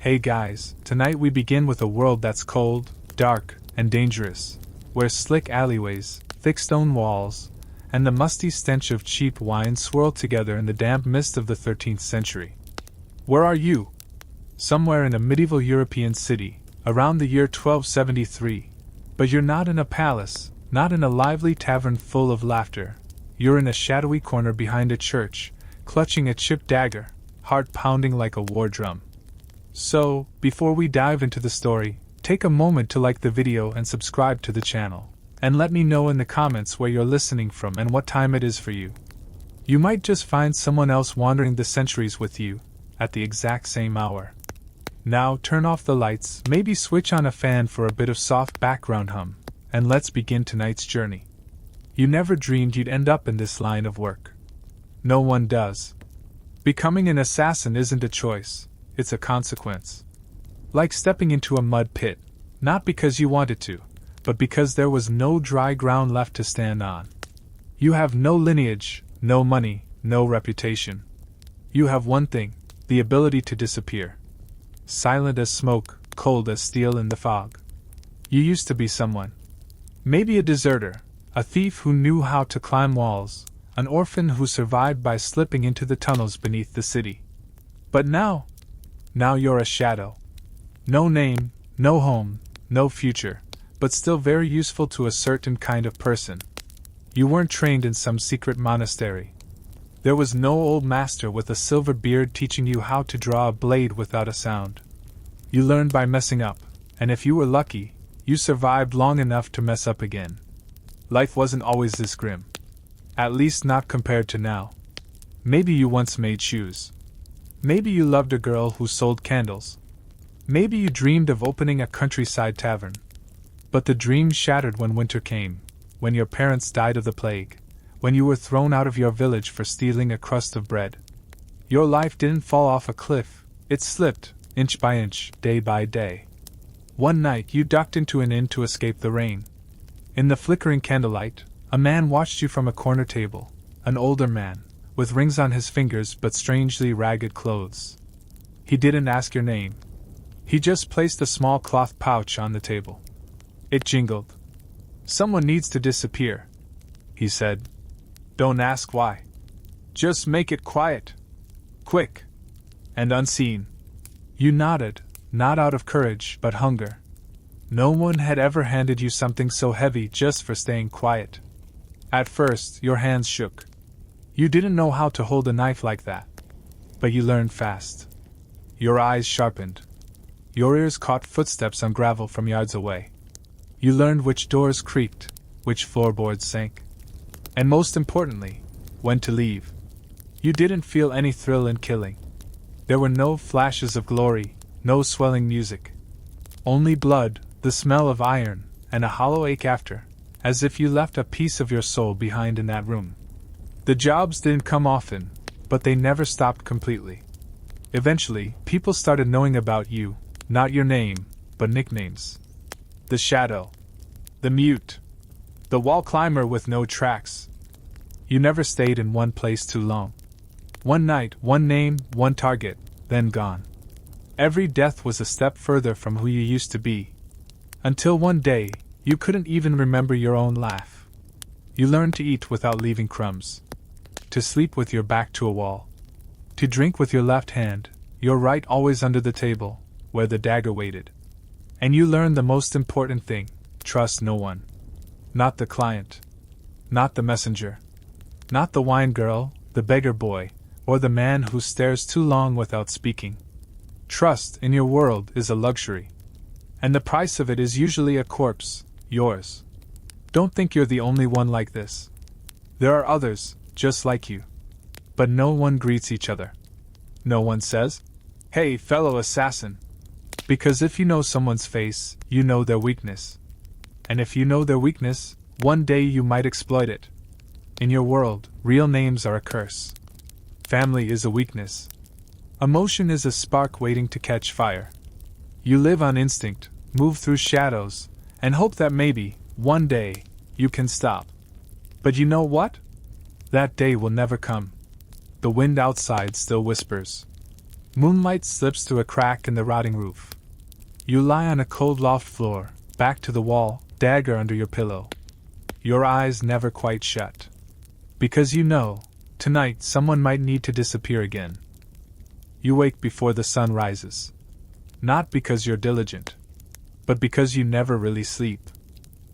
Hey guys, tonight we begin with a world that's cold, dark, and dangerous, where slick alleyways, thick stone walls, and the musty stench of cheap wine swirl together in the damp mist of the 13th century. Where are you? Somewhere in a medieval European city, around the year 1273. But you're not in a palace, not in a lively tavern full of laughter. You're in a shadowy corner behind a church, clutching a chipped dagger, heart pounding like a war drum. So, before we dive into the story, take a moment to like the video and subscribe to the channel. And let me know in the comments where you're listening from and what time it is for you. You might just find someone else wandering the centuries with you, at the exact same hour. Now turn off the lights, maybe switch on a fan for a bit of soft background hum, and let's begin tonight's journey. You never dreamed you'd end up in this line of work. No one does. Becoming an assassin isn't a choice, it's a consequence. Like stepping into a mud pit, not because you wanted to, but because there was no dry ground left to stand on. You have no lineage, no money, no reputation. You have one thing, the ability to disappear. Silent as smoke, cold as steel in the fog. You used to be someone. Maybe a deserter, a thief who knew how to climb walls, an orphan who survived by slipping into the tunnels beneath the city. But now you're a shadow. No name, no home, no future, but still very useful to a certain kind of person. You weren't trained in some secret monastery. There was no old master with a silver beard teaching you how to draw a blade without a sound. You learned by messing up, and if you were lucky, you survived long enough to mess up again. Life wasn't always this grim. At least not compared to now. Maybe you once made shoes. Maybe you loved a girl who sold candles. Maybe you dreamed of opening a countryside tavern. But the dream shattered when winter came, when your parents died of the plague, when you were thrown out of your village for stealing a crust of bread. Your life didn't fall off a cliff, it slipped, inch by inch, day by day. One night you ducked into an inn to escape the rain. In the flickering candlelight, a man watched you from a corner table, an older man, with rings on his fingers but strangely ragged clothes. He didn't ask your name. He just placed a small cloth pouch on the table. It jingled. "Someone needs to disappear," he said. "Don't ask why. Just make it quiet. Quick. And unseen." You nodded, not out of courage but hunger. No one had ever handed you something so heavy just for staying quiet. At first, your hands shook. You didn't know how to hold a knife like that. But you learned fast. Your eyes sharpened. Your ears caught footsteps on gravel from yards away. You learned which doors creaked, which floorboards sank. And most importantly, when to leave. You didn't feel any thrill in killing. There were no flashes of glory, no swelling music. Only blood, the smell of iron, and a hollow ache after, as if you left a piece of your soul behind in that room. The jobs didn't come often, but they never stopped completely. Eventually, people started knowing about you, not your name, but nicknames. The Shadow. The Mute. The wall climber with no tracks. You never stayed in one place too long. One night, one name, one target, then gone. Every death was a step further from who you used to be. Until one day, you couldn't even remember your own laugh. You learned to eat without leaving crumbs. To sleep with your back to a wall. To drink with your left hand, your right always under the table, where the dagger waited. And you learned the most important thing: trust no one. Not the client. Not the messenger. Not the wine girl, the beggar boy, or the man who stares too long without speaking. Trust in your world is a luxury. And the price of it is usually a corpse, yours. Don't think you're the only one like this. There are others, just like you. But no one greets each other. No one says, "Hey, fellow assassin." Because if you know someone's face, you know their weakness. And if you know their weakness, one day you might exploit it. In your world, real names are a curse. Family is a weakness. Emotion is a spark waiting to catch fire. You live on instinct, move through shadows, and hope that maybe, one day, you can stop. But you know what? That day will never come. The wind outside still whispers. Moonlight slips through a crack in the rotting roof. You lie on a cold loft floor, back to the wall, dagger under your pillow. Your eyes never quite shut. Because you know, tonight someone might need to disappear again. You wake before the sun rises. Not because you're diligent, but because you never really sleep.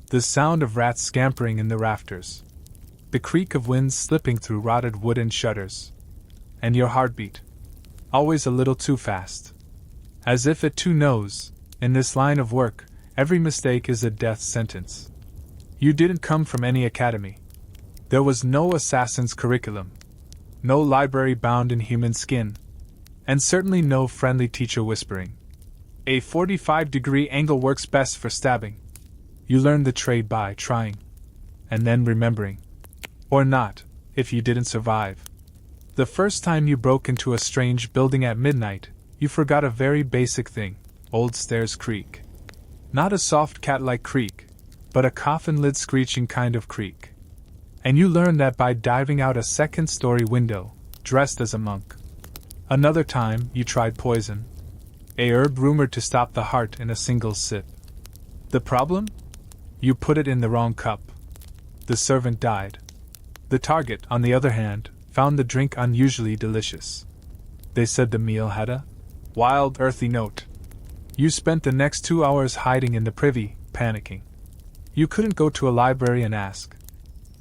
The sound of rats scampering in the rafters. The creak of winds slipping through rotted wooden shutters. And your heartbeat. Always a little too fast. As if it too knows, in this line of work, every mistake is a death sentence. You didn't come from any academy. There was no assassin's curriculum. No library bound in human skin. And certainly no friendly teacher whispering. A 45-degree angle works best for stabbing. You learned the trade by trying. And then remembering. Or not, if you didn't survive. The first time you broke into a strange building at midnight, you forgot a very basic thing: old stairs creak. Not a soft cat-like creak, but a coffin-lid screeching kind of creak. And you learned that by diving out a second-story window, dressed as a monk. Another time, you tried poison. A herb rumored to stop the heart in a single sip. The problem? You put it in the wrong cup. The servant died. The target, on the other hand, found the drink unusually delicious. They said the meal had a wild, earthy note. You spent the next 2 hours hiding in the privy, panicking. You couldn't go to a library and ask,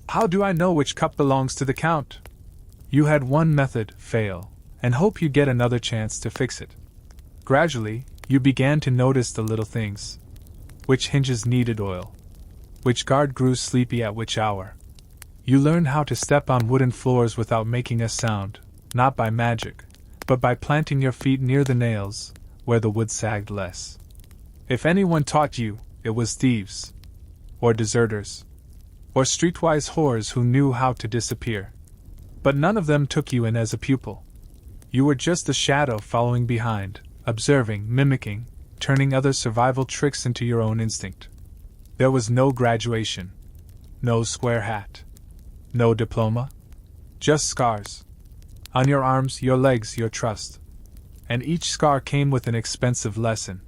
"How do I know which cup belongs to the Count?" You had one method: fail, and hope you get another chance to fix it. Gradually, you began to notice the little things. Which hinges needed oil. Which guard grew sleepy at which hour. You learned how to step on wooden floors without making a sound, not by magic, but by planting your feet near the nails, where the wood sagged less. If anyone taught you, it was thieves. Or deserters. Or streetwise whores who knew how to disappear. But none of them took you in as a pupil. You were just a shadow following behind, observing, mimicking, turning other survival tricks into your own instinct. There was no graduation. No square hat. No diploma. Just scars. On your arms, your legs, your trust. And each scar came with an expensive lesson.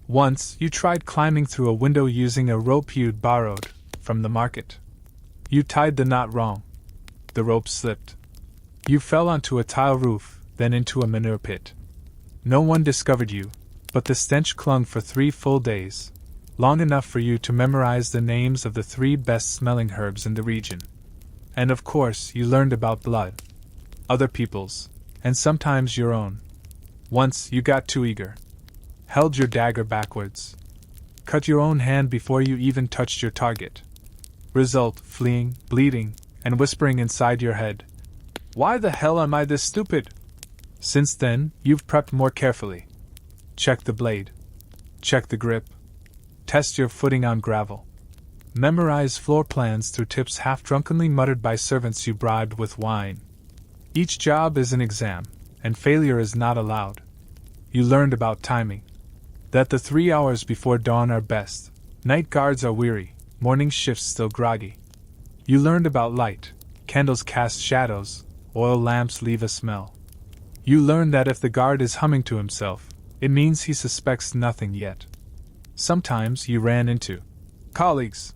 Once, you tried climbing through a window using a rope you'd borrowed from the market. You tied the knot wrong. The rope slipped. You fell onto a tile roof, then into a manure pit. No one discovered you, but the stench clung for 3 full days, long enough for you to memorize the names of the 3 best-smelling herbs in the region. And of course, you learned about blood. Other people's, and sometimes your own. Once, you got too eager. Held your dagger backwards. Cut your own hand before you even touched your target. Result: fleeing, bleeding, and whispering inside your head, "Why the hell am I this stupid?" Since then, you've prepped more carefully. Check the blade. Check the grip. Test your footing on gravel. Memorize floor plans through tips half-drunkenly muttered by servants you bribed with wine. Each job is an exam, and failure is not allowed. You learned about timing. That the 3 hours before dawn are best. Night guards are weary, morning shifts still groggy. You learned about light. Candles cast shadows, oil lamps leave a smell. You learned that if the guard is humming to himself, it means he suspects nothing yet. Sometimes you ran into colleagues.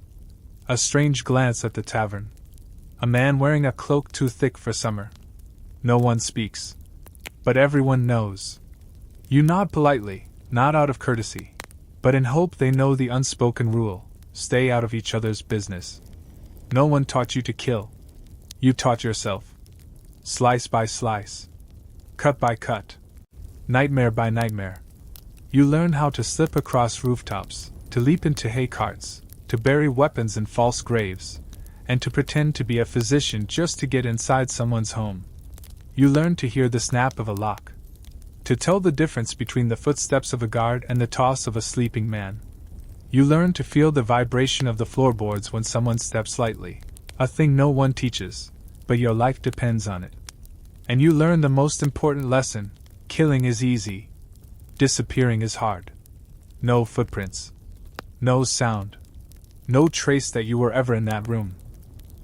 A strange glance at the tavern. A man wearing a cloak too thick for summer. No one speaks. But everyone knows. You nod politely, not out of courtesy, but in hope they know the unspoken rule: stay out of each other's business. No one taught you to kill. You taught yourself. Slice by slice. Cut by cut. Nightmare by nightmare. You learn how to slip across rooftops, to leap into hay carts, to bury weapons in false graves, and to pretend to be a physician just to get inside someone's home. You learn to hear the snap of a lock, to tell the difference between the footsteps of a guard and the toss of a sleeping man. You learn to feel the vibration of the floorboards when someone steps lightly, a thing no one teaches, but your life depends on it. And you learn the most important lesson: killing is easy. Disappearing is hard. No footprints. No sound. No trace that you were ever in that room.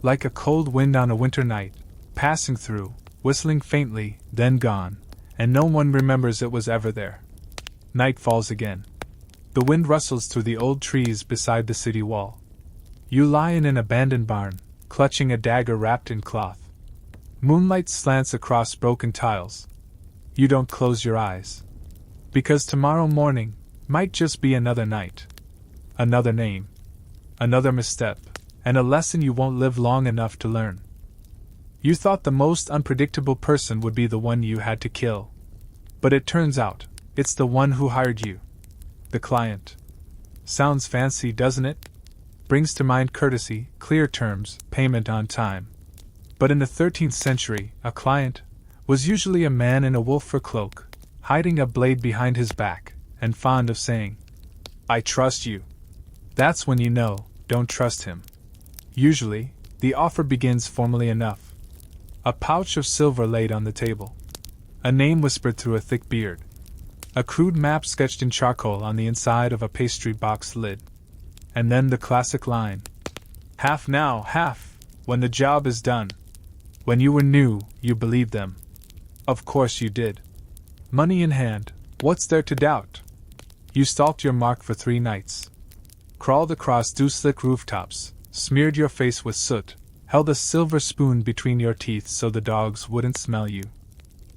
Like a cold wind on a winter night, passing through, whistling faintly, then gone, and no one remembers it was ever there. Night falls again. The wind rustles through the old trees beside the city wall. You lie in an abandoned barn, clutching a dagger wrapped in cloth. Moonlight slants across broken tiles. You don't close your eyes. Because tomorrow morning might just be another night. Another name. Another misstep, and a lesson you won't live long enough to learn. You thought the most unpredictable person would be the one you had to kill. But it turns out, it's the one who hired you. The client. Sounds fancy, doesn't it? Brings to mind courtesy, clear terms, payment on time. But in the 13th century, a client was usually a man in a wolf fur cloak, hiding a blade behind his back, and fond of saying, "I trust you." That's when you know, don't trust him. Usually, the offer begins formally enough. A pouch of silver laid on the table. A name whispered through a thick beard. A crude map sketched in charcoal on the inside of a pastry box lid. And then the classic line. "Half now, half, when the job is done." When you were new, you believed them. Of course you did. Money in hand, what's there to doubt? You stalked your mark for 3 nights. Crawled across dew-slick rooftops, smeared your face with soot, held a silver spoon between your teeth so the dogs wouldn't smell you.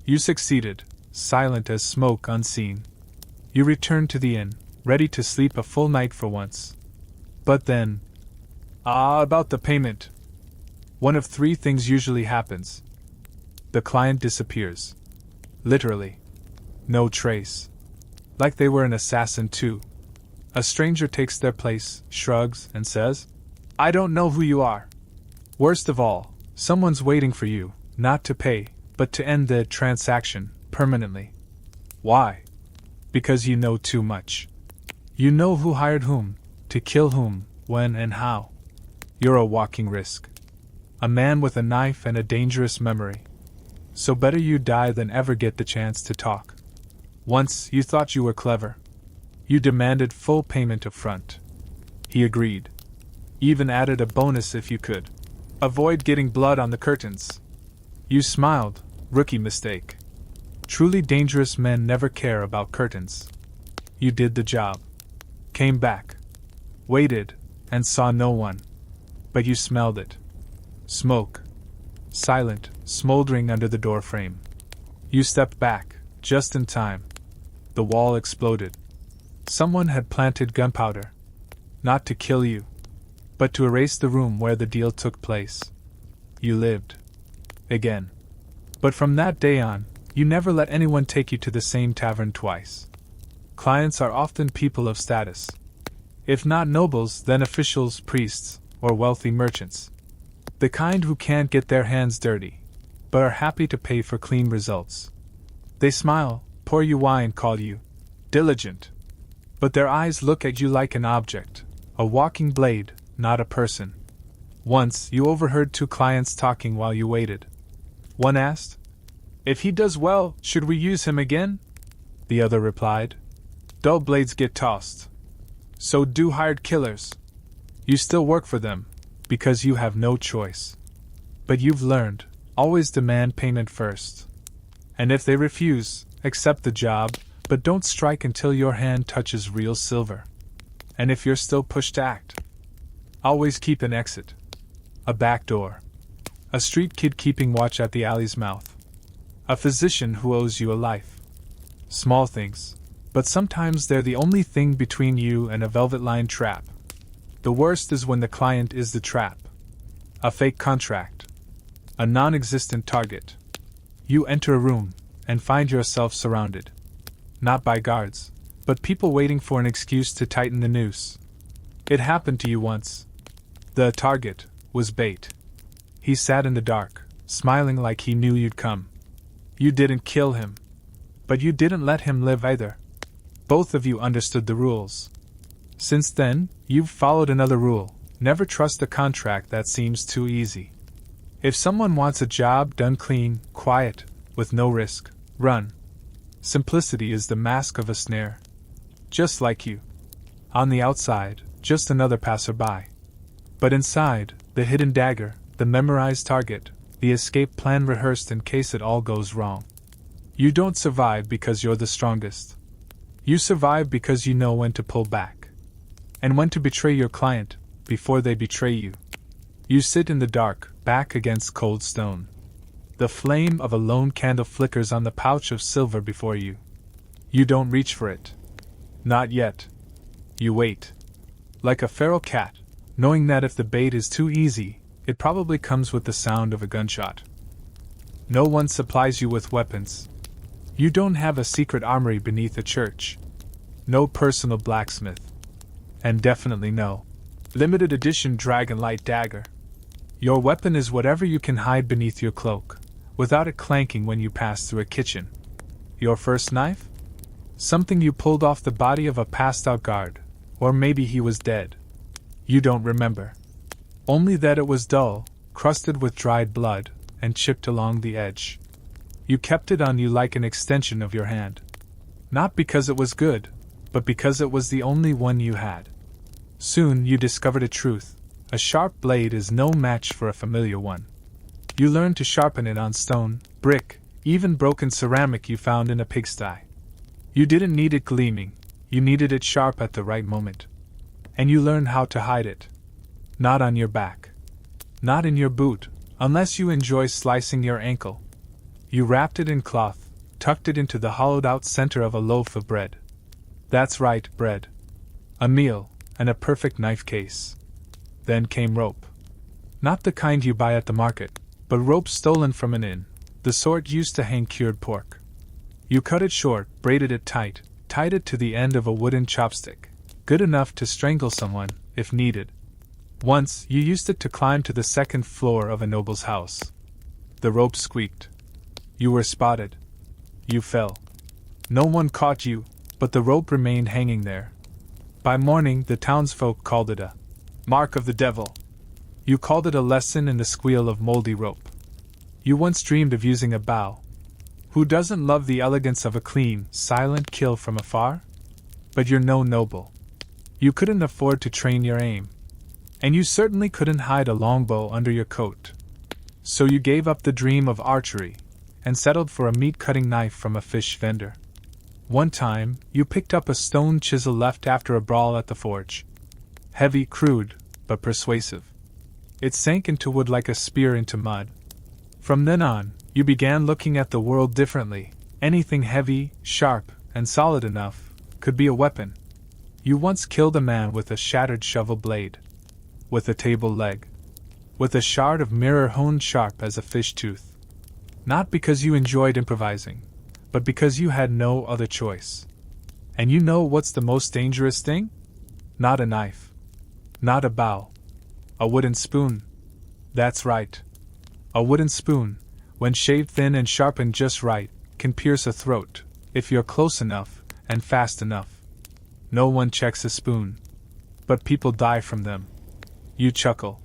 You succeeded, silent as smoke unseen. You returned to the inn, ready to sleep a full night for once. But then... about the payment. One of 3 things usually happens. The client disappears. Literally. No trace. Like they were an assassin too. A stranger takes their place, shrugs, and says, "I don't know who you are." Worst of all, someone's waiting for you, not to pay, but to end the transaction, permanently. Why? Because you know too much. You know who hired whom, to kill whom, when and how. You're a walking risk. A man with a knife and a dangerous memory. So better you die than ever get the chance to talk. Once you thought you were clever. You demanded full payment up front. He agreed. Even added a bonus if you could. Avoid getting blood on the curtains. You smiled. Rookie mistake. Truly dangerous men never care about curtains. You did the job. Came back. Waited, and saw no one. But you smelled it. Smoke. Silent, smoldering under the door frame. You stepped back, just in time. The wall exploded. Someone had planted gunpowder. Not to kill you, but to erase the room where the deal took place. You lived. Again. But from that day on, you never let anyone take you to the same tavern twice. Clients are often people of status. If not nobles, then officials, priests, or wealthy merchants. The kind who can't get their hands dirty, but are happy to pay for clean results. They smile, pour you wine, call you diligent. But their eyes look at you like an object, a walking blade, not a person. Once you overheard 2 clients talking while you waited. One asked, "If he does well, should we use him again?" The other replied, "Dull blades get tossed. So do hired killers. You still work for them, because you have no choice. But you've learned, always demand payment first. And if they refuse, accept the job, but don't strike until your hand touches real silver. And if you're still pushed to act, always keep an exit. A back door. A street kid keeping watch at the alley's mouth. A physician who owes you a life. Small things, but sometimes they're the only thing between you and a velvet-lined trap. The worst is when the client is the trap. A fake contract. A non-existent target. You enter a room and find yourself surrounded. Not by guards, but people waiting for an excuse to tighten the noose. It happened to you once. The target was bait. He sat in the dark, smiling like he knew you'd come. You didn't kill him. But you didn't let him live either. Both of you understood the rules. Since then, you've followed another rule: never trust a contract that seems too easy. If someone wants a job done clean, quiet, with no risk, run. Simplicity is the mask of a snare. Just like you. On the outside, just another passerby. But inside, the hidden dagger, the memorized target, the escape plan rehearsed in case it all goes wrong. You don't survive because you're the strongest. You survive because you know when to pull back. And when to betray your client, before they betray you. You sit in the dark, back against cold stone. The flame of a lone candle flickers on the pouch of silver before you. You don't reach for it. Not yet. You wait. Like a feral cat, knowing that if the bait is too easy, it probably comes with the sound of a gunshot. No one supplies you with weapons. You don't have a secret armory beneath a church. No personal blacksmith. And definitely no limited edition dragonlight dagger. Your weapon is whatever you can hide beneath your cloak, without it clanking when you pass through a kitchen. Your first knife? Something you pulled off the body of a passed-out guard, or maybe he was dead. You don't remember. Only that it was dull, crusted with dried blood, and chipped along the edge. You kept it on you like an extension of your hand. Not because it was good, but because it was the only one you had. Soon you discovered a truth: a sharp blade is no match for a familiar one. You learned to sharpen it on stone, brick, even broken ceramic you found in a pigsty. You didn't need it gleaming, you needed it sharp at the right moment. And you learned how to hide it. Not on your back. Not in your boot, unless you enjoy slicing your ankle. You wrapped it in cloth, tucked it into the hollowed-out center of a loaf of bread. That's right, bread. A meal, and a perfect knife case. Then came rope. Not the kind you buy at the market, but rope stolen from an inn, the sort used to hang cured pork. You cut it short, braided it tight, tied it to the end of a wooden chopstick, good enough to strangle someone, if needed. Once, you used it to climb to the second floor of a noble's house. The rope squeaked. You were spotted. You fell. No one caught you, but the rope remained hanging there. By morning, the townsfolk called it a mark of the devil. You called it a lesson in the squeal of moldy rope. You once dreamed of using a bow. Who doesn't love the elegance of a clean, silent kill from afar? But you're no noble. You couldn't afford to train your aim. And you certainly couldn't hide a longbow under your coat. So you gave up the dream of archery, and settled for a meat-cutting knife from a fish vendor. One time, you picked up a stone chisel left after a brawl at the forge. Heavy, crude, but persuasive. It sank into wood like a spear into mud. From then on, you began looking at the world differently. Anything heavy, sharp, and solid enough could be a weapon. You once killed a man with a shattered shovel blade. With a table leg. With a shard of mirror honed sharp as a fish tooth. Not because you enjoyed improvising, but because you had no other choice. And you know what's the most dangerous thing? Not a knife. Not a bow. A wooden spoon. That's right. A wooden spoon, when shaved thin and sharpened just right, can pierce a throat, if you're close enough and fast enough. No one checks a spoon. But people die from them. You chuckle.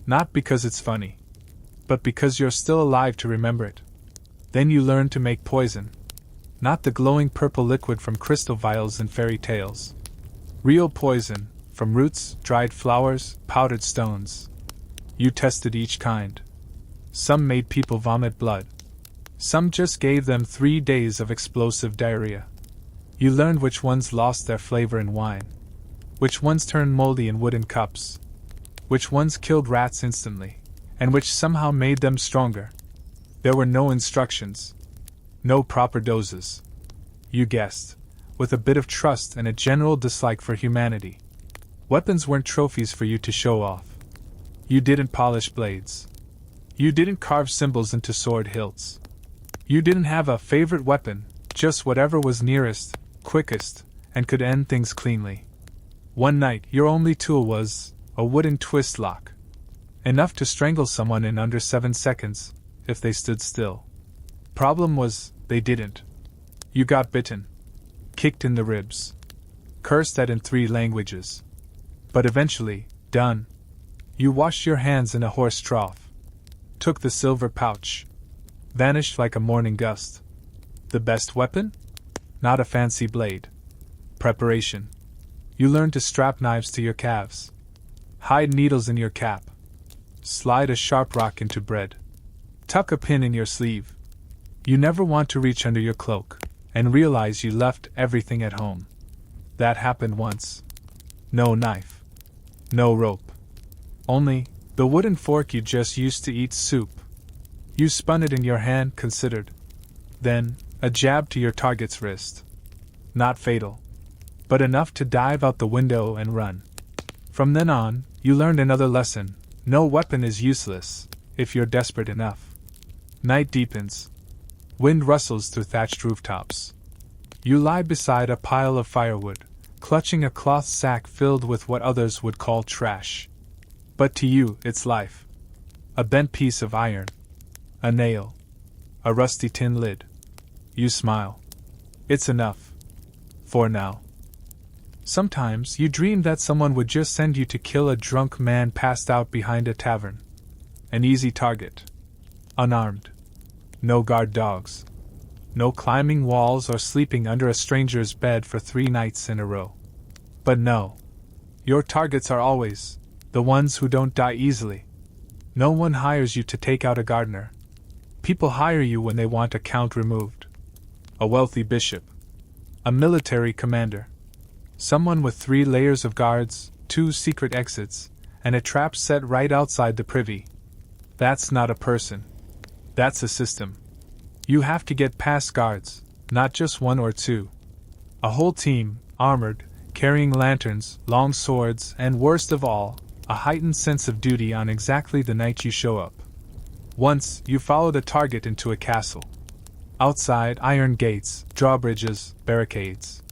Not because it's funny, but because you're still alive to remember it. Then you learn to make poison. Not the glowing purple liquid from crystal vials in fairy tales. Real poison, from roots, dried flowers, powdered stones. You tested each kind. Some made people vomit blood. Some just gave them 3 days of explosive diarrhea. You learned which ones lost their flavor in wine. Which ones turned moldy in wooden cups. Which ones killed rats instantly, and which somehow made them stronger. There were no instructions. No proper doses. You guessed, with a bit of trust and a general dislike for humanity. Weapons weren't trophies for you to show off. You didn't polish blades. You didn't carve symbols into sword hilts. You didn't have a favorite weapon, just whatever was nearest, quickest, and could end things cleanly. One night, your only tool was a wooden twist lock. Enough to strangle someone in under 7 seconds, if they stood still. Problem was, they didn't. You got bitten. Kicked in the ribs. Cursed at in 3 languages. But eventually, done. You washed your hands in a horse trough. Took the silver pouch. Vanished like a morning gust. The best weapon? Not a fancy blade. Preparation. You learned to strap knives to your calves. Hide needles in your cap. Slide a sharp rock into bread. Tuck a pin in your sleeve. You never want to reach under your cloak and realize you left everything at home. That happened once. No knife. No rope. Only the wooden fork you just used to eat soup. You spun it in your hand, considered. Then, a jab to your target's wrist. Not fatal, but enough to dive out the window and run. From then on, you learned another lesson: no weapon is useless if you're desperate enough. Night deepens. Wind rustles through thatched rooftops. You lie beside a pile of firewood, clutching a cloth sack filled with what others would call trash. But to you, it's life. A bent piece of iron. A nail. A rusty tin lid. You smile. It's enough. For now. Sometimes you dream that someone would just send you to kill a drunk man passed out behind a tavern. An easy target. Unarmed. No guard dogs. No climbing walls or sleeping under a stranger's bed for 3 nights in a row. But no. Your targets are always the ones who don't die easily. No one hires you to take out a gardener. People hire you when they want a count removed. A wealthy bishop. A military commander. Someone with 3 layers of guards, 2 secret exits, and a trap set right outside the privy. That's not a person. That's a system. You have to get past guards, not just 1 or 2. A whole team, armored, carrying lanterns, long swords, and worst of all, a heightened sense of duty on exactly the night you show up. Once, you followed a target into a castle. Outside, iron gates, drawbridges, barricades.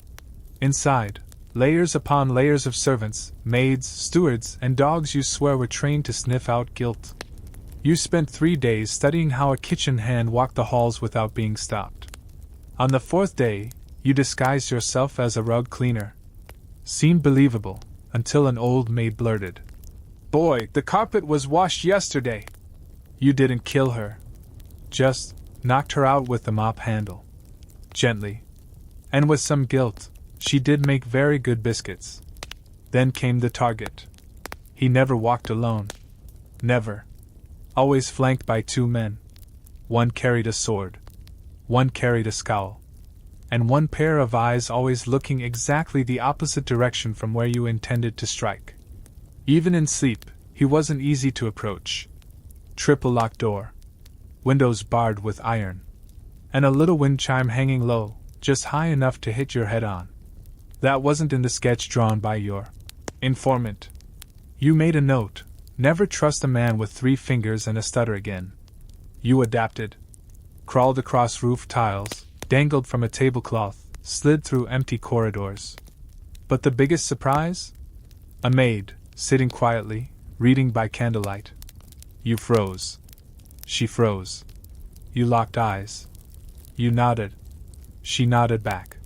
Inside, layers upon layers of servants, maids, stewards, and dogs you swear were trained to sniff out guilt. You spent 3 days studying how a kitchen hand walked the halls without being stopped. On the 4th day, you disguised yourself as a rug cleaner. Seemed believable, until an old maid blurted, "Boy, the carpet was washed yesterday." You didn't kill her. Just knocked her out with the mop handle. Gently. And with some guilt. She did make very good biscuits. Then came the target. He never walked alone. Never. Always flanked by 2 men. One carried a sword. One carried a scowl. And one pair of eyes always looking exactly the opposite direction from where you intended to strike. Even in sleep, he wasn't easy to approach. Triple locked door. Windows barred with iron. And a little wind chime hanging low, just high enough to hit your head on. That wasn't in the sketch drawn by your informant. You made a note: never trust a man with 3 fingers and a stutter again. You adapted. Crawled across roof tiles, dangled from a tablecloth, slid through empty corridors. But the biggest surprise? A maid, sitting quietly, reading by candlelight. You froze. She froze. You locked eyes. You nodded. She nodded back.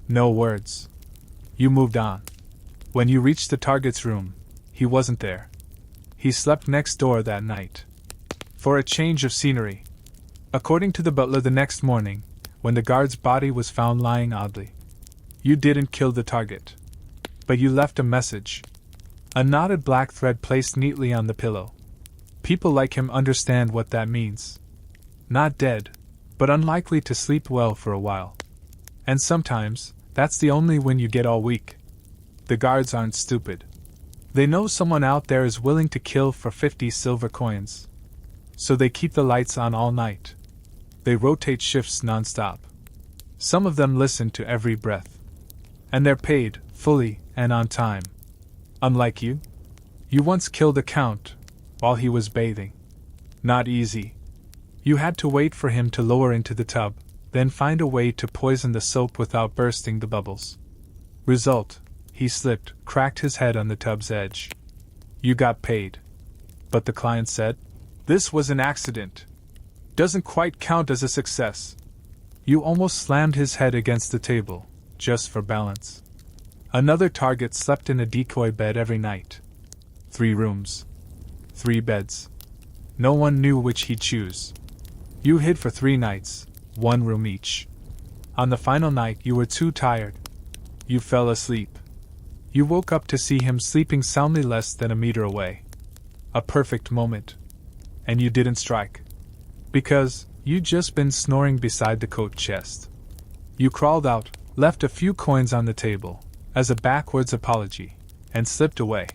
No words. You moved on. When you reached the target's room, he wasn't there. He slept next door that night. For a change of scenery. According to the butler the next morning, when the guard's body was found lying oddly, you didn't kill the target. But you left a message. A knotted black thread placed neatly on the pillow. People like him understand what that means. Not dead, but unlikely to sleep well for a while. And sometimes, that's the only win you get all week. The guards aren't stupid. They know someone out there is willing to kill for 50 silver coins. So they keep the lights on all night. They rotate shifts non-stop. Some of them listen to every breath. And they're paid, fully, and on time. Unlike you. You once killed a count, while he was bathing. Not easy. You had to wait for him to lower into the tub, then find a way to poison the soap without bursting the bubbles. Result: he slipped, cracked his head on the tub's edge. You got paid. But the client said, "This was an accident. Doesn't quite count as a success." You almost slammed his head against the table, just for balance. Another target slept in a decoy bed every night. 3 rooms. 3 beds. No one knew which he'd choose. You hid for 3 nights, 1 room each. On the final night you were too tired. You fell asleep. You woke up to see him sleeping soundly less than a meter away. A perfect moment. And you didn't strike. Because, You'd just been snoring beside the coat chest. You crawled out, left a few coins on the table, as a backwards apology, and slipped away.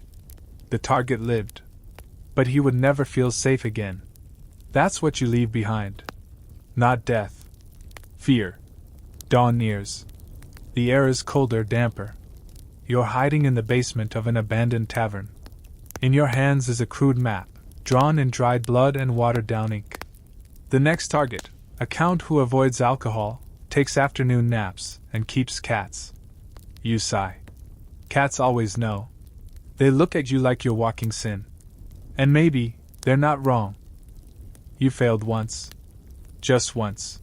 The target lived. But he would never feel safe again. That's what you leave behind. Not death. Fear. Dawn nears. The air is colder, damper. You're hiding in the basement of an abandoned tavern. In your hands is a crude map, drawn in dried blood and watered-down ink. The next target, a count who avoids alcohol, takes afternoon naps, and keeps cats. You sigh. Cats always know. They look at you like you're walking sin. And maybe, they're not wrong. You failed once. Just once.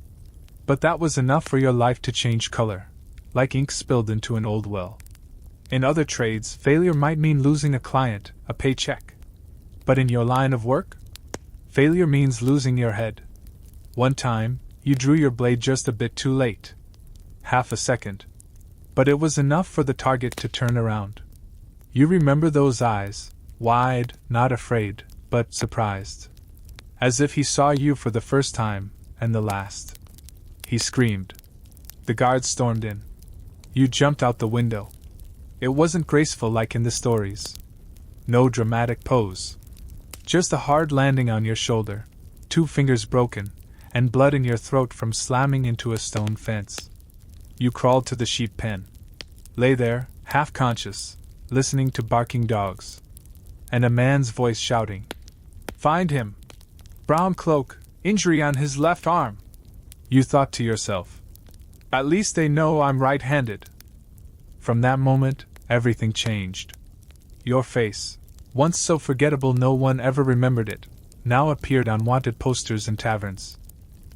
But that was enough for your life to change color, like ink spilled into an old well. In other trades, failure might mean losing a client, a paycheck. But in your line of work, failure means losing your head. One time, you drew your blade just a bit too late. Half a second. But it was enough for the target to turn around. You remember those eyes, wide, not afraid, but surprised. As if he saw you for the first time, and the last. He screamed. The guards stormed in. You jumped out the window. It wasn't graceful like in the stories. No dramatic pose. Just a hard landing on your shoulder, 2 fingers broken, and blood in your throat from slamming into a stone fence. You crawled to the sheep pen. Lay there, half conscious, listening to barking dogs. And a man's voice shouting. Find him! Brown cloak, injury on his left arm. You thought to yourself. At least they know I'm right-handed. From that moment, everything changed. Your face, once so forgettable no one ever remembered it, now appeared on wanted posters in taverns.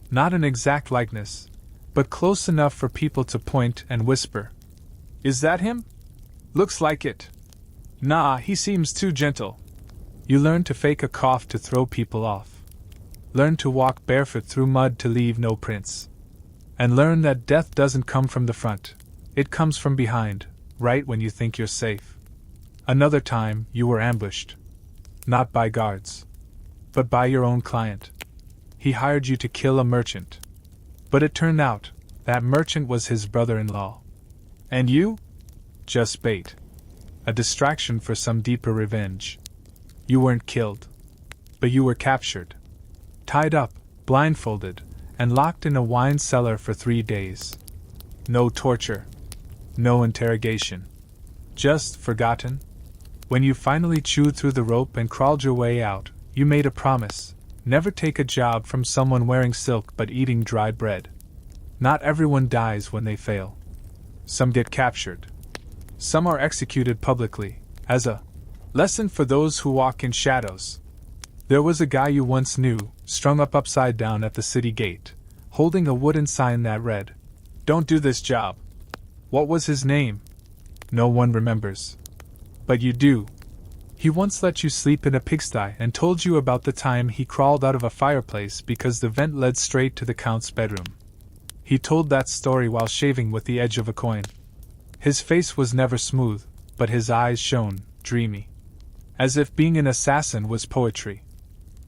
Not an exact likeness, but close enough for people to point and whisper. Is that him? Looks like it. Nah, he seems too gentle. You learn to fake a cough to throw people off. Learn to walk barefoot through mud to leave no prints. And learn that death doesn't come from the front. It comes from behind, right when you think you're safe. Another time, you were ambushed. Not by guards. But by your own client. He hired you to kill a merchant. But it turned out, that merchant was his brother-in-law. And you? Just bait. A distraction for some deeper revenge. You weren't killed. But you were captured. Tied up, blindfolded, and locked in a wine cellar for 3 days. No torture. No interrogation. Just forgotten. When you finally chewed through the rope and crawled your way out, you made a promise. Never take a job from someone wearing silk but eating dry bread. Not everyone dies when they fail. Some get captured. Some are executed publicly, as a lesson for those who walk in shadows. There was a guy you once knew, strung up upside down at the city gate, holding a wooden sign that read, "Don't do this job." What was his name? No one remembers. But you do. He once let you sleep in a pigsty and told you about the time he crawled out of a fireplace because the vent led straight to the Count's bedroom. He told that story while shaving with the edge of a coin. His face was never smooth, but his eyes shone, dreamy. As if being an assassin was poetry.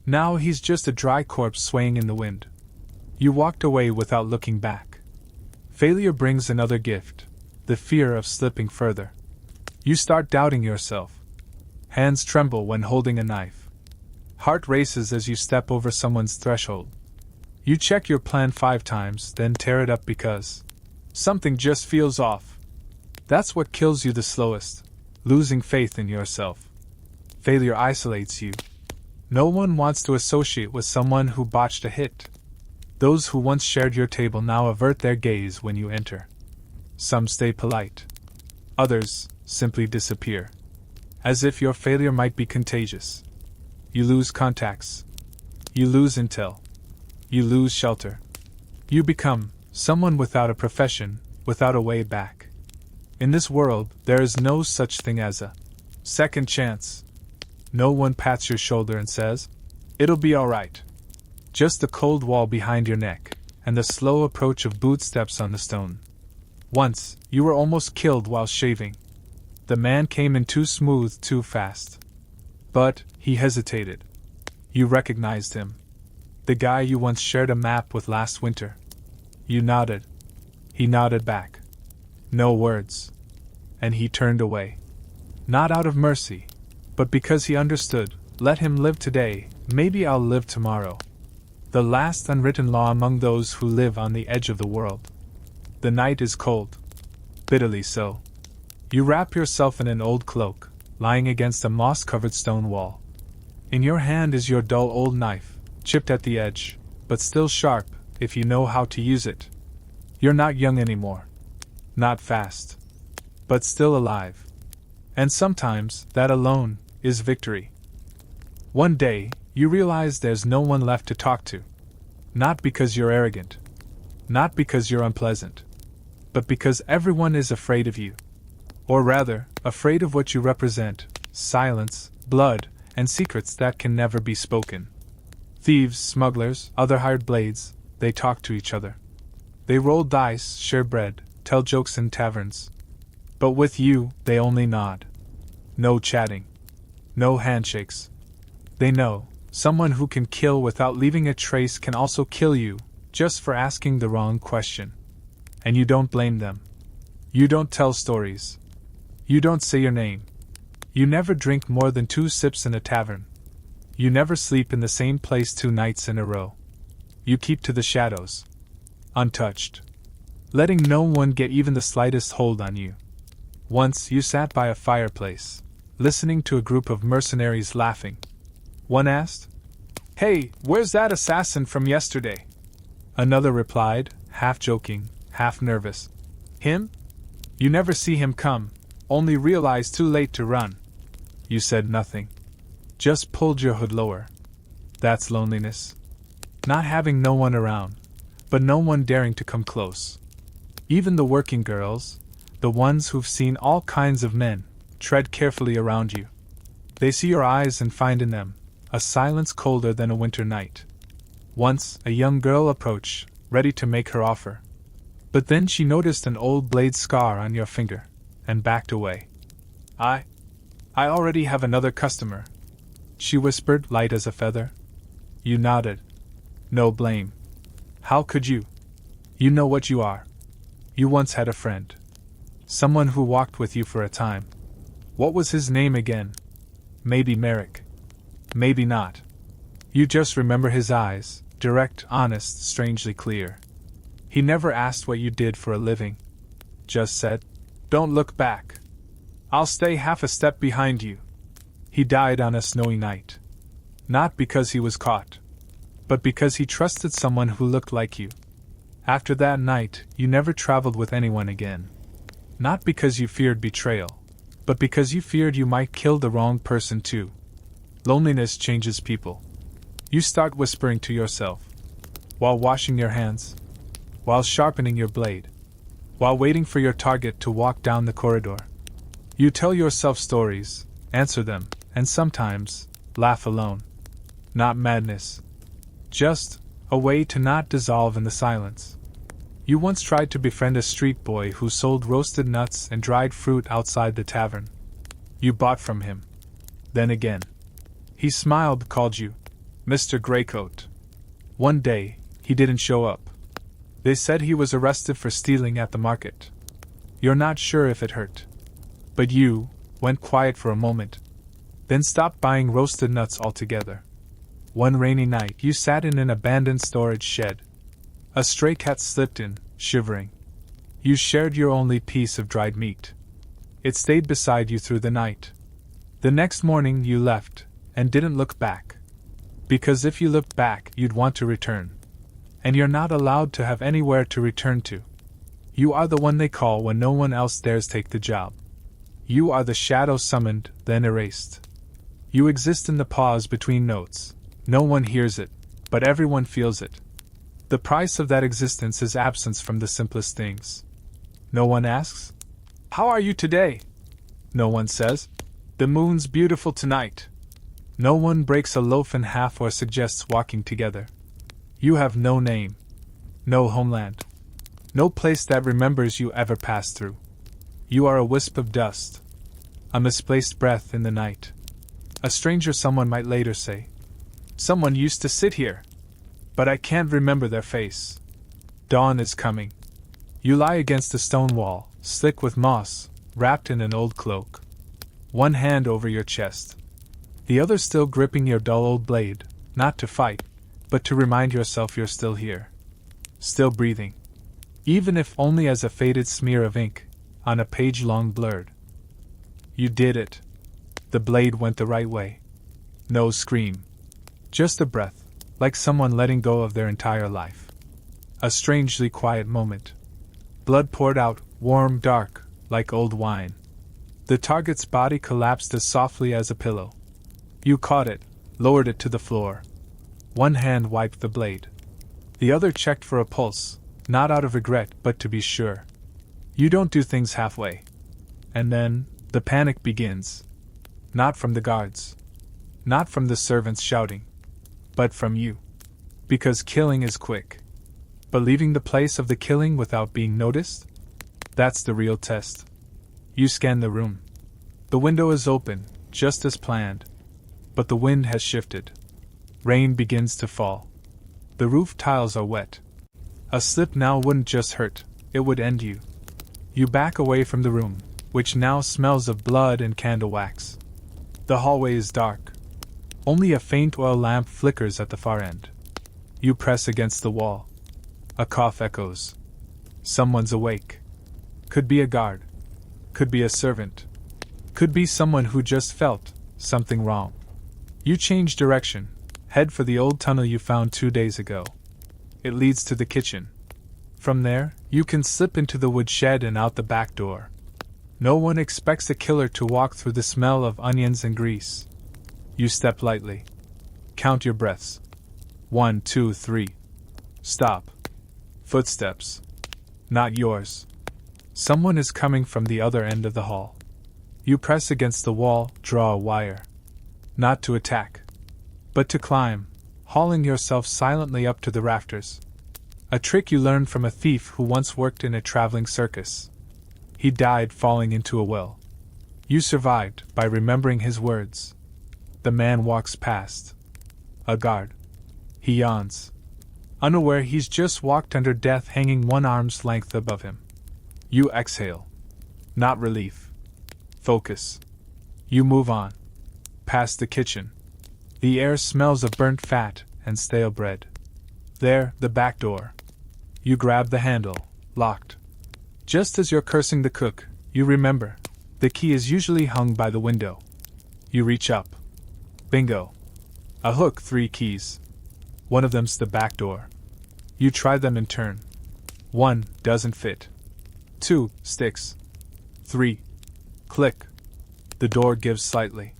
Now he's just a dry corpse swaying in the wind. You walked away without looking back. Failure brings another gift, the fear of slipping further. You start doubting yourself. Hands tremble when holding a knife. Heart races as you step over someone's threshold. You check your plan 5 times, then tear it up because something just feels off. That's what kills you the slowest, losing faith in yourself. Failure isolates you. No one wants to associate with someone who botched a hit. Those who once shared your table now avert their gaze when you enter. Some stay polite. Others simply disappear. As if your failure might be contagious. You lose contacts. You lose intel. You lose shelter. You become someone without a profession, without a way back. In this world, there is no such thing as a second chance. No one pats your shoulder and says, "It'll be alright." Just the cold wall behind your neck, and the slow approach of bootsteps on the stone. Once, you were almost killed while shaving. The man came in too smooth, too fast. But he hesitated. You recognized him. The guy you once shared a map with last winter. You nodded. He nodded back. No words. And he turned away. Not out of mercy, but because he understood. Let him live today, maybe I'll live tomorrow. The last unwritten law among those who live on the edge of the world. The night is cold. Bitterly so. You wrap yourself in an old cloak, lying against a moss-covered stone wall. In your hand is your dull old knife, chipped at the edge, but still sharp, if you know how to use it. You're not young anymore. Not fast. But still alive. And sometimes, that alone, is victory. One day, you realize there's no one left to talk to. Not because you're arrogant. Not because you're unpleasant. But because everyone is afraid of you. Or rather, afraid of what you represent: silence, blood, and secrets that can never be spoken. Thieves, smugglers, other hired blades, they talk to each other. They roll dice, share bread, tell jokes in taverns. But with you, they only nod. No chatting. No handshakes. They know, someone who can kill without leaving a trace can also kill you, just for asking the wrong question. And you don't blame them. You don't tell stories. You don't say your name. You never drink more than 2 sips in a tavern. You never sleep in the same place 2 nights in a row. You keep to the shadows. Untouched. Letting no one get even the slightest hold on you. Once you sat by a fireplace, listening to a group of mercenaries laughing. One asked, "Hey, where's that assassin from yesterday?" Another replied, half joking, half nervous, "Him? You never see him come, only realize too late to run." You said nothing. Just pulled your hood lower. That's loneliness. Not having no one around, but no one daring to come close. Even the working girls, the ones who've seen all kinds of men, tread carefully around you. They see your eyes and find in them a silence colder than a winter night. Once, a young girl approached, ready to make her offer. But then she noticed an old blade scar on your finger, and backed away. I already have another customer," she whispered, light as a feather. You nodded. No blame. How could you? You know what you are. You once had a friend. Someone who walked with you for a time. What was his name again? Maybe Merrick. Maybe not. You just remember his eyes, direct, honest, strangely clear. He never asked what you did for a living. Just said, "Don't look back. I'll stay half a step behind you." He died on a snowy night. Not because he was caught, but because he trusted someone who looked like you. After that night, you never traveled with anyone again. Not because you feared betrayal, but because you feared you might kill the wrong person too. Loneliness changes people. You start whispering to yourself, while washing your hands, while sharpening your blade, while waiting for your target to walk down the corridor. You tell yourself stories, answer them, and sometimes laugh alone. Not madness. Just a way to not dissolve in the silence. You once tried to befriend a street boy who sold roasted nuts and dried fruit outside the tavern. You bought from him. Then again. He smiled, called you Mr. Greycoat. One day, he didn't show up. They said he was arrested for stealing at the market. You're not sure if it hurt. But you went quiet for a moment, then stopped buying roasted nuts altogether. One rainy night, you sat in an abandoned storage shed. A stray cat slipped in, shivering. You shared your only piece of dried meat. It stayed beside you through the night. The next morning you left, and didn't look back. Because if you looked back, you'd want to return. And you're not allowed to have anywhere to return to. You are the one they call when no one else dares take the job. You are the shadow summoned, then erased. You exist in the pause between notes. No one hears it, but everyone feels it. The price of that existence is absence from the simplest things. No one asks, "How are you today?" No one says, "The moon's beautiful tonight." No one breaks a loaf in half or suggests walking together. You have no name, no homeland, no place that remembers you ever passed through. You are a wisp of dust, a misplaced breath in the night. A stranger, someone might later say. Someone used to sit here. But I can't remember their face. Dawn is coming. You lie against a stone wall, slick with moss, wrapped in an old cloak. One hand over your chest. The other still gripping your dull old blade, not to fight, but to remind yourself you're still here. Still breathing. Even if only as a faded smear of ink, on a page long blurred. You did it. The blade went the right way. No scream. Just a breath, like someone letting go of their entire life. A strangely quiet moment. Blood poured out, warm, dark, like old wine. The target's body collapsed as softly as a pillow. You caught it, lowered it to the floor. One hand wiped the blade. The other checked for a pulse, not out of regret but to be sure. You don't do things halfway. And then, the panic begins. Not from the guards. Not from the servants shouting. But from you. Because killing is quick. But leaving the place of the killing without being noticed? That's the real test. You scan the room. The window is open, just as planned. But the wind has shifted. Rain begins to fall. The roof tiles are wet. A slip now wouldn't just hurt, it would end you. You back away from the room, which now smells of blood and candle wax. The hallway is dark. Only a faint oil lamp flickers at the far end. You press against the wall. A cough echoes. Someone's awake. Could be a guard. Could be a servant. Could be someone who just felt something wrong. You change direction, head for the old tunnel you found 2 days ago. It leads to the kitchen. From there, you can slip into the woodshed and out the back door. No one expects a killer to walk through the smell of onions and grease. You step lightly. Count your breaths. 1, 2, 3. Stop. Footsteps. Not yours. Someone is coming from the other end of the hall. You press against the wall, draw a wire. Not to attack, but to climb, hauling yourself silently up to the rafters. A trick you learned from a thief who once worked in a traveling circus. He died falling into a well. You survived by remembering his words. The man walks past. A guard. He yawns. Unaware he's just walked under death hanging 1 arm's length above him. You exhale. Not relief. Focus. You move on. Past the kitchen. The air smells of burnt fat and stale bread. There, the back door. You grab the handle, locked. Just as you're cursing the cook, you remember. The key is usually hung by the window. You reach up. Bingo. A hook, 3 keys. One of them's the back door. You try them in turn. 1 doesn't fit. 2 sticks. 3. Click. The door gives slightly.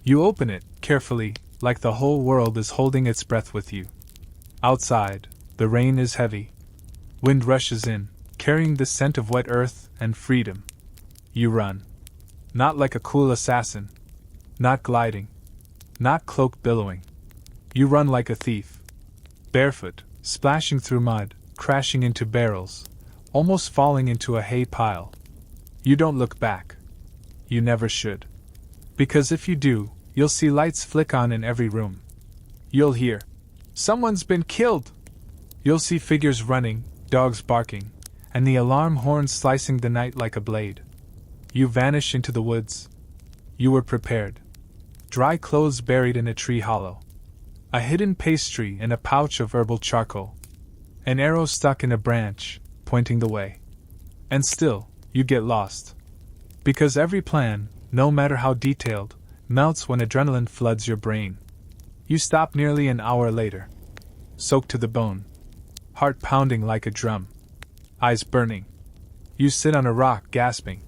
You open it, carefully, like the whole world is holding its breath with you. Outside, the rain is heavy. Wind rushes in, carrying the scent of wet earth and freedom. You run. Not like a cool assassin. Not gliding. Not cloak billowing. You run like a thief. Barefoot, splashing through mud, crashing into barrels, almost falling into a hay pile. You don't look back. You never should. Because if you do, you'll see lights flick on in every room. You'll hear, "Someone's been killed!" You'll see figures running, dogs barking, and the alarm horn slicing the night like a blade. You vanish into the woods. You were prepared. Dry clothes buried in a tree hollow. A hidden pastry in a pouch of herbal charcoal. An arrow stuck in a branch, pointing the way. And still, you get lost. Because every plan, no matter how detailed, melts when adrenaline floods your brain. You stop nearly an hour later. Soaked to the bone. Heart pounding like a drum. Eyes burning. You sit on a rock, gasping.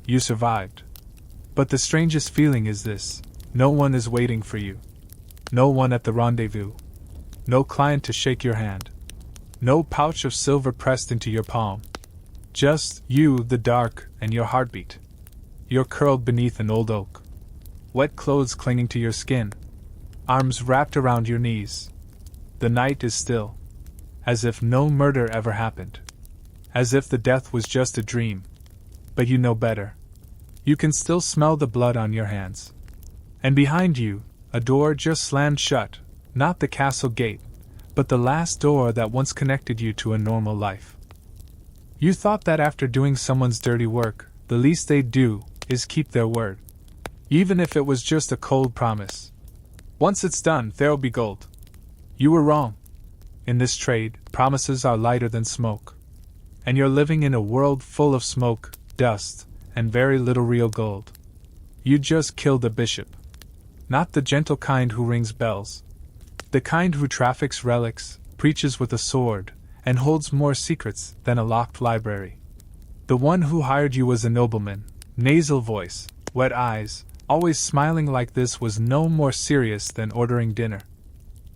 You survived. But the strangest feeling is this: no one is waiting for you. No one at the rendezvous. No client to shake your hand. No pouch of silver pressed into your palm. Just you, the dark, and your heartbeat. You're curled beneath an old oak. Wet clothes clinging to your skin. Arms wrapped around your knees. The night is still. As if no murder ever happened. As if the death was just a dream. But you know better. You can still smell the blood on your hands. And behind you, a door just slammed shut, not the castle gate, but the last door that once connected you to a normal life. You thought that after doing someone's dirty work, the least they'd do is keep their word. Even if it was just a cold promise. Once it's done, there'll be gold. You were wrong. In this trade, promises are lighter than smoke. And you're living in a world full of smoke, dust, and very little real gold. You just killed a bishop. Not the gentle kind who rings bells. The kind who traffics relics, preaches with a sword, and holds more secrets than a locked library. The one who hired you was a nobleman, nasal voice, wet eyes, always smiling like this was no more serious than ordering dinner.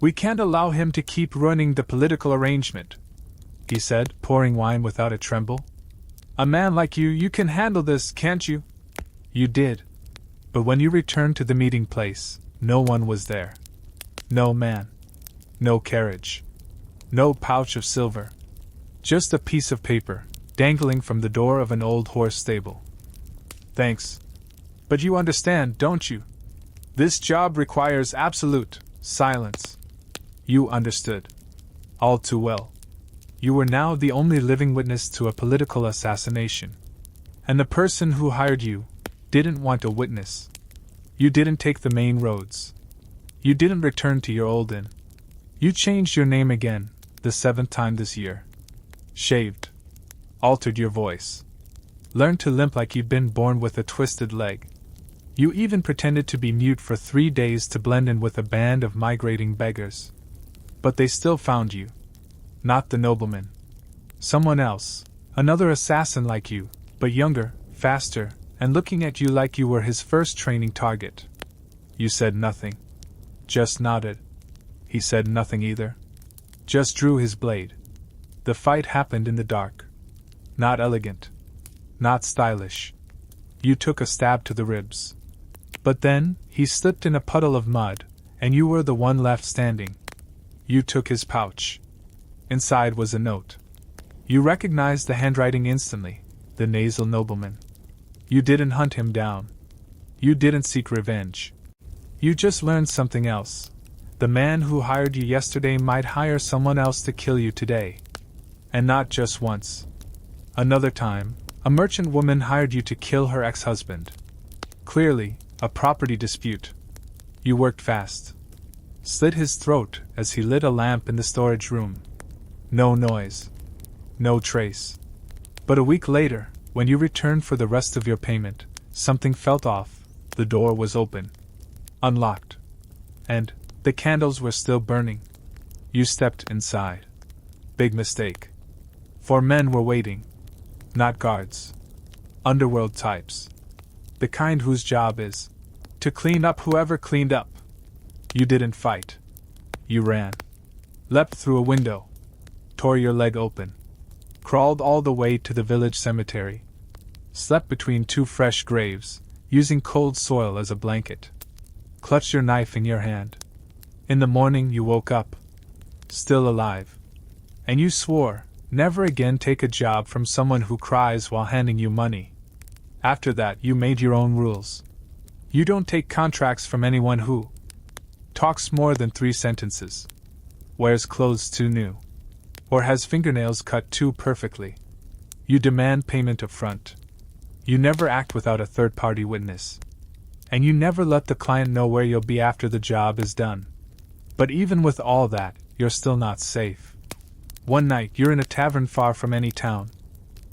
"We can't allow him to keep ruining the political arrangement," he said, pouring wine without a tremble. "A man like you can handle this, can't you?" You did. But when you returned to the meeting place, no one was there. No man. No carriage. No pouch of silver. Just a piece of paper, dangling from the door of an old horse stable. "Thanks. But you understand, don't you? This job requires absolute silence." You understood. All too well. You were now the only living witness to a political assassination. And the person who hired you didn't want a witness. You didn't take the main roads. You didn't return to your old inn. You changed your name again, the 7th time this year. Shaved. Altered your voice. Learned to limp like you'd been born with a twisted leg. You even pretended to be mute for 3 days to blend in with a band of migrating beggars. But they still found you. Not the nobleman. Someone else. Another assassin like you, but younger, faster, and looking at you like you were his first training target. You said nothing. Just nodded. He said nothing either. Just drew his blade. The fight happened in the dark. Not elegant. Not stylish. You took a stab to the ribs. But then, he slipped in a puddle of mud, and you were the one left standing. You took his pouch. Inside was a note. You recognized the handwriting instantly, the nasal nobleman. You didn't hunt him down. You didn't seek revenge. You just learned something else. The man who hired you yesterday might hire someone else to kill you today. And not just once. Another time, a merchant woman hired you to kill her ex-husband. Clearly, a property dispute. You worked fast. Slit his throat as he lit a lamp in the storage room. No noise. No trace. But a week later, when you returned for the rest of your payment, something felt off. The door was open. Unlocked. And the candles were still burning. You stepped inside. Big mistake. 4 men were waiting. Not guards. Underworld types. The kind whose job is to clean up whoever cleaned up. You didn't fight. You ran. Leapt through a window. Tore your leg open. Crawled all the way to the village cemetery. Slept between 2 fresh graves, using cold soil as a blanket. Clutched your knife in your hand. In the morning you woke up. Still alive. And you swore, never again take a job from someone who cries while handing you money. After that you made your own rules. You don't take contracts from anyone who talks more than 3 sentences, wears clothes too new, or has fingernails cut too perfectly. You demand payment up front. You never act without a third-party witness. And you never let the client know where you'll be after the job is done. But even with all that, you're still not safe. One night you're in a tavern far from any town,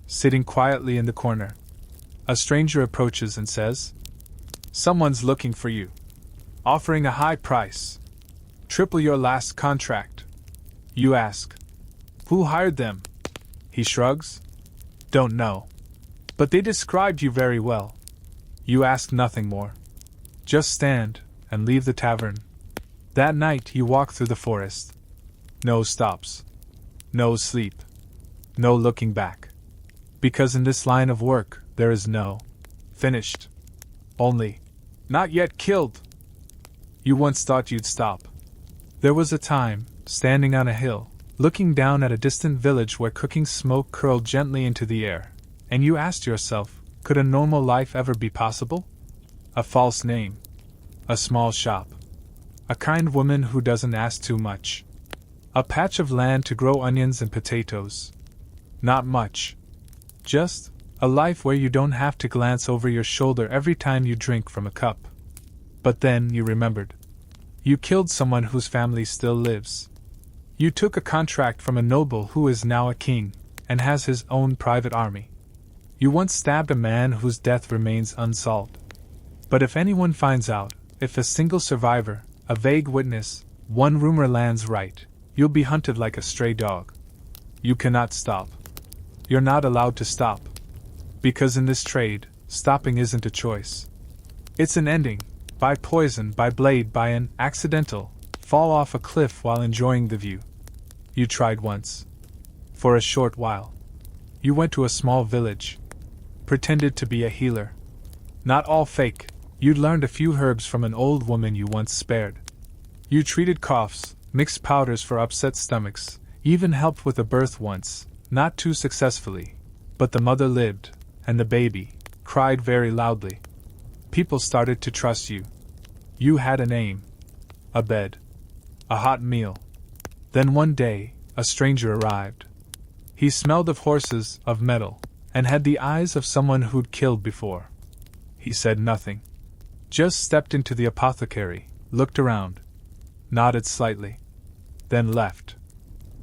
sitting quietly in the corner. A stranger approaches and says, "Someone's looking for you. Offering a high price. Triple your last contract." You ask, "Who hired them?" He shrugs. "Don't know. But they described you very well." You ask nothing more. Just stand and leave the tavern. That night you walk through the forest. No stops. No sleep. No looking back. Because in this line of work, there is no finished. Only not yet killed. You once thought you'd stop. There was a time, standing on a hill, looking down at a distant village where cooking smoke curled gently into the air, and you asked yourself, could a normal life ever be possible? A false name. A small shop. A kind woman who doesn't ask too much. A patch of land to grow onions and potatoes. Not much. Just a life where you don't have to glance over your shoulder every time you drink from a cup. But then you remembered. You killed someone whose family still lives. You took a contract from a noble who is now a king, and has his own private army. You once stabbed a man whose death remains unsolved. But if anyone finds out, if a single survivor, a vague witness, one rumor lands right, you'll be hunted like a stray dog. You cannot stop. You're not allowed to stop. Because in this trade, stopping isn't a choice. It's an ending, by poison, by blade, by an accidental fall off a cliff while enjoying the view. You tried once. For a short while. You went to a small village. Pretended to be a healer. Not all fake, you'd learned a few herbs from an old woman you once spared. You treated coughs, mixed powders for upset stomachs, even helped with a birth once, not too successfully. But the mother lived, and the baby cried very loudly. People started to trust you. You had a name. A bed. A hot meal. Then one day, a stranger arrived. He smelled of horses, of metal, and had the eyes of someone who'd killed before. He said nothing. Just stepped into the apothecary, looked around, nodded slightly, then left.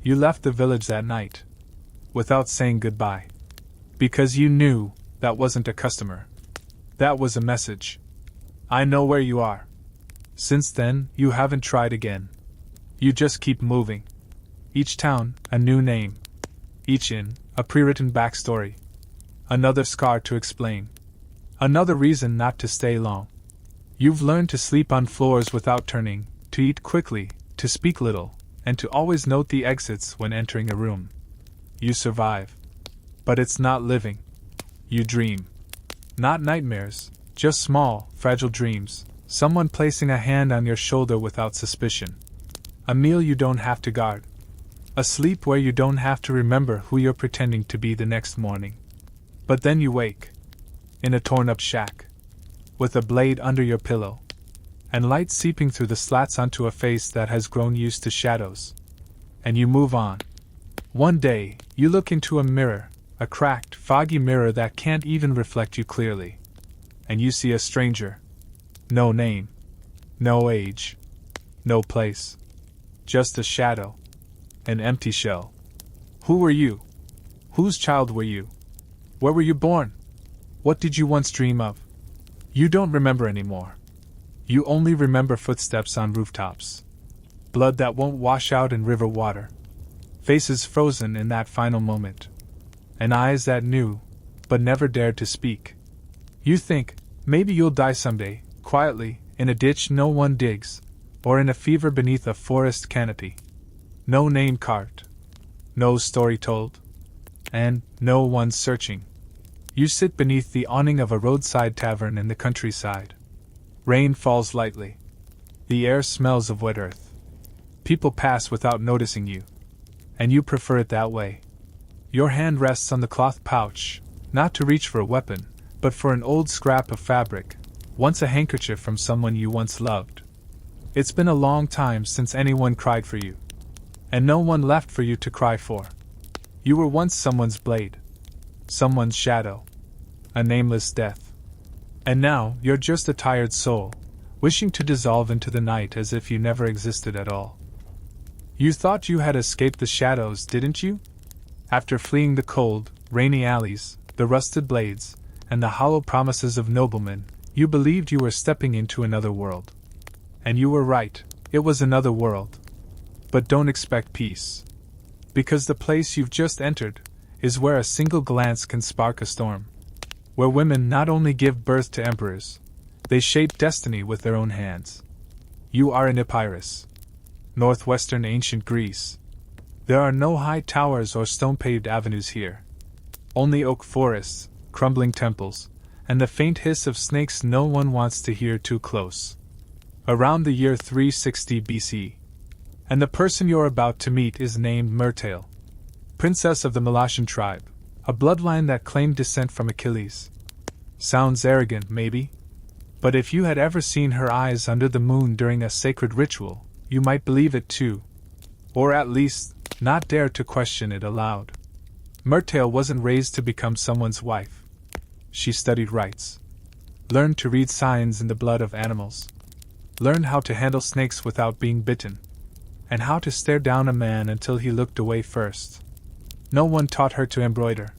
You left the village that night, without saying goodbye. Because you knew that wasn't a customer. That was a message. I know where you are. Since then, you haven't tried again. You just keep moving. Each town, a new name. Each inn, a pre-written backstory. Another scar to explain. Another reason not to stay long. You've learned to sleep on floors without turning, to eat quickly, to speak little, and to always note the exits when entering a room. You survive. But it's not living. You dream. Not nightmares, just small, fragile dreams, someone placing a hand on your shoulder without suspicion. A meal you don't have to guard. A sleep where you don't have to remember who you're pretending to be the next morning. But then you wake. In a torn-up shack. With a blade under your pillow. And light seeping through the slats onto a face that has grown used to shadows. And you move on. One day, you look into a mirror, a cracked, foggy mirror that can't even reflect you clearly. And you see a stranger. No name. No age. No place. Just a shadow. An empty shell. Who were you? Whose child were you? Where were you born? What did you once dream of? You don't remember anymore. You only remember footsteps on rooftops. Blood that won't wash out in river water. Faces frozen in that final moment. And eyes that knew, but never dared to speak. You think, maybe you'll die someday, quietly, in a ditch no one digs, or in a fever beneath a forest canopy. No name carved. No story told. And no one searching. You sit beneath the awning of a roadside tavern in the countryside. Rain falls lightly. The air smells of wet earth. People pass without noticing you. And you prefer it that way. Your hand rests on the cloth pouch, not to reach for a weapon, but for an old scrap of fabric, once a handkerchief from someone you once loved. It's been a long time since anyone cried for you. And no one left for you to cry for. You were once someone's blade. Someone's shadow. A nameless death. And now, you're just a tired soul, wishing to dissolve into the night as if you never existed at all. You thought you had escaped the shadows, didn't you? After fleeing the cold, rainy alleys, the rusted blades, and the hollow promises of noblemen, you believed you were stepping into another world. And you were right, it was another world. But don't expect peace. Because the place you've just entered is where a single glance can spark a storm. Where women not only give birth to emperors, they shape destiny with their own hands. You are in Epirus, northwestern ancient Greece. There are no high towers or stone-paved avenues here. Only oak forests, crumbling temples, and the faint hiss of snakes no one wants to hear too close. Around the year 360 BC. And the person you're about to meet is named Myrtale, princess of the Melasian tribe, a bloodline that claimed descent from Achilles. Sounds arrogant, maybe? But if you had ever seen her eyes under the moon during a sacred ritual, you might believe it too. or at least, not dare to question it aloud. Myrtle wasn't raised to become someone's wife. She studied rites, learned to read signs in the blood of animals, learned how to handle snakes without being bitten, and how to stare down a man until he looked away first. No one taught her to embroider,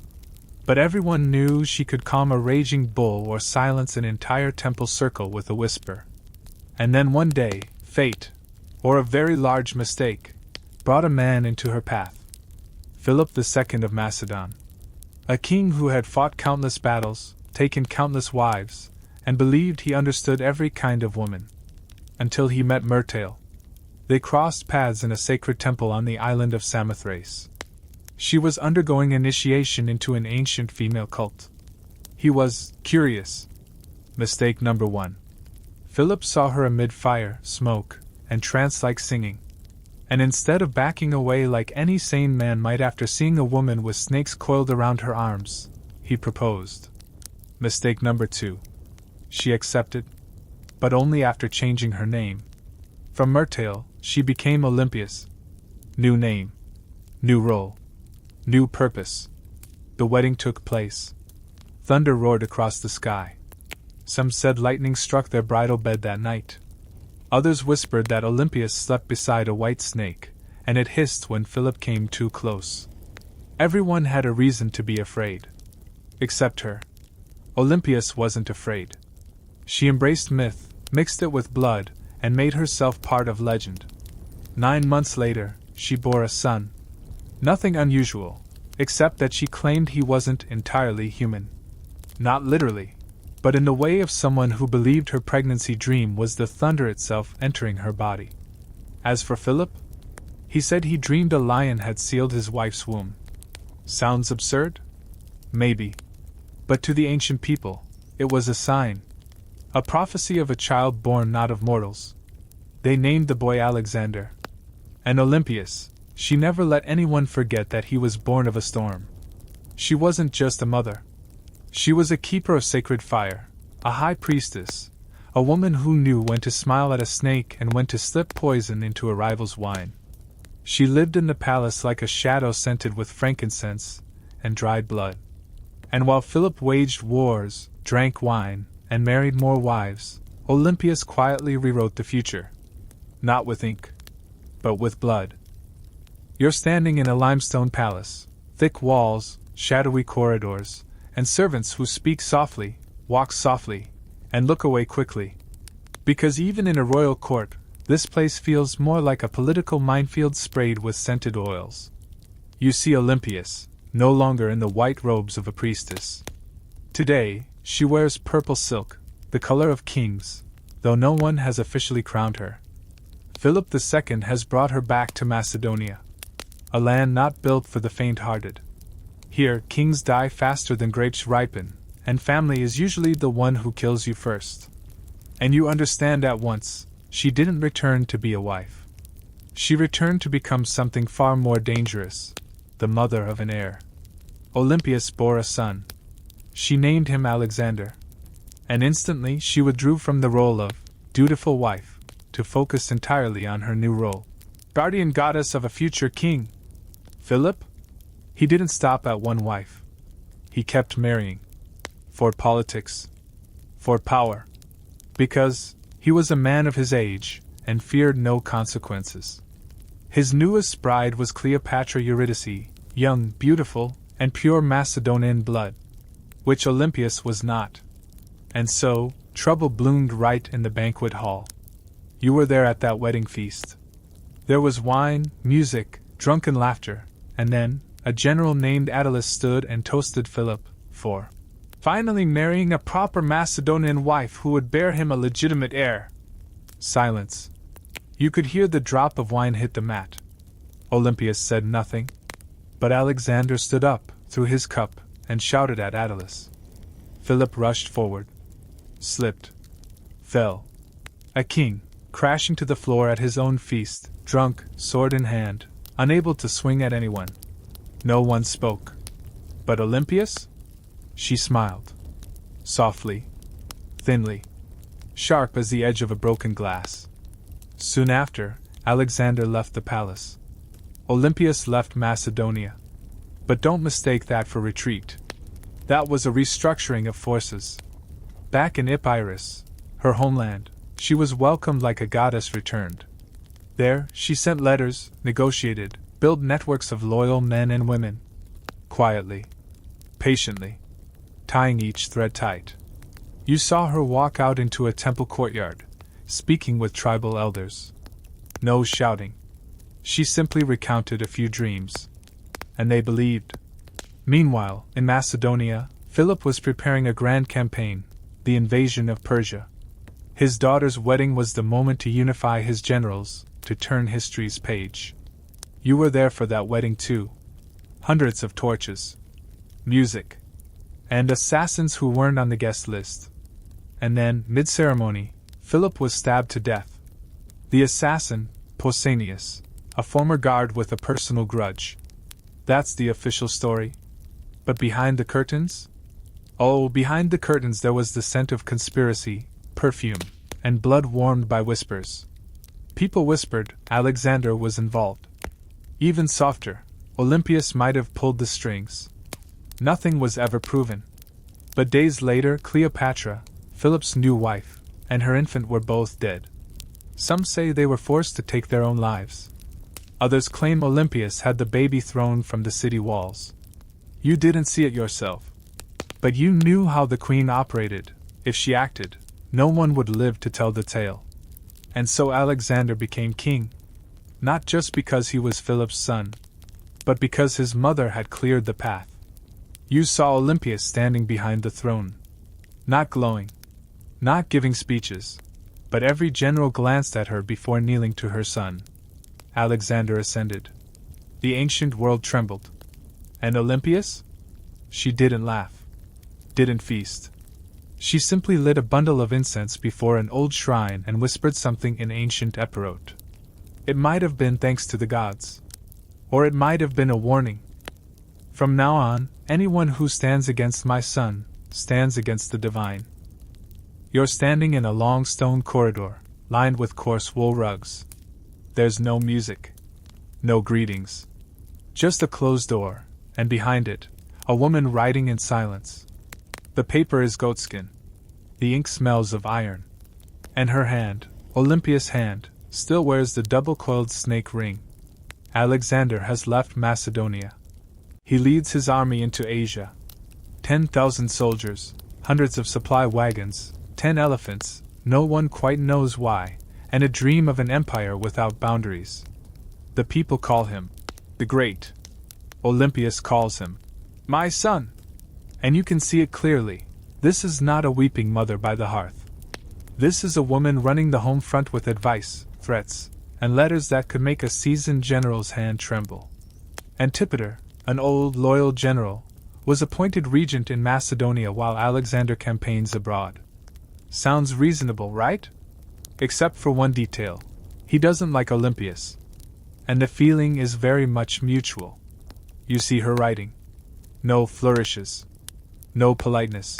but everyone knew she could calm a raging bull or silence an entire temple circle with a whisper. And then one day, fate, or a very large mistake, brought a man into her path. Philip II of Macedon. A king who had fought countless battles, taken countless wives, and believed he understood every kind of woman. Until he met Myrtle. They crossed paths in a sacred temple on the island of Samothrace. She was undergoing initiation into an ancient female cult. He was curious. Mistake number 1. Philip saw her amid fire, smoke, and trance-like singing. And instead of backing away like any sane man might after seeing a woman with snakes coiled around her arms, he proposed. Mistake number 2. She accepted, but only after changing her name. From Myrtle, she became Olympias. New name, new role, new purpose. The wedding took place. Thunder roared across the sky. Some said lightning struck their bridal bed that night. Others whispered that Olympias slept beside a white snake, and it hissed when Philip came too close. Everyone had a reason to be afraid. Except her. Olympias wasn't afraid. She embraced myth, mixed it with blood, and made herself part of legend. 9 months later, she bore a son. Nothing unusual, except that she claimed he wasn't entirely human. Not literally, but in the way of someone who believed her pregnancy dream was the thunder itself entering her body. As for Philip, he said he dreamed a lion had sealed his wife's womb. Sounds absurd? Maybe. But to the ancient people, it was a sign. A prophecy of a child born not of mortals. They named the boy Alexander. And Olympias, she never let anyone forget that he was born of a storm. She wasn't just a mother. She was a keeper of sacred fire, a high priestess, a woman who knew when to smile at a snake and when to slip poison into a rival's wine. She lived in the palace like a shadow scented with frankincense and dried blood. And while Philip waged wars, drank wine, and married more wives, Olympias quietly rewrote the future. Not with ink, but with blood. You're standing in a limestone palace, thick walls, shadowy corridors, and servants who speak softly, walk softly, and look away quickly. Because even in a royal court, this place feels more like a political minefield sprayed with scented oils. You see Olympias, no longer in the white robes of a priestess. Today, she wears purple silk, the color of kings, though no one has officially crowned her. Philip II has brought her back to Macedonia, a land not built for the faint-hearted. Here, kings die faster than grapes ripen, and family is usually the one who kills you first. And you understand at once, she didn't return to be a wife. She returned to become something far more dangerous, the mother of an heir. Olympias bore a son. She named him Alexander. And instantly she withdrew from the role of dutiful wife, to focus entirely on her new role. Guardian goddess of a future king. Philip? He didn't stop at one wife. He kept marrying. For politics. For power. Because he was a man of his age, and feared no consequences. His newest bride was Cleopatra Eurydice, young, beautiful, and pure Macedonian blood. Which Olympias was not. And so, trouble bloomed right in the banquet hall. You were there at that wedding feast. There was wine, music, drunken laughter, and then, a general named Attalus stood and toasted Philip, for finally marrying a proper Macedonian wife who would bear him a legitimate heir. Silence. You could hear the drop of wine hit the mat. Olympias said nothing. But Alexander stood up, threw his cup, and shouted at Attalus. Philip rushed forward. Slipped. Fell. A king, crashing to the floor at his own feast, drunk, sword in hand, unable to swing at anyone. No one spoke. But Olympias? She smiled. Softly. Thinly. Sharp as the edge of a broken glass. Soon after, Alexander left the palace. Olympias left Macedonia. But don't mistake that for retreat. That was a restructuring of forces. Back in Epirus, her homeland, she was welcomed like a goddess returned. There, she sent letters, negotiated, built networks of loyal men and women. Quietly. Patiently. Tying each thread tight. You saw her walk out into a temple courtyard, speaking with tribal elders. No shouting. She simply recounted a few dreams. And they believed. Meanwhile, in Macedonia, Philip was preparing a grand campaign, the invasion of Persia. His daughter's wedding was the moment to unify his generals, to turn history's page. You were there for that wedding too. Hundreds of torches. Music. And assassins who weren't on the guest list. And then, mid-ceremony, Philip was stabbed to death. The assassin, Pausanias, a former guard with a personal grudge. That's the official story. But behind the curtains? Oh, behind the curtains there was the scent of conspiracy, perfume, and blood warmed by whispers. People whispered Alexander was involved. Even softer, Olympias might have pulled the strings. Nothing was ever proven. But days later, Cleopatra, Philip's new wife, and her infant were both dead. Some say they were forced to take their own lives. Others claim Olympias had the baby thrown from the city walls. You didn't see it yourself. But you knew how the queen operated. If she acted, no one would live to tell the tale. And so Alexander became king. Not just because he was Philip's son, but because his mother had cleared the path. You saw Olympias standing behind the throne. Not glowing. Not giving speeches. But every general glanced at her before kneeling to her son. Alexander ascended. The ancient world trembled. And Olympias? She didn't laugh. Didn't feast. She simply lit a bundle of incense before an old shrine and whispered something in ancient Epirot. It might have been thanks to the gods. Or it might have been a warning. From now on, anyone who stands against my son, stands against the divine. You're standing in a long stone corridor, lined with coarse wool rugs. There's no music. No greetings. Just a closed door, and behind it, a woman writing in silence. The paper is goatskin. The ink smells of iron. And her hand, Olympias' hand, still wears the double-coiled snake ring. Alexander has left Macedonia. He leads his army into Asia. 10,000 soldiers, hundreds of supply wagons, 10 elephants, no one quite knows why, and a dream of an empire without boundaries. The people call him the Great. Olympias calls him my son. And you can see it clearly. This is not a weeping mother by the hearth. This is a woman running the home front with advice, threats, and letters that could make a seasoned general's hand tremble. Antipater, an old, loyal general, was appointed regent in Macedonia while Alexander campaigns abroad. Sounds reasonable, right? Except for one detail. He doesn't like Olympias. And the feeling is very much mutual. You see her writing. No flourishes. No politeness.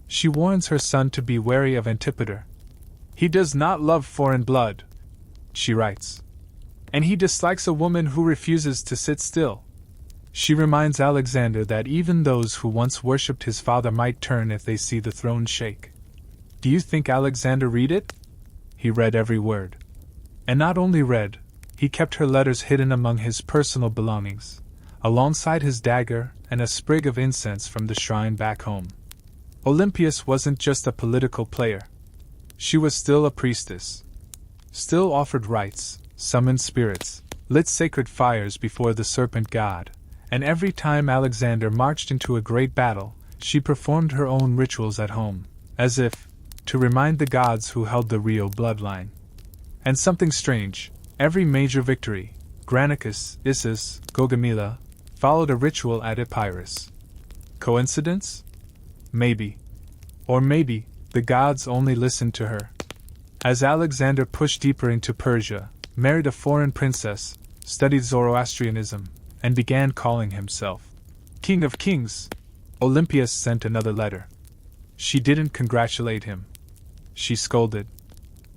She warns her son to be wary of Antipater. He does not love foreign blood, she writes. And he dislikes a woman who refuses to sit still. She reminds Alexander that even those who once worshipped his father might turn if they see the throne shake. Do you think Alexander read it? He read every word. And not only read, he kept her letters hidden among his personal belongings, alongside his dagger and a sprig of incense from the shrine back home. Olympias wasn't just a political player. She was still a priestess. Still offered rites, summoned spirits, lit sacred fires before the serpent god, and every time Alexander marched into a great battle, she performed her own rituals at home, as if to remind the gods who held the real bloodline. And something strange, every major victory, Granicus, Issus, Gaugamela, followed a ritual at Epirus. Coincidence? Maybe. Or maybe, the gods only listened to her. As Alexander pushed deeper into Persia, married a foreign princess, studied Zoroastrianism, and began calling himself King of Kings, Olympias sent another letter. She didn't congratulate him. She scolded.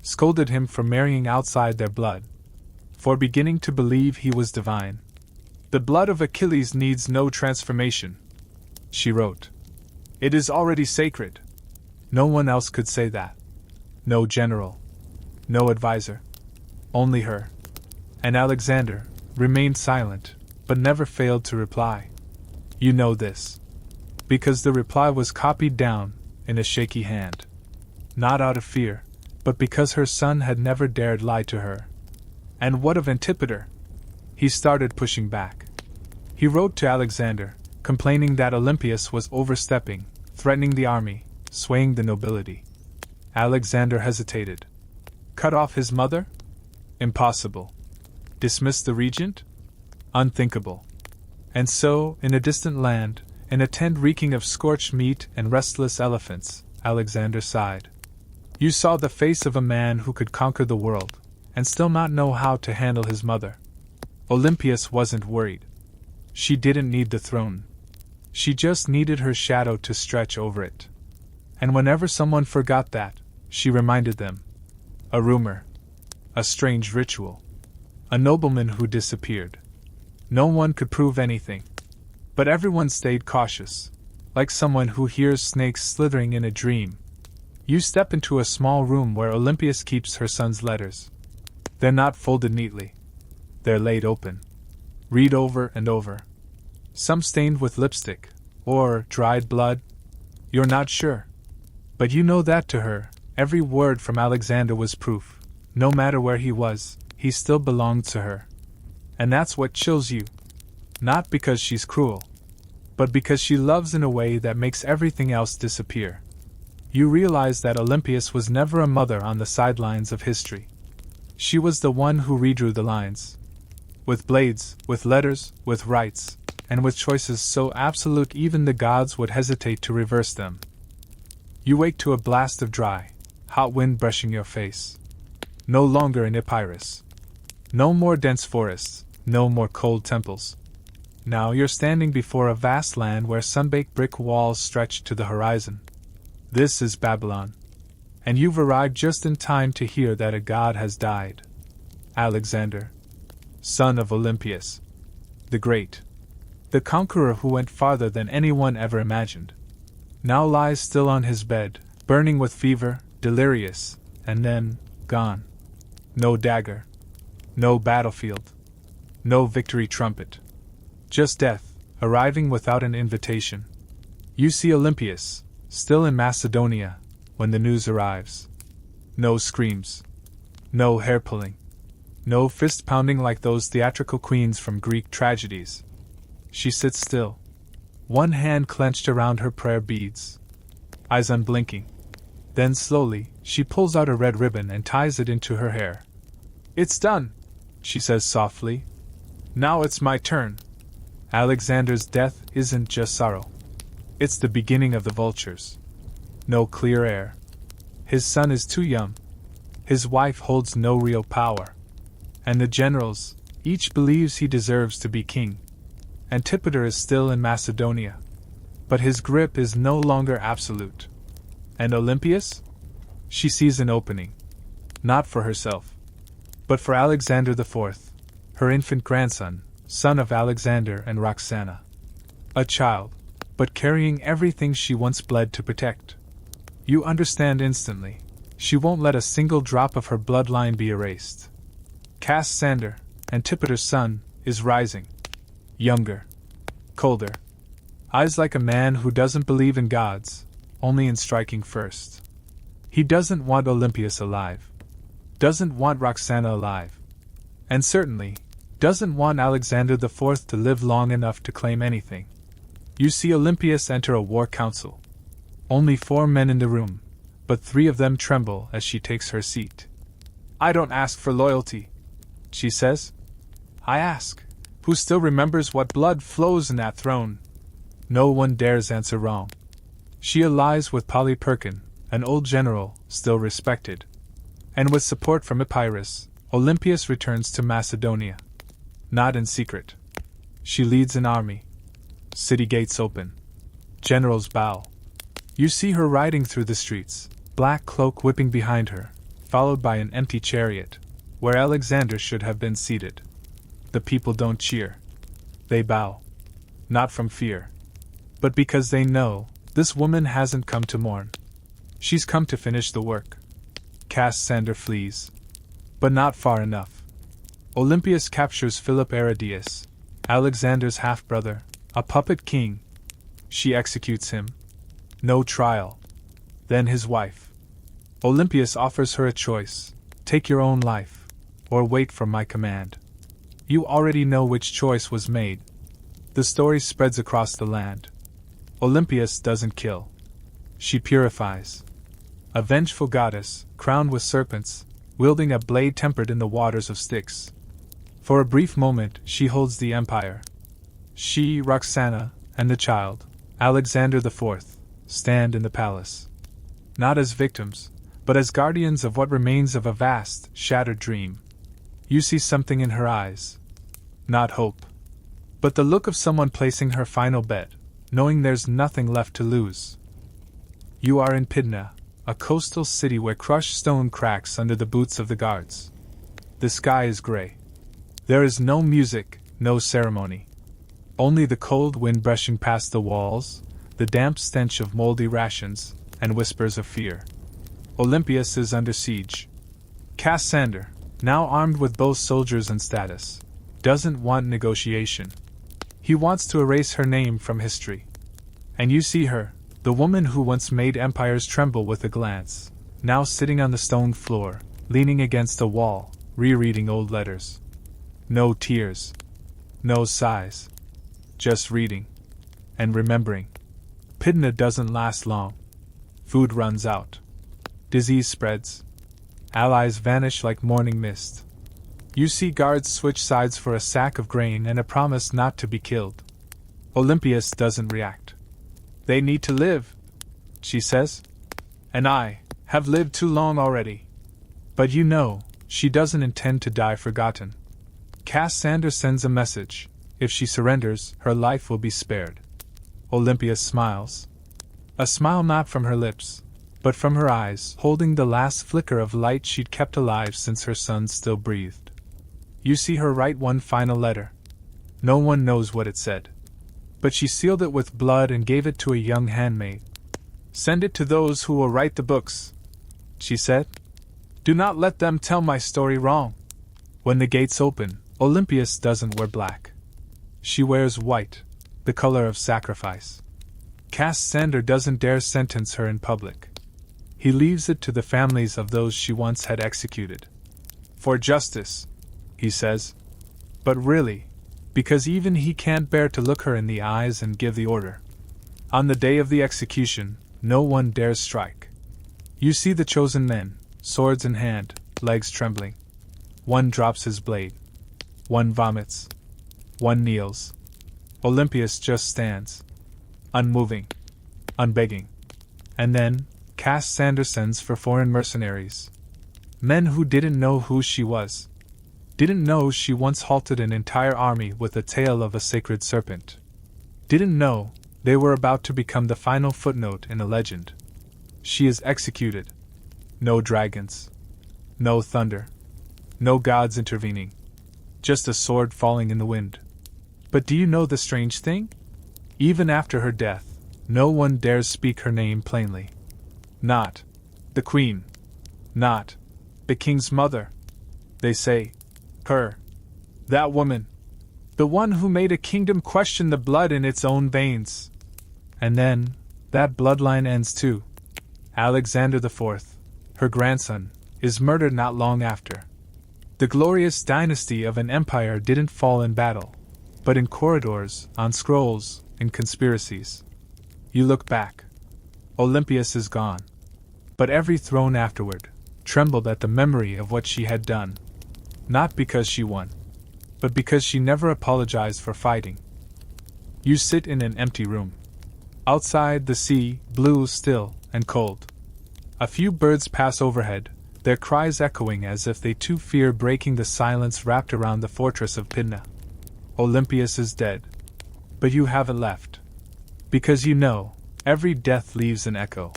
Scolded him for marrying outside their blood. for beginning to believe he was divine. "The blood of Achilles needs no transformation," she wrote. "It is already sacred." No one else could say that. No general. No advisor. Only her. And Alexander remained silent, but never failed to reply. "You know this." Because the reply was copied down in a shaky hand. Not out of fear, but because her son had never dared lie to her. And what of Antipater? He started pushing back. He wrote to Alexander, complaining that Olympias was overstepping, threatening the army, swaying the nobility. Alexander hesitated. Cut off his mother? Impossible. Dismiss the regent? Unthinkable. And so, in a distant land, in a tent reeking of scorched meat and restless elephants, Alexander sighed. You saw the face of a man who could conquer the world, and still not know how to handle his mother. Olympias wasn't worried. She didn't need the throne. She just needed her shadow to stretch over it. And whenever someone forgot that, she reminded them. A rumor. A strange ritual. A nobleman who disappeared. No one could prove anything. But everyone stayed cautious, like someone who hears snakes slithering in a dream. You step into a small room where Olympias keeps her son's letters. They're not folded neatly. They're laid open. Read over and over. Some stained with lipstick, or dried blood. You're not sure. But you know that to her, every word from Alexander was proof. No matter where he was, he still belonged to her. And that's what chills you. Not because she's cruel, but because she loves in a way that makes everything else disappear. You realize that Olympias was never a mother on the sidelines of history. She was the one who redrew the lines. With blades, with letters, with rights, and with choices so absolute even the gods would hesitate to reverse them. You wake to a blast of dry, hot wind brushing your face. No longer in Epirus. No more dense forests, no more cold temples. Now you're standing before a vast land where sun-baked brick walls stretch to the horizon. This is Babylon. And you've arrived just in time to hear that a god has died. Alexander, son of Olympias, the Great, the conqueror who went farther than anyone ever imagined, now lies still on his bed, burning with fever, delirious, and then, gone. No dagger. No battlefield. No victory trumpet. Just death, arriving without an invitation. You see Olympias, still in Macedonia, when the news arrives. No screams. No hair-pulling. No fist-pounding like those theatrical queens from Greek tragedies. She sits still, one hand clenched around her prayer beads, eyes unblinking. Then slowly, she pulls out a red ribbon and ties it into her hair. It's done, she says softly. Now it's my turn. Alexander's death isn't just sorrow. It's the beginning of the vultures. No clear air. His son is too young. His wife holds no real power. And the generals, each believes he deserves to be king. Antipater is still in Macedonia. But his grip is no longer absolute. And Olympias? She sees an opening. Not for herself, but for Alexander IV, her infant grandson, son of Alexander and Roxana. A child, but carrying everything she once bled to protect. You understand instantly. She won't let a single drop of her bloodline be erased. Cassander, Antipater's son, is rising. Younger. Colder. Eyes like a man who doesn't believe in gods, only in striking first. He doesn't want Olympias alive. Doesn't want Roxana alive. And certainly, doesn't want Alexander IV to live long enough to claim anything. You see Olympias enter a war council. Only 4 men in the room, but 3 of them tremble as she takes her seat. I don't ask for loyalty, she says. I ask, who still remembers what blood flows in that throne? No one dares answer wrong. She allies with Polyperchon, an old general, still respected. And with support from Epirus, Olympias returns to Macedonia. Not in secret. She leads an army. City gates open. Generals bow. You see her riding through the streets, black cloak whipping behind her, followed by an empty chariot. where Alexander should have been seated. The people don't cheer. They bow. Not from fear, but because they know this woman hasn't come to mourn. She's come to finish the work. Cassander flees. But not far enough. Olympias captures Philip Aridaeus, Alexander's half-brother, a puppet king. She executes him. No trial. Then his wife. Olympias offers her a choice: take your own life, or wait for my command. You already know which choice was made. The story spreads across the land. Olympias doesn't kill. She purifies. A vengeful goddess, crowned with serpents, wielding a blade tempered in the waters of Styx. For a brief moment, she holds the empire. She, Roxana, and the child, Alexander IV, stand in the palace. Not as victims, but as guardians of what remains of a vast, shattered dream. You see something in her eyes. Not hope, but the look of someone placing her final bet, knowing there's nothing left to lose. You are in Pydna, a coastal city where crushed stone cracks under the boots of the guards. The sky is gray. There is no music, no ceremony. Only the cold wind brushing past the walls, the damp stench of moldy rations, and whispers of fear. Olympias is under siege. Cassander, now armed with both soldiers and status, doesn't want negotiation. He wants to erase her name from history. And you see her, the woman who once made empires tremble with a glance, now sitting on the stone floor, leaning against a wall, rereading old letters. No tears. No sighs. Just reading. And remembering. Pydna doesn't last long. Food runs out. Disease spreads. Allies vanish like morning mist. You see guards switch sides for a sack of grain and a promise not to be killed. Olympias doesn't react. They need to live, she says. And I have lived too long already. But you know, she doesn't intend to die forgotten. Cassander sends a message. If she surrenders, her life will be spared. Olympias smiles. A smile not from her lips, but from her eyes, holding the last flicker of light she'd kept alive since her son still breathed. You see her write one final letter. No one knows what it said. But she sealed it with blood and gave it to a young handmaid. Send it to those who will write the books, she said. Do not let them tell my story wrong. When the gates open, Olympias doesn't wear black. She wears white, the color of sacrifice. Cassander doesn't dare sentence her in public. He leaves it to the families of those she once had executed. For justice, he says. But really, because even he can't bear to look her in the eyes and give the order. On the day of the execution, no one dares strike. You see the chosen men, swords in hand, legs trembling. One drops his blade. One vomits. One kneels. Olympias just stands. Unmoving. Unbegging. And then, Cassander sends for foreign mercenaries. Men who didn't know who she was. Didn't know she once halted an entire army with the tail of a sacred serpent. Didn't know they were about to become the final footnote in a legend. She is executed. No dragons. No thunder. No gods intervening. Just a sword falling in the wind. But do you know the strange thing? Even after her death, no one dares speak her name plainly. Not the queen. Not the king's mother. They say, her. That woman. The one who made a kingdom question the blood in its own veins. And then, that bloodline ends too. Alexander IV, her grandson, is murdered not long after. The glorious dynasty of an empire didn't fall in battle, but in corridors, on scrolls, in conspiracies. You look back. Olympias is gone. But every throne afterward trembled at the memory of what she had done. Not because she won, but because she never apologized for fighting. You sit in an empty room. Outside, the sea, blue still and cold. A few birds pass overhead, their cries echoing as if they too fear breaking the silence wrapped around the fortress of Pydna. Olympias is dead. But you haven't left. Because you know, every death leaves an echo.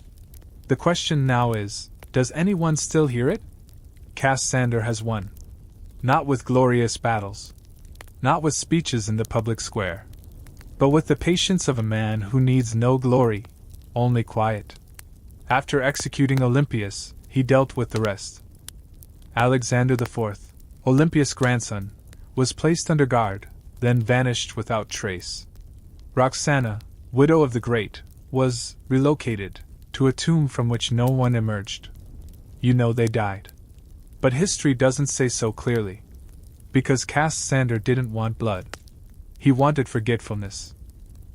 The question now is, does anyone still hear it? Cassander has won. Not with glorious battles. Not with speeches in the public square. But with the patience of a man who needs no glory, only quiet. After executing Olympias, he dealt with the rest. Alexander IV, Olympias' grandson, was placed under guard, then vanished without trace. Roxana, widow of the great, was relocated to a tomb from which no one emerged. You know they died. But history doesn't say so clearly. Because Cassander didn't want blood. He wanted forgetfulness.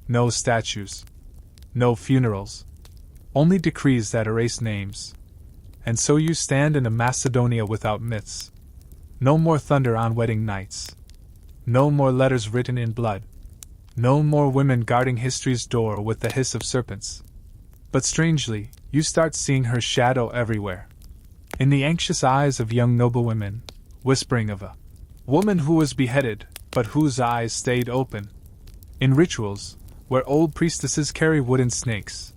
No statues. No funerals. Only decrees that erase names. And so you stand in a Macedonia without myths. No more thunder on wedding nights. No more letters written in blood. No more women guarding history's door with the hiss of serpents. But strangely, you start seeing her shadow everywhere. In the anxious eyes of young noblewomen, whispering of a woman who was beheaded, but whose eyes stayed open. In rituals, where old priestesses carry wooden snakes,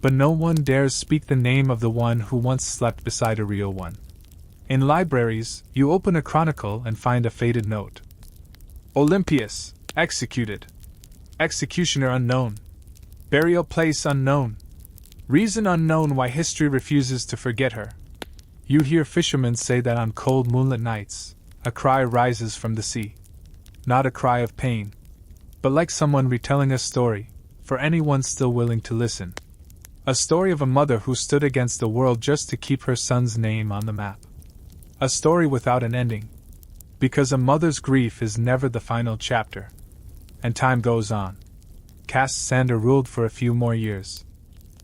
but no one dares speak the name of the one who once slept beside a real one. In libraries, you open a chronicle and find a faded note. Olympias, executed. Executioner unknown. Burial place unknown. Reason unknown why history refuses to forget her. You hear fishermen say that on cold moonlit nights, a cry rises from the sea. Not a cry of pain, but like someone retelling a story, for anyone still willing to listen. A story of a mother who stood against the world just to keep her son's name on the map. A story without an ending. Because a mother's grief is never the final chapter. And time goes on. Cassander ruled for a few more years.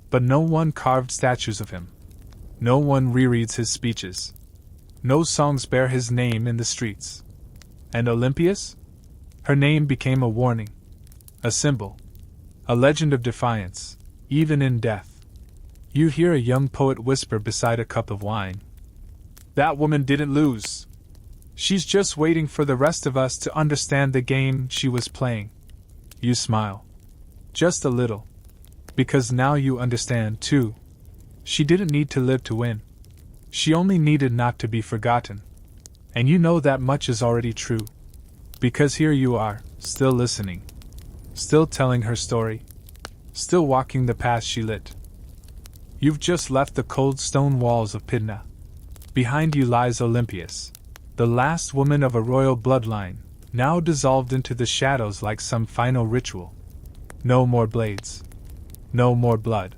But no one carved statues of him. No one rereads his speeches. No songs bear his name in the streets. And Olympias? Her name became a warning. A symbol. A legend of defiance, even in death. You hear a young poet whisper beside a cup of wine. That woman didn't lose. She's just waiting for the rest of us to understand the game she was playing. You smile. Just a little. Because now you understand, too. She didn't need to live to win. She only needed not to be forgotten. And you know that much is already true. Because here you are, still listening. Still telling her story. Still walking the path she lit. You've just left the cold stone walls of Pydna. Behind you lies Olympias, the last woman of a royal bloodline, now dissolved into the shadows like some final ritual. No more blades. No more blood.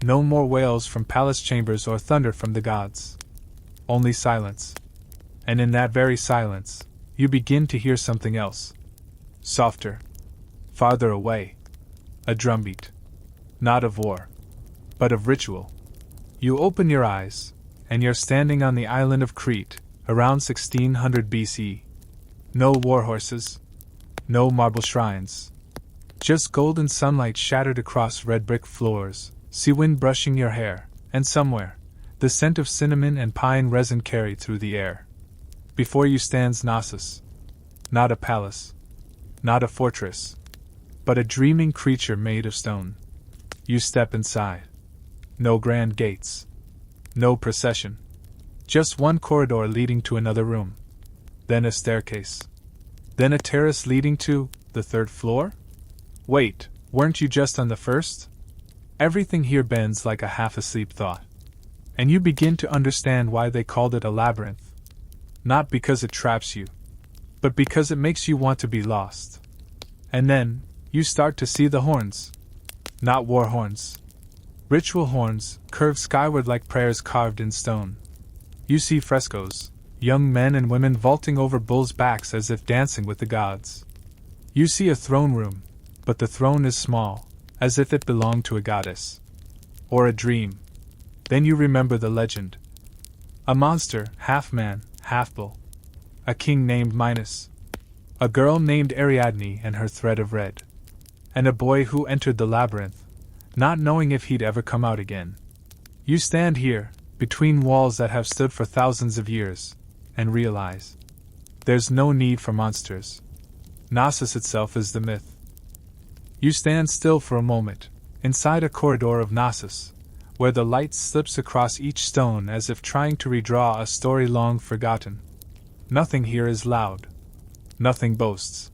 No more wails from palace chambers or thunder from the gods. Only silence. And in that very silence, you begin to hear something else. Softer. Farther away. A drumbeat. Not of war, but of ritual. You open your eyes, and you're standing on the island of Crete, around 1600 BC. No war horses. No marble shrines. Just golden sunlight shattered across red brick floors, sea wind brushing your hair, and somewhere, the scent of cinnamon and pine resin carried through the air. Before you stands Knossos. Not a palace. Not a fortress. But a dreaming creature made of stone. You step inside. No grand gates. No procession. Just one corridor leading to another room. Then a staircase. Then a terrace leading to the third floor? Wait, weren't you just on the first? Everything here bends like a half-asleep thought. And you begin to understand why they called it a labyrinth. Not because it traps you, but because it makes you want to be lost. And then, you start to see the horns. Not war horns. Ritual horns, curved skyward like prayers carved in stone. You see frescoes, young men and women vaulting over bulls' backs as if dancing with the gods. You see a throne room, but the throne is small, as if it belonged to a goddess. Or a dream. Then you remember the legend. A monster, half man, half bull. A king named Minos. A girl named Ariadne and her thread of red. And a boy who entered the labyrinth, not knowing if he'd ever come out again. You stand here, between walls that have stood for thousands of years, and realize there's no need for monsters. Knossos itself is the myth. You stand still for a moment, inside a corridor of Knossos, where the light slips across each stone as if trying to redraw a story long forgotten. Nothing here is loud. Nothing boasts.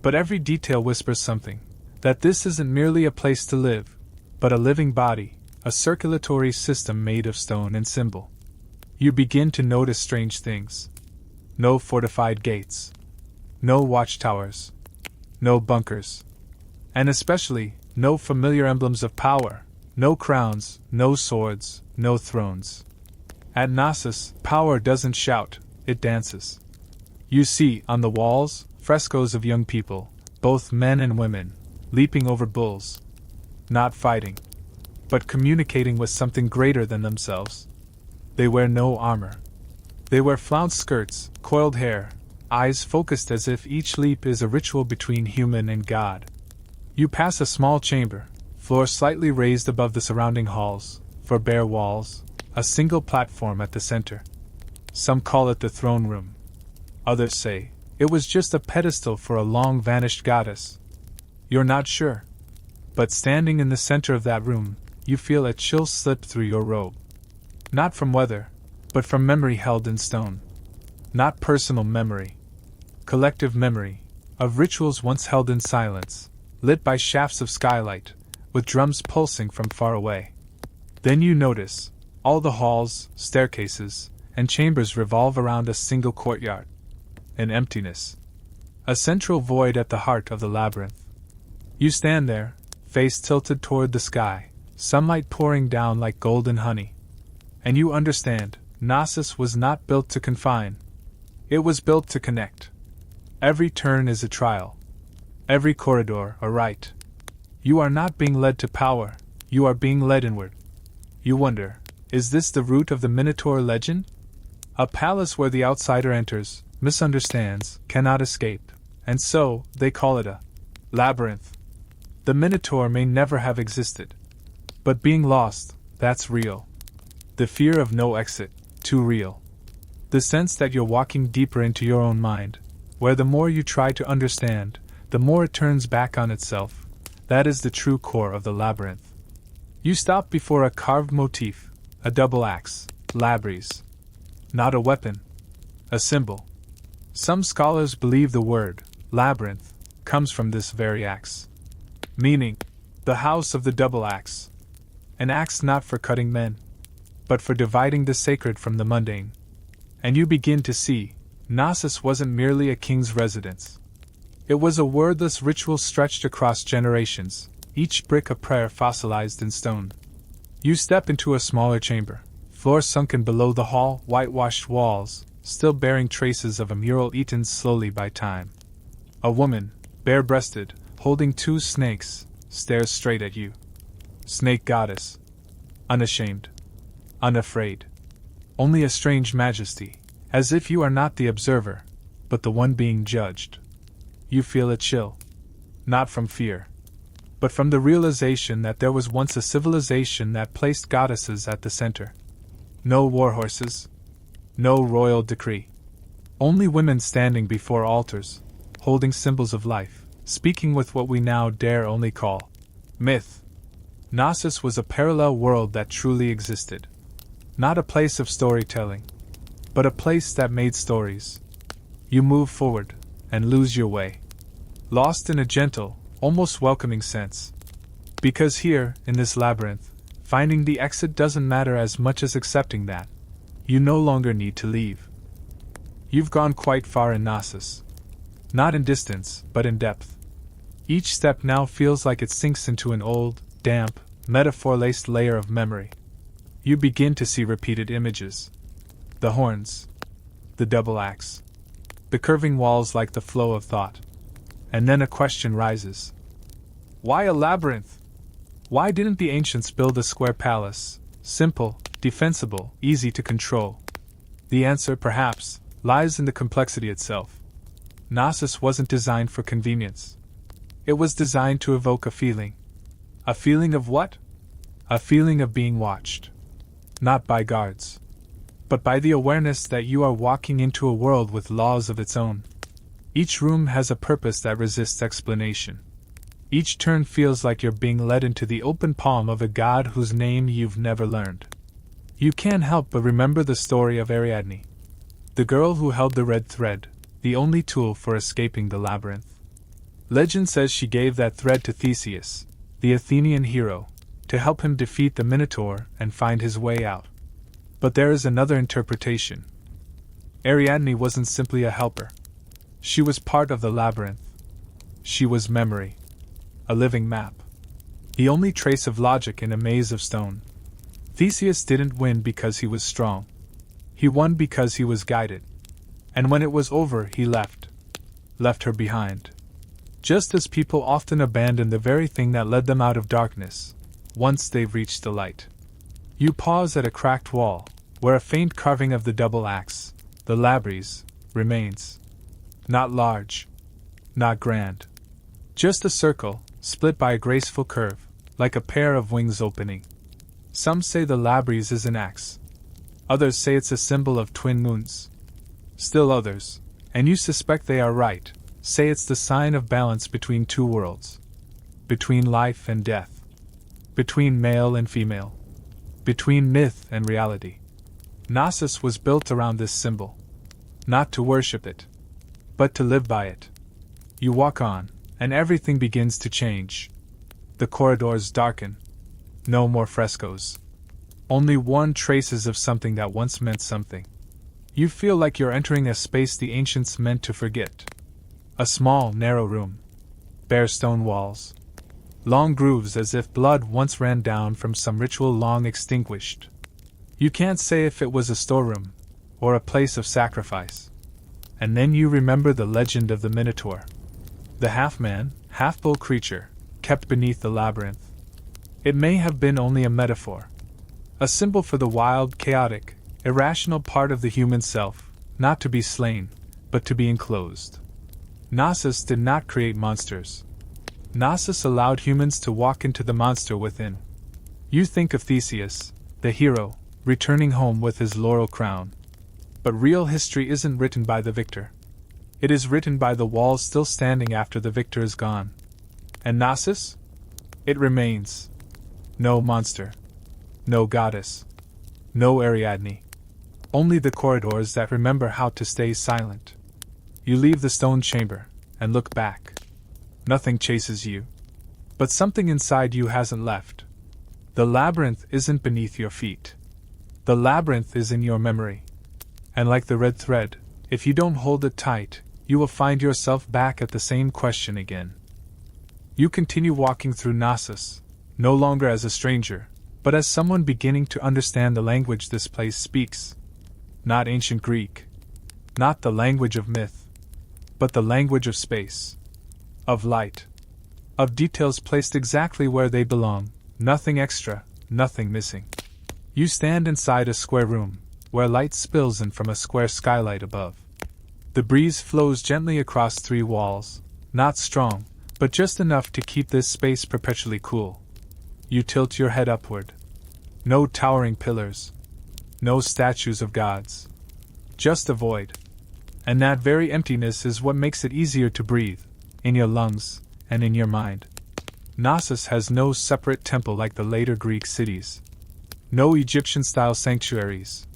But every detail whispers something. That this isn't merely a place to live, but a living body, a circulatory system made of stone and symbol. You begin to notice strange things. No fortified gates. No watchtowers. No bunkers. And especially, no familiar emblems of power. No crowns, no swords, no thrones. At Knossos, power doesn't shout, it dances. You see, on the walls, frescoes of young people, both men and women, leaping over bulls. Not fighting, but communicating with something greater than themselves. They wear no armor. They wear flounced skirts, coiled hair, eyes focused as if each leap is a ritual between human and God. You pass a small chamber, floor slightly raised above the surrounding halls, for bare walls, a single platform at the center. Some call it the throne room. Others say, it was just a pedestal for a long-vanished goddess. You're not sure. But standing in the center of that room, you feel a chill slip through your robe. Not from weather, but from memory held in stone. Not personal memory. Collective memory, of rituals once held in silence, lit by shafts of skylight, with drums pulsing from far away. Then you notice, all the halls, staircases, and chambers revolve around a single courtyard. An emptiness. A central void at the heart of the labyrinth. You stand there, face tilted toward the sky, sunlight pouring down like golden honey. And you understand, Knossos was not built to confine. It was built to connect. Every turn is a trial. Every corridor a rite. You are not being led to power, you are being led inward. You wonder, is this the root of the Minotaur legend? A palace where the outsider enters, misunderstands, cannot escape, and so they call it a labyrinth. The Minotaur may never have existed. But being lost, that's real. The fear of no exit, too real. The sense that you're walking deeper into your own mind, where the more you try to understand, the more it turns back on itself. That is the true core of the labyrinth. You stop before a carved motif, a double axe, labres. Not a weapon. A symbol. Some scholars believe the word, labyrinth, comes from this very axe. Meaning, the house of the double axe. An axe not for cutting men, but for dividing the sacred from the mundane. And you begin to see, Knossos wasn't merely a king's residence. It was a wordless ritual stretched across generations, each brick a prayer fossilized in stone. You step into a smaller chamber, floor sunken below the hall, whitewashed walls, still bearing traces of a mural eaten slowly by time. A woman, bare-breasted, holding two snakes, stares straight at you. Snake goddess. Unashamed. Unafraid. Only a strange majesty, as if you are not the observer, but the one being judged. You feel a chill. Not from fear, but from the realization that there was once a civilization that placed goddesses at the center. No war horses. No royal decree. Only women standing before altars, holding symbols of life, speaking with what we now dare only call myth. Knossos was a parallel world that truly existed. Not a place of storytelling, but a place that made stories. You move forward, and lose your way. Lost in a gentle, almost welcoming sense. Because here, in this labyrinth, finding the exit doesn't matter as much as accepting that you no longer need to leave. You've gone quite far in Knossos. Not in distance, but in depth. Each step now feels like it sinks into an old, damp, metaphor-laced layer of memory. You begin to see repeated images. The horns. The double axe. The curving walls like the flow of thought. And then a question rises. Why a labyrinth? Why didn't the ancients build a square palace, simple, defensible, easy to control? The answer, perhaps, lies in the complexity itself. Knossos wasn't designed for convenience. It was designed to evoke a feeling. A feeling of what? A feeling of being watched. Not by guards, but by the awareness that you are walking into a world with laws of its own. Each room has a purpose that resists explanation. Each turn feels like you're being led into the open palm of a god whose name you've never learned. You can't help but remember the story of Ariadne. The girl who held the red thread, the only tool for escaping the labyrinth. Legend says she gave that thread to Theseus, the Athenian hero, to help him defeat the Minotaur and find his way out. But there is another interpretation. Ariadne wasn't simply a helper. She was part of the labyrinth. She was memory. A living map. The only trace of logic in a maze of stone. Theseus didn't win because he was strong. He won because he was guided. And when it was over, he left her behind. Just as people often abandon the very thing that led them out of darkness, once they've reached the light. You pause at a cracked wall, where a faint carving of the double axe, the labyrinth, remains. Not large. Not grand. Just a circle, split by a graceful curve, like a pair of wings opening. Some say the labyrinth is an axe. Others say it's a symbol of twin moons. Still others, and you suspect they are right, say it's the sign of balance between two worlds. Between life and death. Between male and female. Between myth and reality. Knossos was built around this symbol. Not to worship it, but to live by it. You walk on, and everything begins to change. The corridors darken. No more frescoes. Only worn traces of something that once meant something. You feel like you're entering a space the ancients meant to forget. A small, narrow room. Bare stone walls. Long grooves as if blood once ran down from some ritual long extinguished. You can't say if it was a storeroom, or a place of sacrifice. And then you remember the legend of the Minotaur. The half-man, half-bull creature, kept beneath the labyrinth. It may have been only a metaphor. A symbol for the wild, chaotic, irrational part of the human self, not to be slain, but to be enclosed. Knossos did not create monsters. Knossos allowed humans to walk into the monster within. You think of Theseus, the hero, returning home with his laurel crown. But real history isn't written by the victor. It is written by the walls still standing after the victor is gone. And Knossos? It remains. No monster. No goddess. No Ariadne. Only the corridors that remember how to stay silent. You leave the stone chamber, and look back. Nothing chases you. But something inside you hasn't left. The labyrinth isn't beneath your feet. The labyrinth is in your memory. And like the red thread, if you don't hold it tight, you will find yourself back at the same question again. You continue walking through Knossos, no longer as a stranger, but as someone beginning to understand the language this place speaks. Not ancient Greek. Not the language of myth. But the language of space. Of light. Of details placed exactly where they belong, nothing extra, nothing missing. You stand inside a square room, where light spills in from a square skylight above. The breeze flows gently across three walls, not strong, but just enough to keep this space perpetually cool. You tilt your head upward. No towering pillars. No statues of gods. Just a void. And that very emptiness is what makes it easier to breathe, in your lungs, and in your mind. Knossos has no separate temple like the later Greek cities. No Egyptian-style sanctuaries.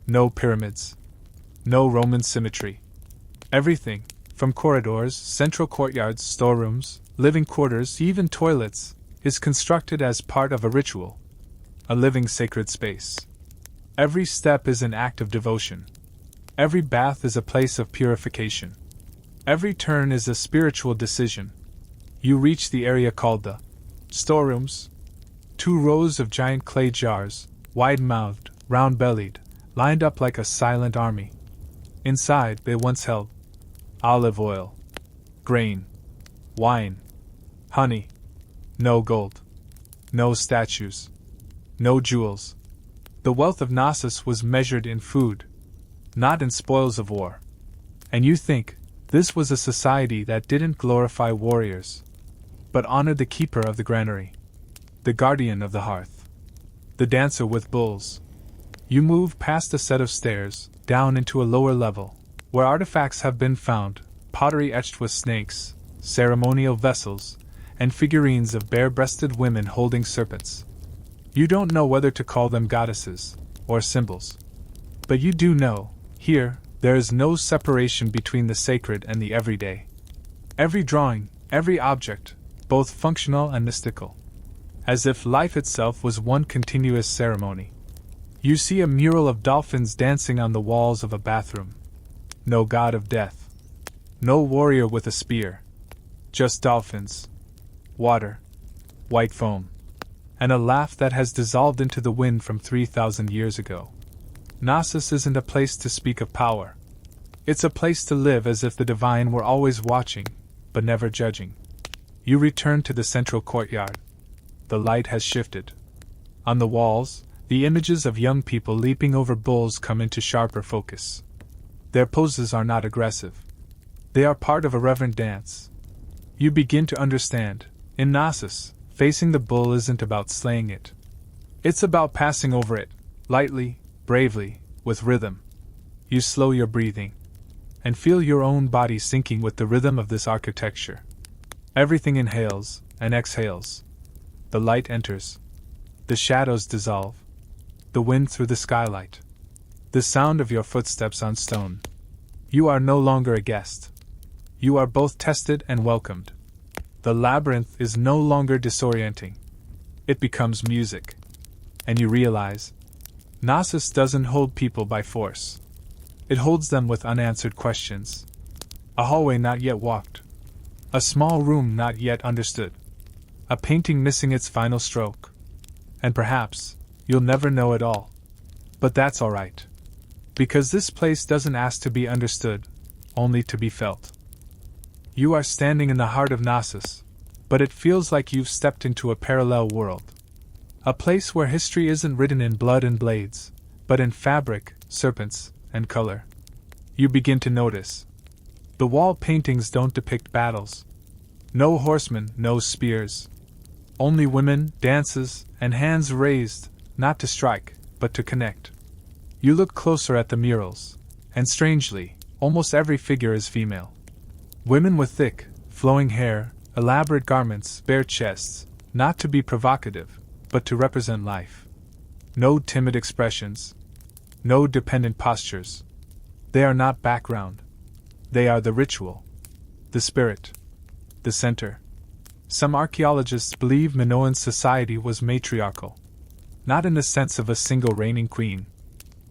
No pyramids. No Roman symmetry. Everything, from corridors, central courtyards, storerooms, living quarters, even toilets, is constructed as part of a ritual. A living sacred space. Every step is an act of devotion. Every bath is a place of purification. Every turn is a spiritual decision. You reach the area called the storerooms. 2 rows of giant clay jars, wide-mouthed, round-bellied, lined up like a silent army. Inside, they once held olive oil, grain, wine, honey. No gold. No statues. No jewels. The wealth of Knossos was measured in food, not in spoils of war. And you think, this was a society that didn't glorify warriors, but honored the keeper of the granary, the guardian of the hearth, the dancer with bulls. You move past a set of stairs, down into a lower level, where artifacts have been found, pottery etched with snakes, ceremonial vessels, and figurines of bare-breasted women holding serpents. You don't know whether to call them goddesses, or symbols. But you do know, here, There is no separation between the sacred and the everyday. Every drawing, every object, both functional and mystical. As if life itself was one continuous ceremony. You see a mural of dolphins dancing on the walls of a bathroom. No god of death. No warrior with a spear. Just dolphins. Water. White foam. And a laugh that has dissolved into the wind from 3,000 years ago. Knossos isn't a place to speak of power. It's a place to live as if the divine were always watching, but never judging. You return to the central courtyard. The light has shifted. On the walls, the images of young people leaping over bulls come into sharper focus. Their poses are not aggressive. They are part of a reverent dance. You begin to understand, in Knossos, facing the bull isn't about slaying it. It's about passing over it, lightly, bravely, with rhythm. You slow your breathing, and feel your own body syncing with the rhythm of this architecture. Everything inhales and exhales. The light enters. The shadows dissolve. The wind through the skylight. The sound of your footsteps on stone. You are no longer a guest. You are both tested and welcomed. The labyrinth is no longer disorienting. It becomes music. And you realize, Knossos doesn't hold people by force. It holds them with unanswered questions. A hallway not yet walked. A small room not yet understood. A painting missing its final stroke. And perhaps, you'll never know it all. But that's alright. Because this place doesn't ask to be understood, only to be felt. You are standing in the heart of Knossos, but it feels like you've stepped into a parallel world. A place where history isn't written in blood and blades, but in fabric, serpents, and color. You begin to notice. The wall paintings don't depict battles. No horsemen, no spears. Only women, dances, and hands raised, not to strike, but to connect. You look closer at the murals, and strangely, almost every figure is female. Women with thick, flowing hair, elaborate garments, bare chests, not to be provocative, but to represent life. No timid expressions. No dependent postures. They are not background. They are the ritual. The spirit. The center. Some archaeologists believe Minoan society was matriarchal. Not in the sense of a single reigning queen,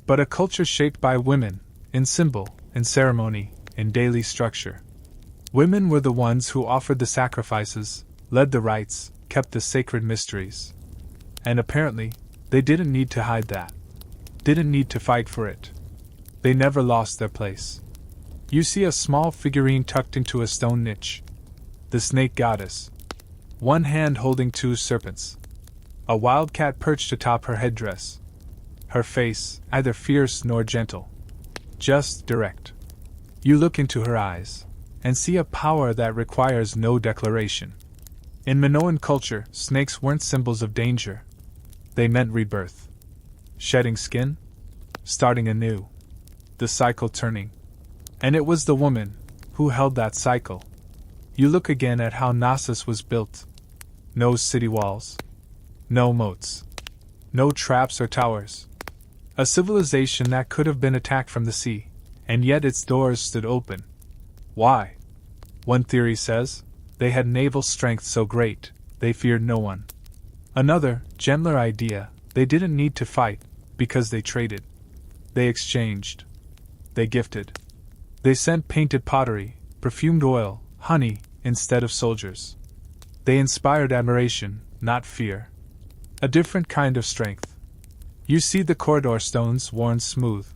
but a culture shaped by women, in symbol, in ceremony, in daily structure. Women were the ones who offered the sacrifices, led the rites, kept the sacred mysteries. And apparently, they didn't need to hide that. Didn't need to fight for it. They never lost their place. You see a small figurine tucked into a stone niche. The snake goddess. One hand holding two serpents. A wildcat perched atop her headdress. Her face, neither fierce nor gentle. Just direct. You look into her eyes, and see a power that requires no declaration. In Minoan culture, snakes weren't symbols of danger. They meant rebirth. Shedding skin? Starting anew. The cycle turning. And it was the woman who held that cycle. You look again at how Knossos was built. No city walls. No moats. No traps or towers. A civilization that could have been attacked from the sea, and yet its doors stood open. Why? One theory says, they had naval strength so great, they feared no one. Another, gentler idea, they didn't need to fight, because they traded. They exchanged. They gifted. They sent painted pottery, perfumed oil, honey, instead of soldiers. They inspired admiration, not fear. A different kind of strength. You see the corridor stones worn smooth.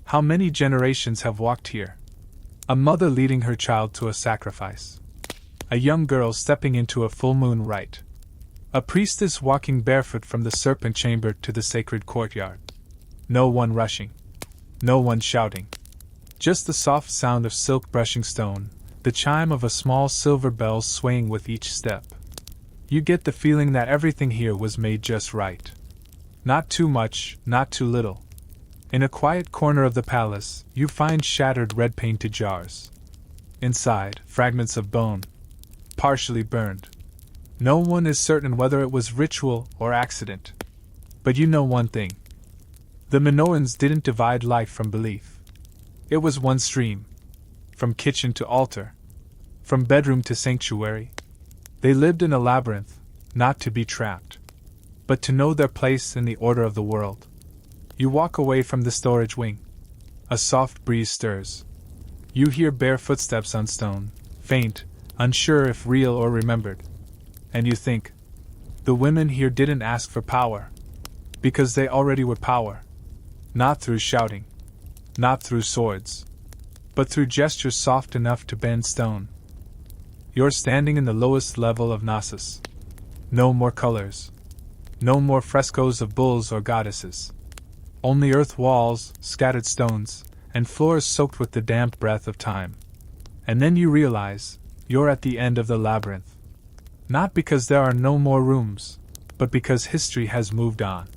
How many generations have walked here? A mother leading her child to a sacrifice. A young girl stepping into a full moon rite. A priestess walking barefoot from the serpent chamber to the sacred courtyard. No one rushing. No one shouting. Just the soft sound of silk brushing stone, the chime of a small silver bell swaying with each step. You get the feeling that everything here was made just right. Not too much, not too little. In a quiet corner of the palace, you find shattered red-painted jars. Inside, fragments of bone. Partially burned. No one is certain whether it was ritual or accident. But you know one thing. The Minoans didn't divide life from belief. It was one stream. From kitchen to altar. From bedroom to sanctuary. They lived in a labyrinth, not to be trapped, but to know their place in the order of the world. You walk away from the storage wing. A soft breeze stirs. You hear bare footsteps on stone, faint, unsure if real or remembered. And you think, the women here didn't ask for power, because they already were power. Not through shouting, not through swords, but through gestures soft enough to bend stone. You're standing in the lowest level of Knossos. No more colors. No more frescoes of bulls or goddesses. Only earth walls, scattered stones, and floors soaked with the damp breath of time. And then you realize, you're at the end of the labyrinth. Not because there are no more rooms, but because history has moved on.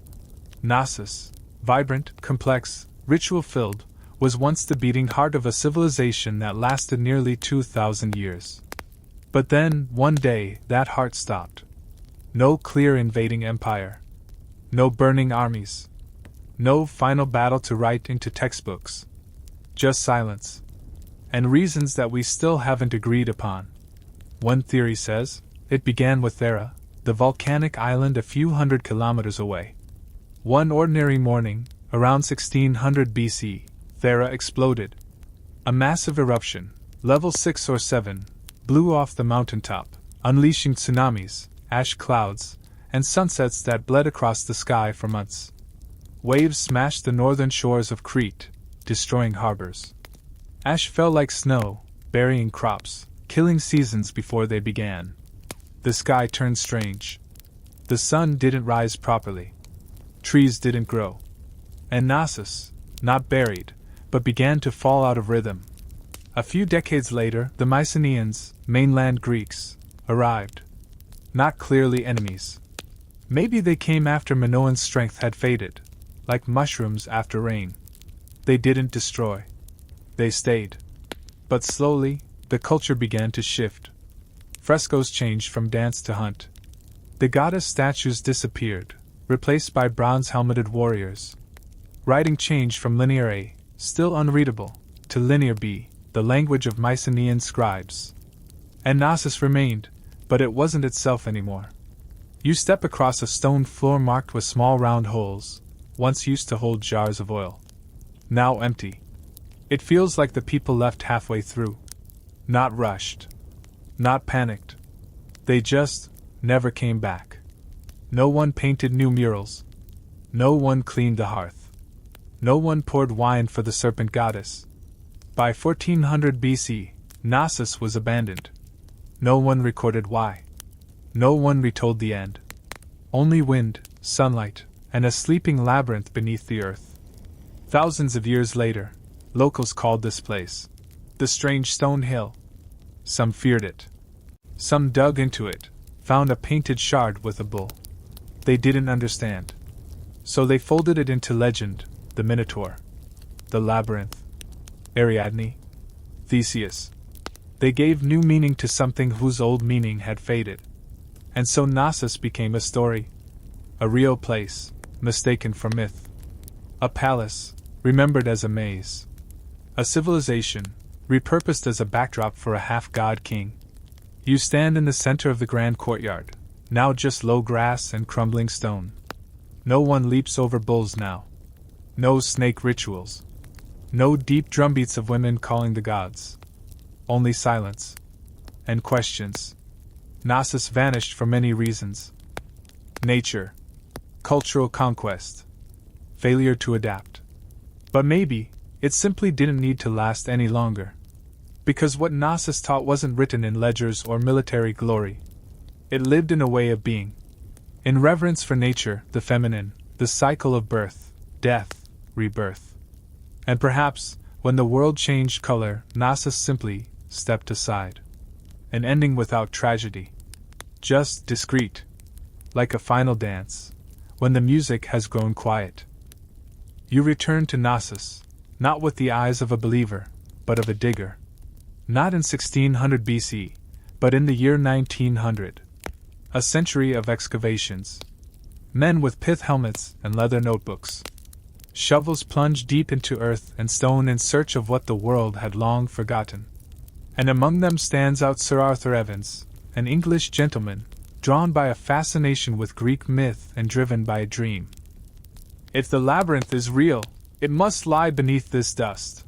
Knossos, vibrant, complex, ritual-filled, was once the beating heart of a civilization that lasted nearly 2,000 years. But then, one day, that heart stopped. No clear invading empire. No burning armies. No final battle to write into textbooks. Just silence. And reasons that we still haven't agreed upon. One theory says, it began with Thera, the volcanic island a few hundred kilometers away. One ordinary morning, around 1600 BC, Thera exploded. A massive eruption, level 6 or 7, blew off the mountaintop, unleashing tsunamis, ash clouds, and sunsets that bled across the sky for months. Waves smashed the northern shores of Crete, destroying harbors. Ash fell like snow, burying crops, killing seasons before they began. The sky turned strange. The sun didn't rise properly. Trees didn't grow. And Knossos, not buried, but began to fall out of rhythm. A few decades later, the Mycenaeans, mainland Greeks, arrived. Not clearly enemies. Maybe they came after Minoan's strength had faded, like mushrooms after rain. They didn't destroy. They stayed. But slowly, the culture began to shift. Frescoes changed from dance to hunt. The goddess statues disappeared, replaced by bronze-helmeted warriors. Writing changed from linear A, still unreadable, to linear B, the language of Mycenaean scribes. And Knossos remained, but it wasn't itself anymore. You step across a stone floor marked with small round holes, once used to hold jars of oil. Now empty. It feels like the people left halfway through. Not rushed. Not panicked. They just never came back. No one painted new murals. No one cleaned the hearth. No one poured wine for the serpent goddess. By 1400 BC, Knossos was abandoned. No one recorded why. No one retold the end. Only wind, sunlight, and a sleeping labyrinth beneath the earth. Thousands of years later, locals called this place the Strange Stone Hill. Some feared it. Some dug into it, found a painted shard with a bull. They didn't understand. So they folded it into legend, the Minotaur, the labyrinth, Ariadne, Theseus. They gave new meaning to something whose old meaning had faded. And so Knossos became a story. A real place, mistaken for myth. A palace, remembered as a maze. A civilization, repurposed as a backdrop for a half-god king. You stand in the center of the grand courtyard, now just low grass and crumbling stone. No one leaps over bulls now. No snake rituals. No deep drumbeats of women calling the gods. Only silence. And questions. Knossos vanished for many reasons. Nature. Cultural conquest. Failure to adapt. But maybe, it simply didn't need to last any longer. Because what Knossos taught wasn't written in ledgers or military glory. It lived in a way of being. In reverence for nature, the feminine, the cycle of birth, death, rebirth. And perhaps, when the world changed color, Knossos simply stepped aside. An ending without tragedy. Just discreet. Like a final dance, when the music has grown quiet. You return to Knossos, not with the eyes of a believer, but of a digger. Not in 1600 BC, but in the year 1900. A century of excavations. Men with pith helmets and leather notebooks. Shovels plunged deep into earth and stone in search of what the world had long forgotten. And among them stands out Sir Arthur Evans, an English gentleman, drawn by a fascination with Greek myth and driven by a dream. If the labyrinth is real, it must lie beneath this dust.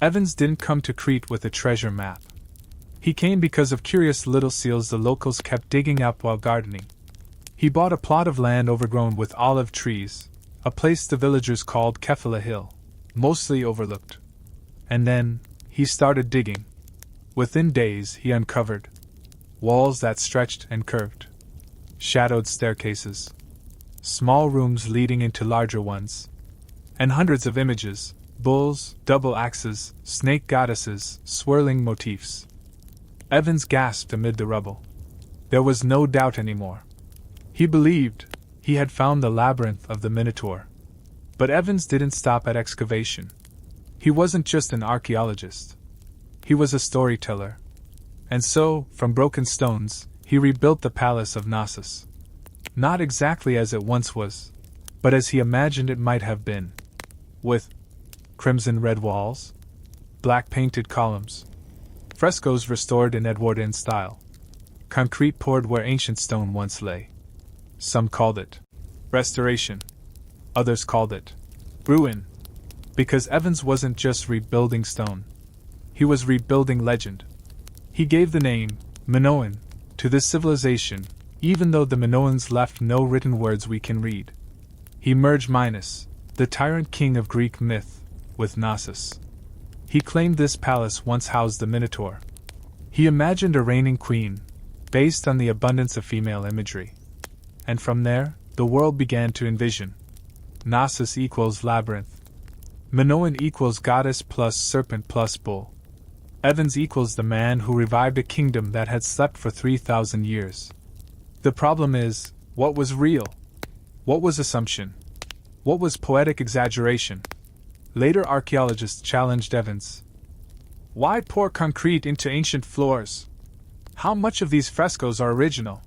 Evans didn't come to Crete with a treasure map. He came because of curious little seals the locals kept digging up while gardening. He bought a plot of land overgrown with olive trees, a place the villagers called Kefala Hill, mostly overlooked. And then, he started digging. Within days, he uncovered walls that stretched and curved, shadowed staircases, small rooms leading into larger ones, and hundreds of images, bulls, double axes, snake goddesses, swirling motifs. Evans gasped amid the rubble. There was no doubt anymore. He believed he had found the labyrinth of the Minotaur. But Evans didn't stop at excavation. He wasn't just an archaeologist. He was a storyteller. And so, from broken stones, he rebuilt the palace of Knossos. Not exactly as it once was, but as he imagined it might have been. With crimson red walls, black painted columns, frescoes restored in Edwardian style, concrete poured where ancient stone once lay. Some called it restoration. Others called it ruin. Because Evans wasn't just rebuilding stone. He was rebuilding legend. He gave the name, Minoan, to this civilization, even though the Minoans left no written words we can read. He merged Minos, the tyrant king of Greek myth, with Knossos. He claimed this palace once housed the Minotaur. He imagined a reigning queen, based on the abundance of female imagery. And from there, the world began to envision. Knossos equals labyrinth. Minoan equals goddess plus serpent plus bull. Evans equals the man who revived a kingdom that had slept for 3,000 years. The problem is, what was real? What was assumption? What was poetic exaggeration? Later archaeologists challenged Evans. Why pour concrete into ancient floors? How much of these frescoes are original?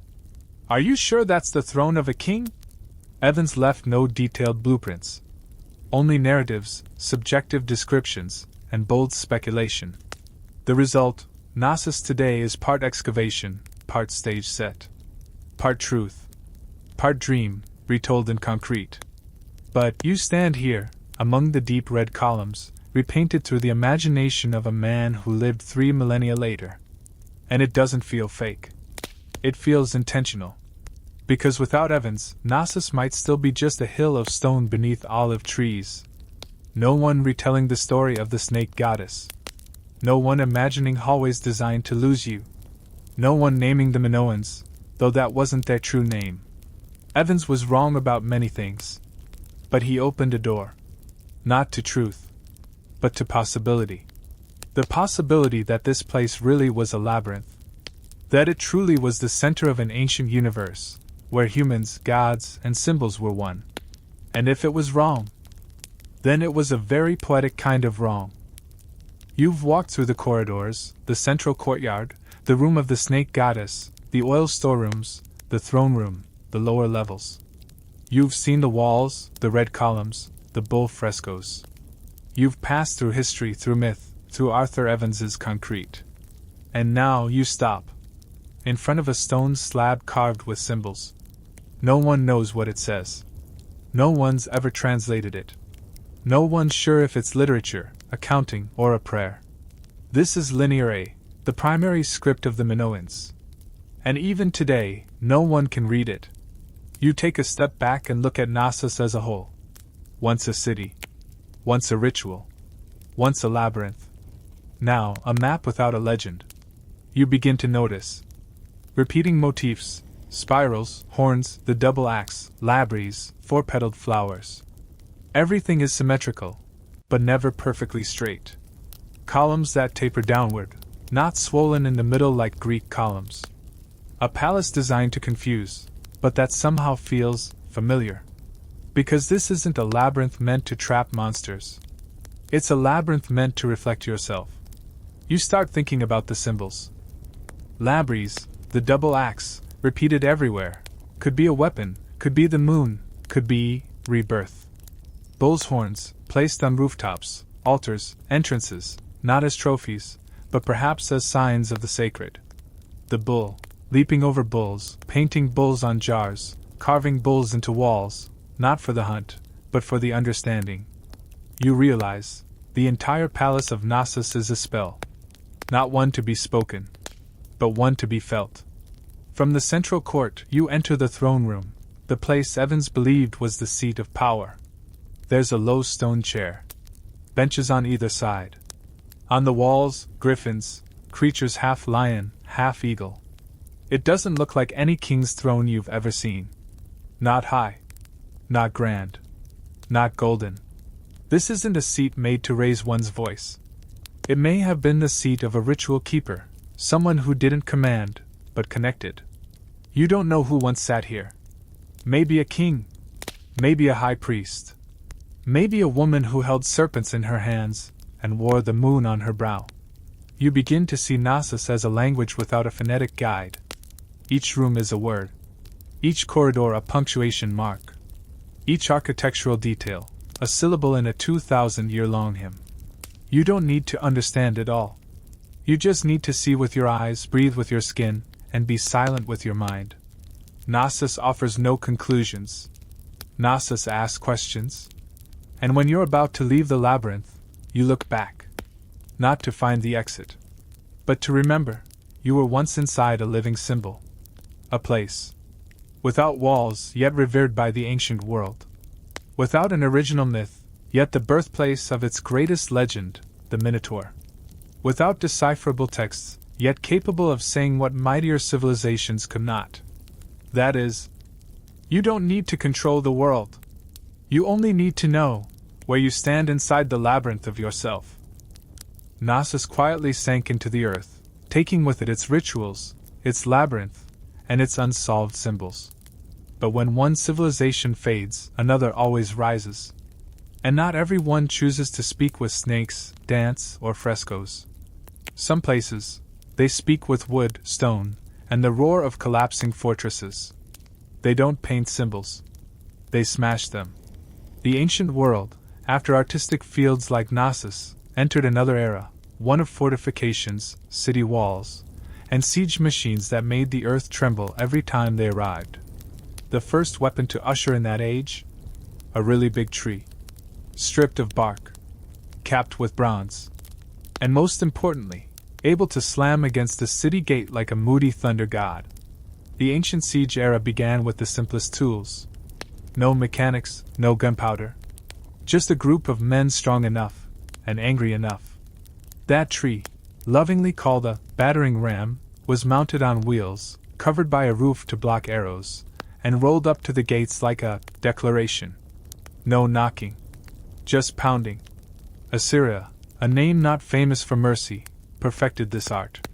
Are you sure that's the throne of a king? Evans left no detailed blueprints. Only narratives, subjective descriptions, and bold speculation. The result, Knossos today is part excavation, part stage set. Part truth. Part dream, retold in concrete. But you stand here, among the deep red columns, repainted through the imagination of a man who lived 3 millennia later. And it doesn't feel fake. It feels intentional. Because without Evans, Knossos might still be just a hill of stone beneath olive trees. No one retelling the story of the snake goddess. No one imagining hallways designed to lose you. No one naming the Minoans, though that wasn't their true name. Evans was wrong about many things. But he opened a door. Not to truth, but to possibility. The possibility that this place really was a labyrinth. That it truly was the center of an ancient universe, where humans, gods, and symbols were one. And if it was wrong, then it was a very poetic kind of wrong. You've walked through the corridors, the central courtyard, the room of the snake goddess, the oil storerooms, the throne room, the lower levels. You've seen the walls, the red columns, the bull frescoes. You've passed through history, through myth, through Arthur Evans's concrete. And now you stop. In front of a stone slab carved with symbols. No one knows what it says. No one's ever translated it. No one's sure if it's literature, accounting, or a prayer. This is Linear A, the primary script of the Minoans. And even today, no one can read it. You take a step back and look at Knossos as a whole. Once a city. Once a ritual. Once a labyrinth. Now, a map without a legend. You begin to notice repeating motifs, spirals, horns, the double axe, labyrinths, four-petaled flowers. Everything is symmetrical, but never perfectly straight. Columns that taper downward, not swollen in the middle like Greek columns. A palace designed to confuse, but that somehow feels familiar. Because this isn't a labyrinth meant to trap monsters. It's a labyrinth meant to reflect yourself. You start thinking about the symbols. Labyrinths, the double axe, repeated everywhere. Could be a weapon, could be the moon, could be rebirth. bull's horns, placed on rooftops, altars, entrances, not as trophies, but perhaps as signs of the sacred. The bull, leaping over bulls, painting bulls on jars, carving bulls into walls, not for the hunt, but for the understanding. You realize, the entire palace of Knossos is a spell. Not one to be spoken, but one to be felt. From the central court, you enter the throne room, the place Evans believed was the seat of power. There's a low stone chair. Benches on either side. On the walls, griffins, creatures half lion, half eagle. It doesn't look like any king's throne you've ever seen. Not high. Not grand. Not golden. This isn't a seat made to raise one's voice. It may have been the seat of a ritual keeper, someone who didn't command, but connected. You don't know who once sat here. Maybe a king. Maybe a high priest. Maybe a woman who held serpents in her hands and wore the moon on her brow. You begin to see Knossos as a language without a phonetic guide. Each room is a word. Each corridor a punctuation mark. Each architectural detail a syllable in a 2,000-year-long hymn. You don't need to understand it all. You just need to see with your eyes, breathe with your skin, and be silent with your mind. Knossos offers no conclusions. Knossos asks questions. And when you're about to leave the labyrinth, you look back. Not to find the exit, but to remember, you were once inside a living symbol. A place. Without walls, yet revered by the ancient world. Without an original myth, yet the birthplace of its greatest legend, the Minotaur. Without decipherable texts, yet capable of saying what mightier civilizations could not. That is, you don't need to control the world. You only need to know where you stand inside the labyrinth of yourself. Knossos quietly sank into the earth, taking with it its rituals, its labyrinth, and its unsolved symbols. But when one civilization fades, another always rises. And not everyone chooses to speak with snakes, dance, or frescoes. Some places, they speak with wood, stone, and the roar of collapsing fortresses. They don't paint symbols. They smash them. The ancient world, after artistic fields like Knossos, entered another era, one of fortifications, city walls, and siege machines that made the earth tremble every time they arrived. The first weapon to usher in that age? A really big tree. Stripped of bark. Capped with bronze. And most importantly, able to slam against the city gate like a moody thunder god. The ancient siege era began with the simplest tools. No mechanics, no gunpowder. Just a group of men strong enough, and angry enough. That tree, lovingly called a battering ram, was mounted on wheels, covered by a roof to block arrows, and rolled up to the gates like a declaration. No knocking. Just pounding. Assyria, a name not famous for mercy, perfected this art.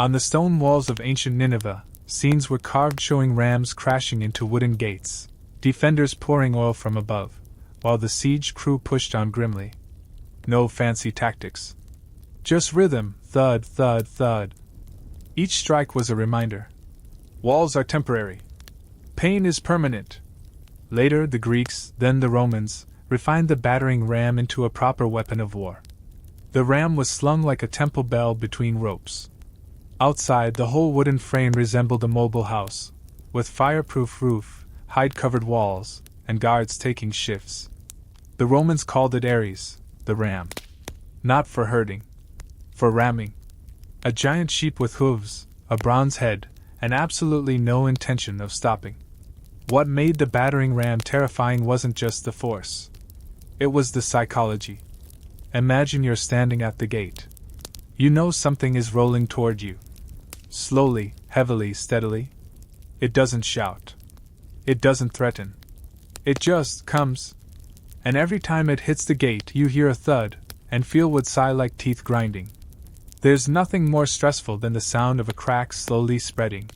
On the stone walls of ancient Nineveh, scenes were carved showing rams crashing into wooden gates, defenders pouring oil from above, while the siege crew pushed on grimly. No fancy tactics. Just rhythm, thud, thud, thud. Each strike was a reminder. Walls are temporary. Pain is permanent. Later, the Greeks, then the Romans, refined the battering ram into a proper weapon of war. The ram was slung like a temple bell between ropes. Outside, the whole wooden frame resembled a mobile house, with fireproof roof, hide-covered walls, and guards taking shifts. The Romans called it Ares, the ram. Not for herding. For ramming. A giant sheep with hooves, a bronze head, and absolutely no intention of stopping. What made the battering ram terrifying wasn't just the force. It was the psychology. Imagine you're standing at the gate. You know something is rolling toward you. Slowly, heavily, steadily. It doesn't shout. It doesn't threaten. It just comes. And every time it hits the gate, you hear a thud, and feel would sigh like teeth grinding. There's nothing more stressful than the sound of a crack slowly spreading.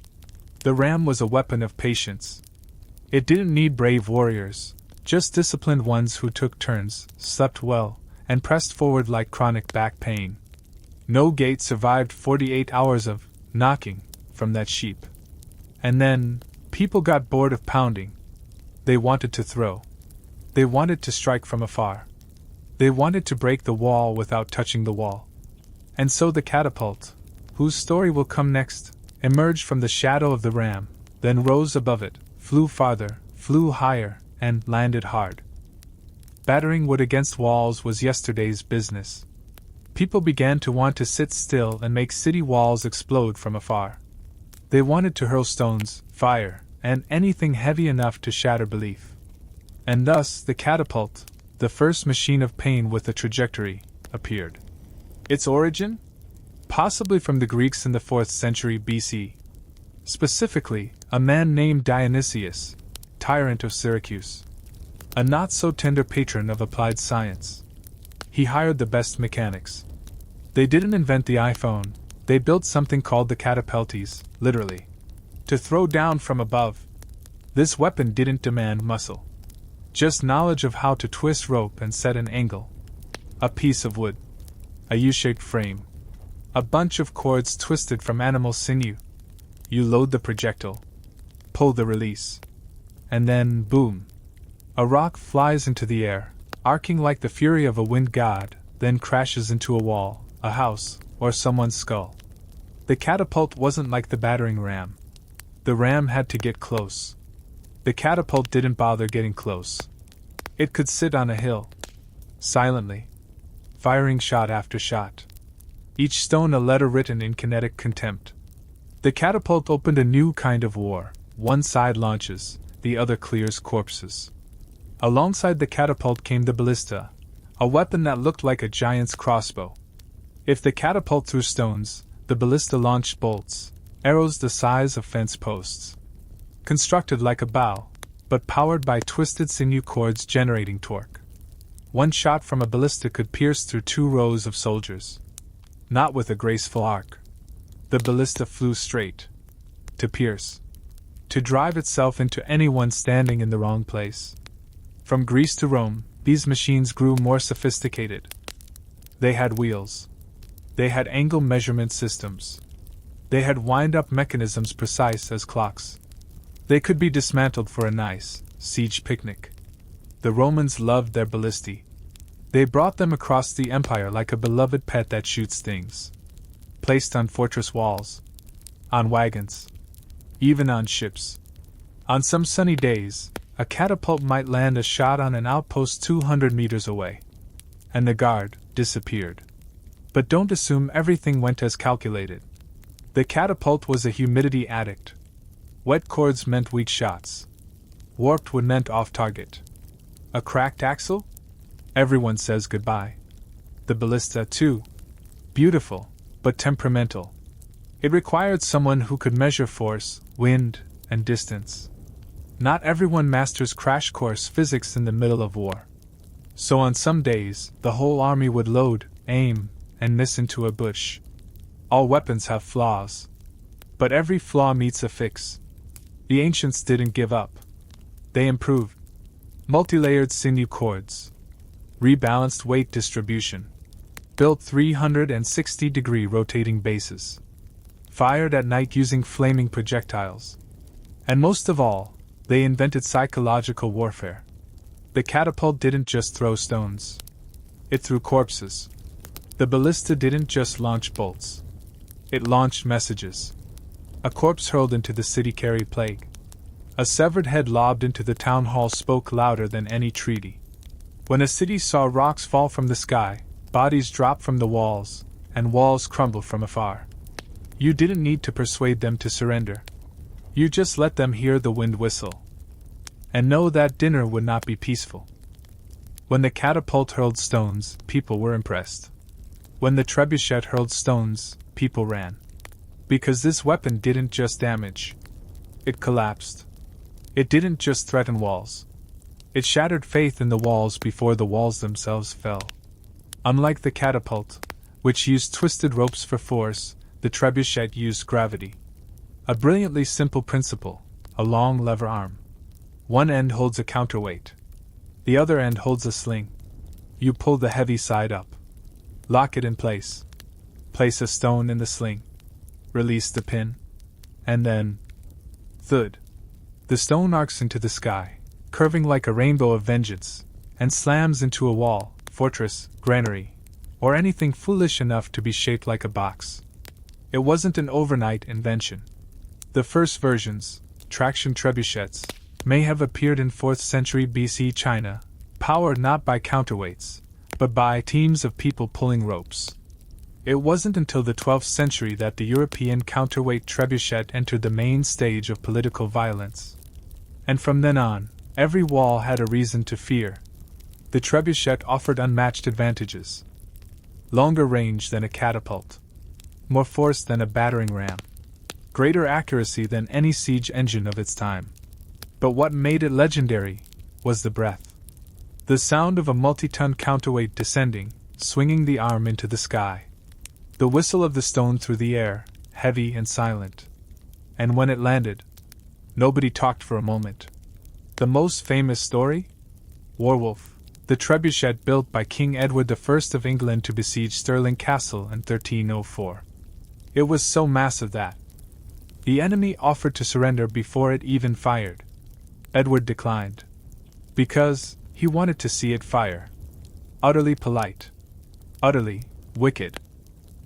The ram was a weapon of patience. It didn't need brave warriors, just disciplined ones who took turns, slept well, and pressed forward like chronic back pain. No gate survived 48 hours of knocking from that sheep. And then, people got bored of pounding. They wanted to throw. They wanted to strike from afar. They wanted to break the wall without touching the wall. And so the catapult, whose story will come next, emerged from the shadow of the ram, then rose above it, flew farther, flew higher, and landed hard. Battering wood against walls was yesterday's business. People began to want to sit still and make city walls explode from afar. They wanted to hurl stones, fire, and anything heavy enough to shatter belief. And thus the catapult, the first machine of pain with a trajectory, appeared. Its origin? Possibly from the Greeks in the 4th century BC. Specifically, a man named Dionysius, tyrant of Syracuse. A not-so-tender patron of applied science. He hired the best mechanics. They didn't invent the iPhone, they built something called the catapultes, literally. To throw down from above. This weapon didn't demand muscle. Just knowledge of how to twist rope and set an angle. A piece of wood. A U-shaped frame. A bunch of cords twisted from animal sinew. You load the projectile. Pull the release. And then, boom. A rock flies into the air, arcing like the fury of a wind god, then crashes into a wall, a house, or someone's skull. The catapult wasn't like the battering ram. The ram had to get close. The catapult didn't bother getting close. It could sit on a hill, silently, firing shot after shot. Each stone a letter written in kinetic contempt. The catapult opened a new kind of war. One side launches, the other clears corpses. Alongside the catapult came the ballista, a weapon that looked like a giant's crossbow. If the catapult threw stones, the ballista launched bolts, arrows the size of fence posts. Constructed like a bow, but powered by twisted sinew cords generating torque. One shot from a ballista could pierce through 2 rows of soldiers. Not with a graceful arc. The ballista flew straight. To pierce. To drive itself into anyone standing in the wrong place. From Greece to Rome, these machines grew more sophisticated. They had wheels. They had angle measurement systems. They had wind-up mechanisms precise as clocks. They could be dismantled for a nice, siege picnic. The Romans loved their ballistae. They brought them across the empire like a beloved pet that shoots things. Placed on fortress walls. On wagons. Even on ships. On some sunny days, a catapult might land a shot on an outpost 200 meters away. And the guard disappeared. But don't assume everything went as calculated. The catapult was a humidity addict. Wet cords meant weak shots. Warped wood meant off target. A cracked axle? Everyone says goodbye. The ballista, too. Beautiful, but temperamental. It required someone who could measure force, wind, and distance. Not everyone masters crash course physics in the middle of war. So on some days, the whole army would load, aim, and miss into a bush. All weapons have flaws. But every flaw meets a fix. The ancients didn't give up. They improved. Multi-layered sinew cords. Rebalanced weight distribution. Built 360-degree rotating bases. Fired at night using flaming projectiles. And most of all, they invented psychological warfare. The catapult didn't just throw stones. It threw corpses. The ballista didn't just launch bolts. It launched messages. A corpse hurled into the city carried plague. A severed head lobbed into the town hall spoke louder than any treaty. When a city saw rocks fall from the sky, bodies drop from the walls, and walls crumble from afar. You didn't need to persuade them to surrender. You just let them hear the wind whistle. And know that dinner would not be peaceful. When the catapult hurled stones, people were impressed. When the trebuchet hurled stones, people ran. Because this weapon didn't just damage. It collapsed. It didn't just threaten walls. It shattered faith in the walls before the walls themselves fell. Unlike the catapult, which used twisted ropes for force, the trebuchet used gravity. A brilliantly simple principle, a long lever arm. One end holds a counterweight. The other end holds a sling. You pull the heavy side up. Lock it in place. Place a stone in the sling. Release the pin. And then... thud. The stone arcs into the sky, curving like a rainbow of vengeance, and slams into a wall, fortress, granary, or anything foolish enough to be shaped like a box. It wasn't an overnight invention. The first versions, traction trebuchets, may have appeared in 4th century BC China, powered not by counterweights, but by teams of people pulling ropes. It wasn't until the 12th century that the European counterweight trebuchet entered the main stage of political violence. And from then on, every wall had a reason to fear. The trebuchet offered unmatched advantages. Longer range than a catapult. More force than a battering ram. Greater accuracy than any siege engine of its time. But what made it legendary was the breath. The sound of a multi-ton counterweight descending, swinging the arm into the sky. The whistle of the stone through the air, heavy and silent. And when it landed, nobody talked for a moment. The most famous story? Warwolf, the trebuchet built by King Edward I of England to besiege Stirling Castle in 1304. It was so massive that the enemy offered to surrender before it even fired. Edward declined. Because he wanted to see it fire. Utterly polite. Utterly wicked.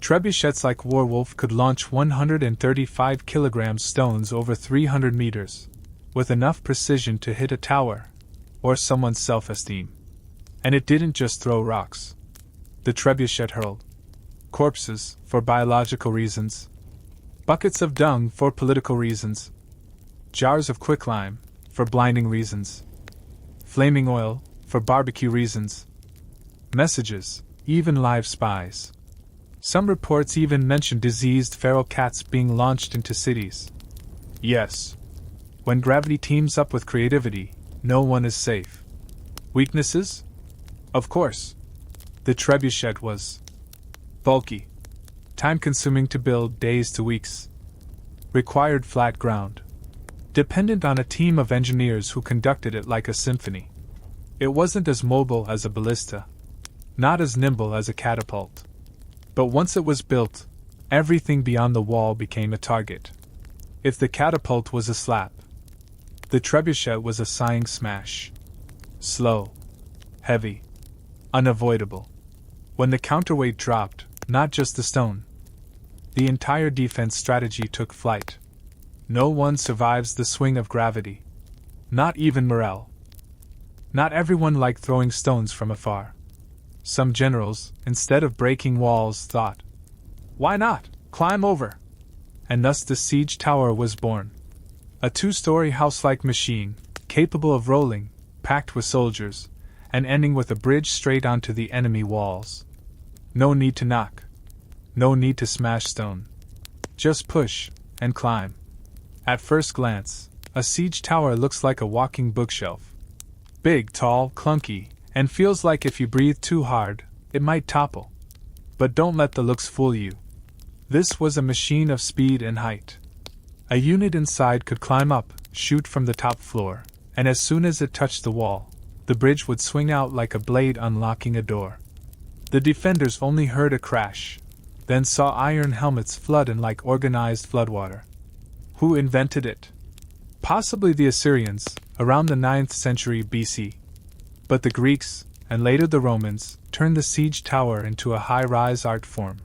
Trebuchets like Warwolf could launch 135 kilogram stones over 300 meters, with enough precision to hit a tower, or someone's self-esteem. And it didn't just throw rocks. The trebuchet hurled corpses for biological reasons, buckets of dung for political reasons, jars of quicklime for blinding reasons, flaming oil for barbecue reasons, messages, even live spies. Some reports even mention diseased feral cats being launched into cities. Yes. When gravity teams up with creativity, no one is safe. Weaknesses? Of course. The trebuchet was bulky, time-consuming to build, days to weeks. Required flat ground. Dependent on a team of engineers who conducted it like a symphony. It wasn't as mobile as a ballista. Not as nimble as a catapult. But once it was built, everything beyond the wall became a target. If the catapult was a slap, the trebuchet was a sighing smash. Slow. Heavy. Unavoidable. When the counterweight dropped, not just the stone, the entire defense strategy took flight. No one survives the swing of gravity. Not even morale. Not everyone liked throwing stones from afar. Some generals, instead of breaking walls, thought, why not climb over? And thus the siege tower was born. A 2-story house-like machine, capable of rolling, packed with soldiers, and ending with a bridge straight onto the enemy walls. No need to knock. No need to smash stone. Just push and climb. At first glance, a siege tower looks like a walking bookshelf. Big, tall, clunky, and feels like if you breathe too hard, it might topple. But don't let the looks fool you. This was a machine of speed and height. A unit inside could climb up, shoot from the top floor, and as soon as it touched the wall, the bridge would swing out like a blade unlocking a door. The defenders only heard a crash, then saw iron helmets flood in like organized floodwater. Who invented it? Possibly the Assyrians, around the 9th century BC. But the Greeks, and later the Romans, turned the siege tower into a high-rise art form.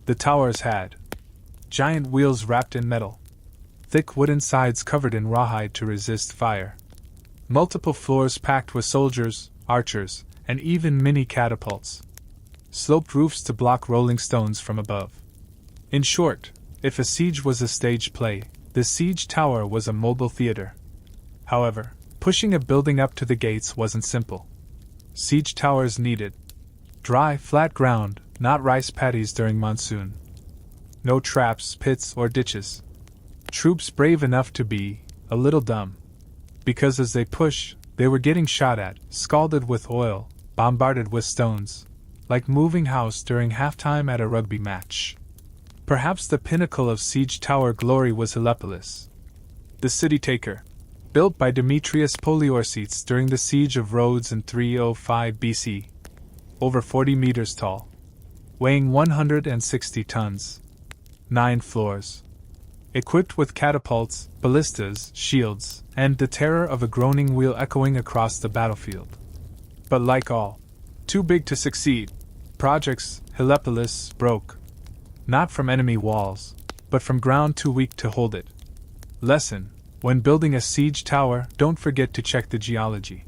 The towers had giant wheels wrapped in metal, thick wooden sides covered in rawhide to resist fire, multiple floors packed with soldiers, archers, and even mini catapults, sloped roofs to block rolling stones from above. In short, if a siege was a stage play, the siege tower was a mobile theater. However, pushing a building up to the gates wasn't simple. Siege towers needed dry, flat ground, not rice paddies during monsoon. No traps, pits, or ditches. Troops brave enough to be a little dumb. Because as they push, they were getting shot at, scalded with oil, bombarded with stones, like moving house during halftime at a rugby match. Perhaps the pinnacle of siege tower glory was Heliopolis, the city taker, built by Demetrius Poliorcetes during the siege of Rhodes in 305 BC, over 40 meters tall, weighing 160 tons, 9 floors, equipped with catapults, ballistas, shields, and the terror of a groaning wheel echoing across the battlefield. But like all too big to succeed projects, Heliopolis broke. Not from enemy walls, but from ground too weak to hold it. Lesson: when building a siege tower, don't forget to check the geology.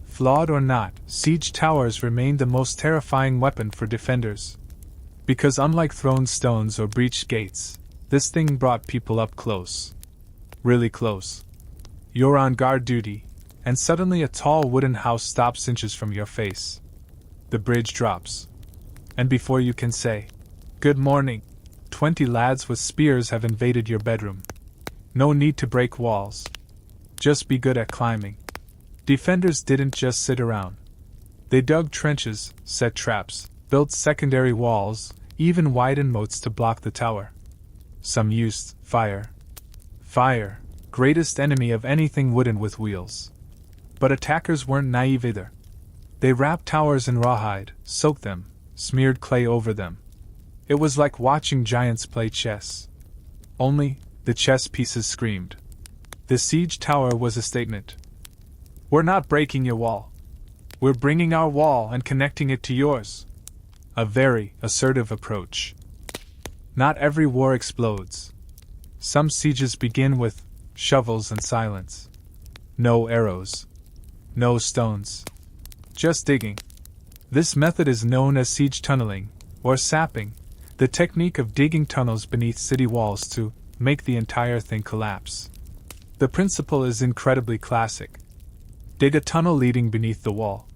Flawed or not, siege towers remain the most terrifying weapon for defenders. Because unlike thrown stones or breached gates, this thing brought people up close. Really close. You're on guard duty, and suddenly a tall wooden house stops inches from your face. The bridge drops. And before you can say, "Good morning," 20 lads with spears have invaded your bedroom. No need to break walls. Just be good at climbing. Defenders didn't just sit around. They dug trenches, set traps, built secondary walls, even widened moats to block the tower. Some used fire. Fire, greatest enemy of anything wooden with wheels. But attackers weren't naive either. They wrapped towers in rawhide, soaked them, smeared clay over them. It was like watching giants play chess. Only, the chess pieces screamed. The siege tower was a statement. We're not breaking your wall. We're bringing our wall and connecting it to yours. A very assertive approach. Not every war explodes. Some sieges begin with shovels and silence. No arrows. No stones. Just digging. This method is known as siege tunneling, or sapping, the technique of digging tunnels beneath city walls to make the entire thing collapse. The principle is incredibly classic. Dig a tunnel leading beneath the wall.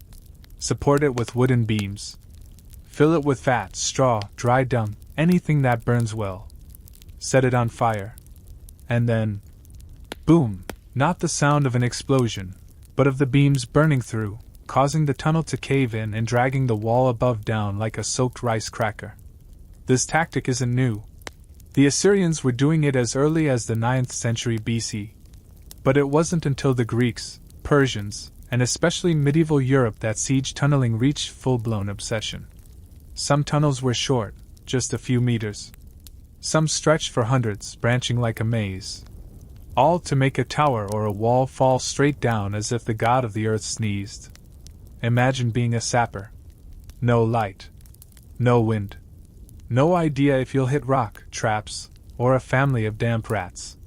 Support it with wooden beams. Fill it with fat, straw, dry dung, anything that burns well. Set it on fire. And then, boom! Not the sound of an explosion, but of the beams burning through, causing the tunnel to cave in and dragging the wall above down like a soaked rice cracker. This tactic isn't new. The Assyrians were doing it as early as the 9th century BC. But it wasn't until the Greeks, Persians, and especially medieval Europe that siege tunneling reached full-blown obsession. Some tunnels were short, just a few meters. Some stretched for hundreds, branching like a maze. All to make a tower or a wall fall straight down as if the god of the earth sneezed. Imagine being a sapper. No light. No wind. No idea if you'll hit rock, traps, or a family of damp rats.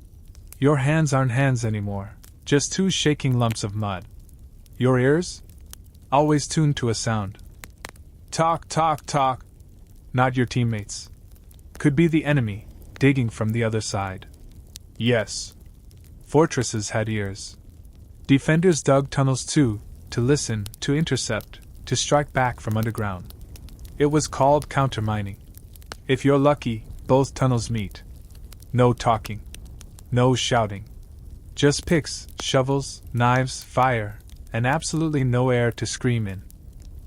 Your hands aren't hands anymore, just two shaking lumps of mud. Your ears? Always tuned to a sound. Talk, talk, talk. Not your teammates. Could be the enemy, digging from the other side. Yes. Fortresses had ears. Defenders dug tunnels too, to listen, to intercept, to strike back from underground. It was called countermining. If you're lucky, both tunnels meet. No talking. No shouting. Just picks, shovels, knives, fire, and absolutely no air to scream in.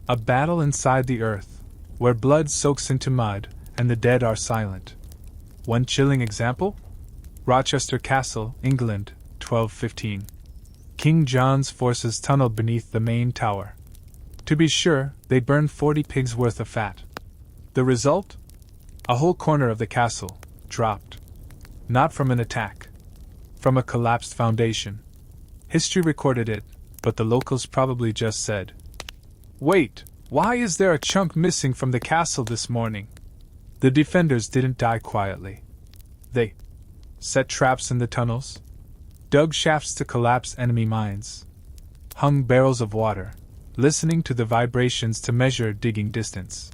A battle inside the earth, where blood soaks into mud and the dead are silent. One chilling example? Rochester Castle, England, 1215. King John's forces tunneled beneath the main tower. To be sure, they burned 40 pigs' worth of fat. The result? A whole corner of the castle dropped. Not from an attack. From a collapsed foundation. History recorded it, but the locals probably just said, "Wait, why is there a chunk missing from the castle this morning?" The defenders didn't die quietly. They set traps in the tunnels, dug shafts to collapse enemy mines, hung barrels of water, listening to the vibrations to measure digging distance.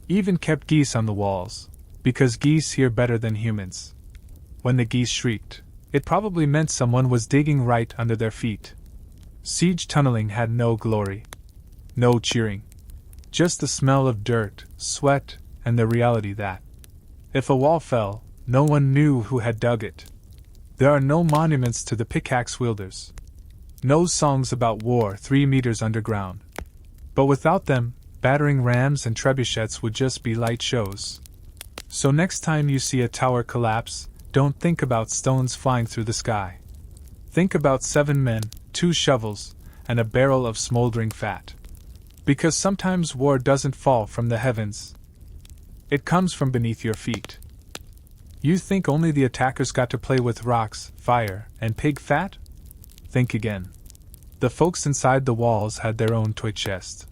Even kept geese on the walls, because geese hear better than humans. When the geese shrieked, it probably meant someone was digging right under their feet. Siege tunneling had no glory. No cheering. Just the smell of dirt, sweat, and the reality that, if a wall fell, no one knew who had dug it. There are no monuments to the pickaxe wielders. No songs about war 3 meters underground. But without them, battering rams and trebuchets would just be light shows. So next time you see a tower collapse, don't think about stones flying through the sky. Think about 7 men, 2 shovels, and a barrel of smoldering fat. Because sometimes war doesn't fall from the heavens. It comes from beneath your feet. You think only the attackers got to play with rocks, fire, and pig fat? Think again. The folks inside the walls had their own toy chest.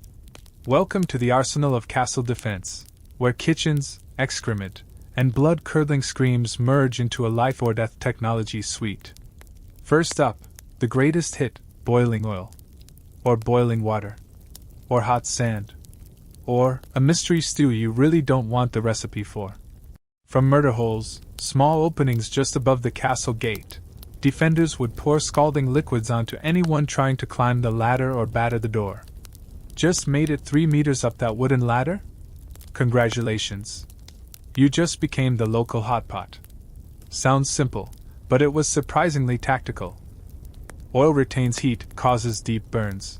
Welcome to the arsenal of castle defense, where kitchens, excrement, and blood-curdling screams merge into a life-or-death technology suite. First up, the greatest hit, boiling oil. Or boiling water. Or hot sand. Or a mystery stew you really don't want the recipe for. From murder holes, small openings just above the castle gate, defenders would pour scalding liquids onto anyone trying to climb the ladder or batter the door. Just made it 3 meters up that wooden ladder? Congratulations. You just became the local hot pot. Sounds simple, but it was surprisingly tactical. Oil retains heat, causes deep burns.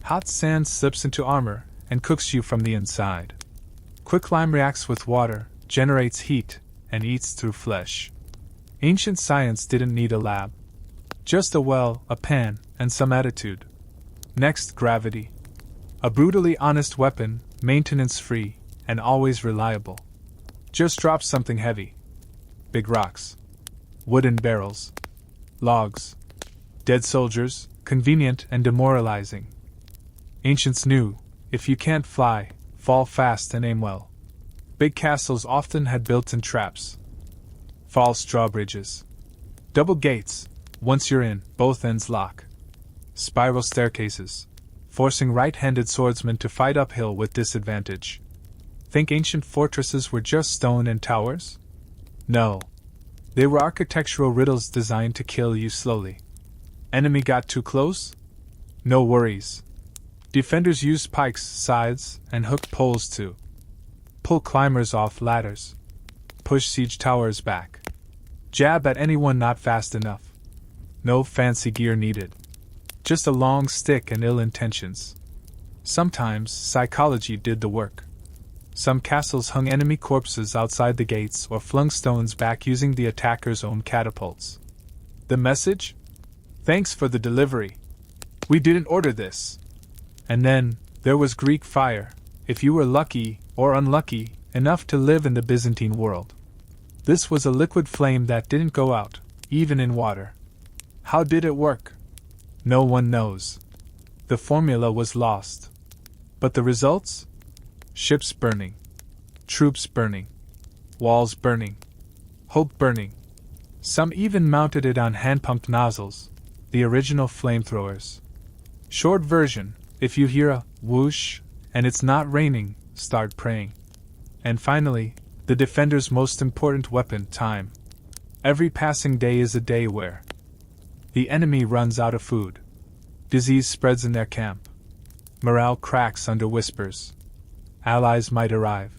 Hot sand slips into armor and cooks you from the inside. Quicklime reacts with water, generates heat, and eats through flesh. Ancient science didn't need a lab. Just a well, a pan, and some attitude. Next, gravity. A brutally honest weapon, maintenance-free, and always reliable. Just drop something heavy. Big rocks. Wooden barrels. Logs. Dead soldiers, convenient and demoralizing. Ancients knew, if you can't fly, fall fast and aim well. Big castles often had built-in traps. False drawbridges. Double gates, once you're in, both ends lock. Spiral staircases, forcing right-handed swordsmen to fight uphill with disadvantage. Think ancient fortresses were just stone and towers? No. They were architectural riddles designed to kill you slowly. Enemy got too close? No worries. Defenders used pikes, scythes, and hooked poles to pull climbers off ladders, push siege towers back, jab at anyone not fast enough. No fancy gear needed. Just a long stick and ill intentions. Sometimes psychology did the work. Some castles hung enemy corpses outside the gates or flung stones back using the attacker's own catapults. The message? Thanks for the delivery. We didn't order this. And then, there was Greek fire, if you were lucky, or unlucky, enough to live in the Byzantine world. This was a liquid flame that didn't go out, even in water. How did it work? No one knows. The formula was lost. But the results? Ships burning. Troops burning. Walls burning. Hope burning. Some even mounted it on hand-pumped nozzles, the original flamethrowers. Short version, if you hear a whoosh and it's not raining, start praying. And finally, the defender's most important weapon, time. Every passing day is a day where the enemy runs out of food. Disease spreads in their camp. Morale cracks under whispers. Allies might arrive.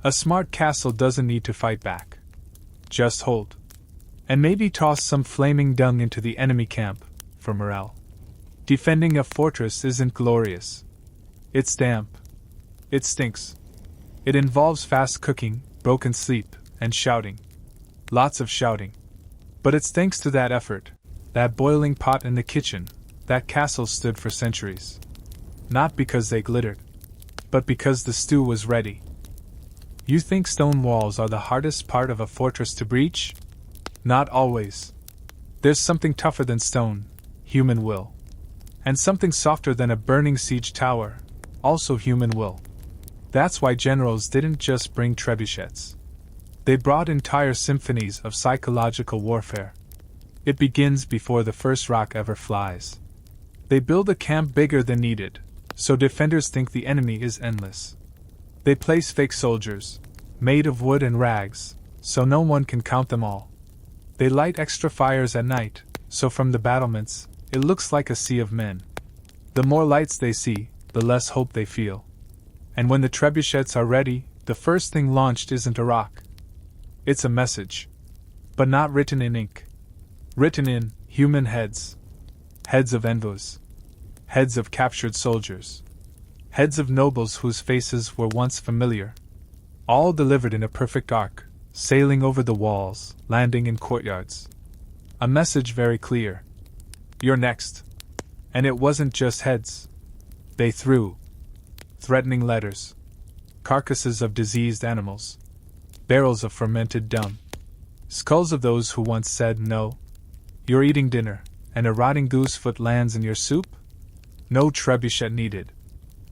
A smart castle doesn't need to fight back. Just hold. And maybe toss some flaming dung into the enemy camp, for morale. Defending a fortress isn't glorious. It's damp. It stinks. It involves fast cooking, broken sleep, and shouting. Lots of shouting. But it's thanks to that effort, that boiling pot in the kitchen, that castle stood for centuries. Not because they glittered, but because the stew was ready. You think stone walls are the hardest part of a fortress to breach? Not always. There's something tougher than stone, human will. And something softer than a burning siege tower, also human will. That's why generals didn't just bring trebuchets. They brought entire symphonies of psychological warfare. It begins before the first rock ever flies. They build a camp bigger than needed, so defenders think the enemy is endless. They place fake soldiers, made of wood and rags, so no one can count them all. They light extra fires at night, so from the battlements, it looks like a sea of men. The more lights they see, the less hope they feel. And when the trebuchets are ready, the first thing launched isn't a rock. It's a message. But not written in ink. Written in human heads. Heads of envoys. Heads of captured soldiers. Heads of nobles whose faces were once familiar. All delivered in a perfect arc, sailing over the walls, landing in courtyards. A message very clear. You're next. And it wasn't just heads. They threw threatening letters, carcasses of diseased animals, barrels of fermented dung, Skulls of those who once said no. You're eating dinner, and a rotting goose foot lands in your soup? No trebuchet needed.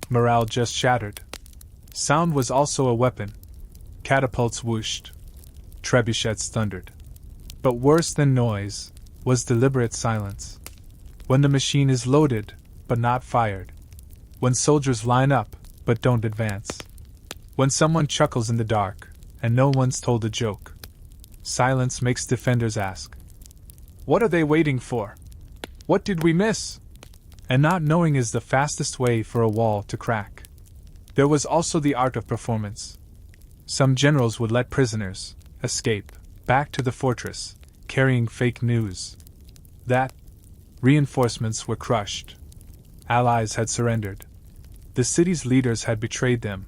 Morale just shattered. Sound was also a weapon. Catapults whooshed. Trebuchets thundered. But worse than noise was deliberate silence. When the machine is loaded, but not fired. When soldiers line up, but don't advance. When someone chuckles in the dark, and no one's told a joke. Silence makes defenders ask, what are they waiting for? What did we miss? And not knowing is the fastest way for a wall to crack. There was also the art of performance. Some generals would let prisoners escape back to the fortress, carrying fake news. That reinforcements were crushed. Allies had surrendered. The city's leaders had betrayed them.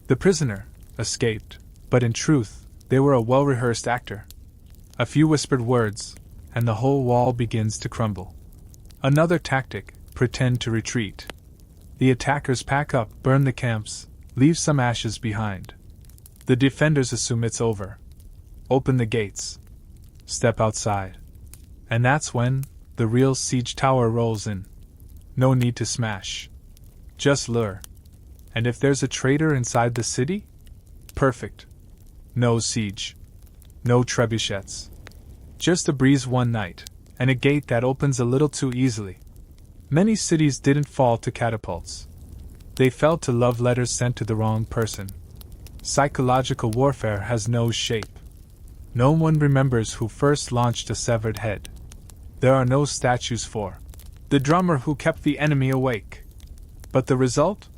The prisoner escaped, but in truth, they were a well-rehearsed actor. A few whispered words, and the whole wall begins to crumble. Another tactic, pretend to retreat. The attackers pack up, burn the camps, leave some ashes behind. The defenders assume it's over. Open the gates. Step outside. And that's when the real siege tower rolls in. No need to smash. Just lure. And if there's a traitor inside the city? Perfect. No siege. No trebuchets. Just a breeze one night, and a gate that opens a little too easily. Many cities didn't fall to catapults. They fell to love letters sent to the wrong person. Psychological warfare has no shape. No one remembers who first launched a severed head. There are no statues for the drummer who kept the enemy awake. But the result?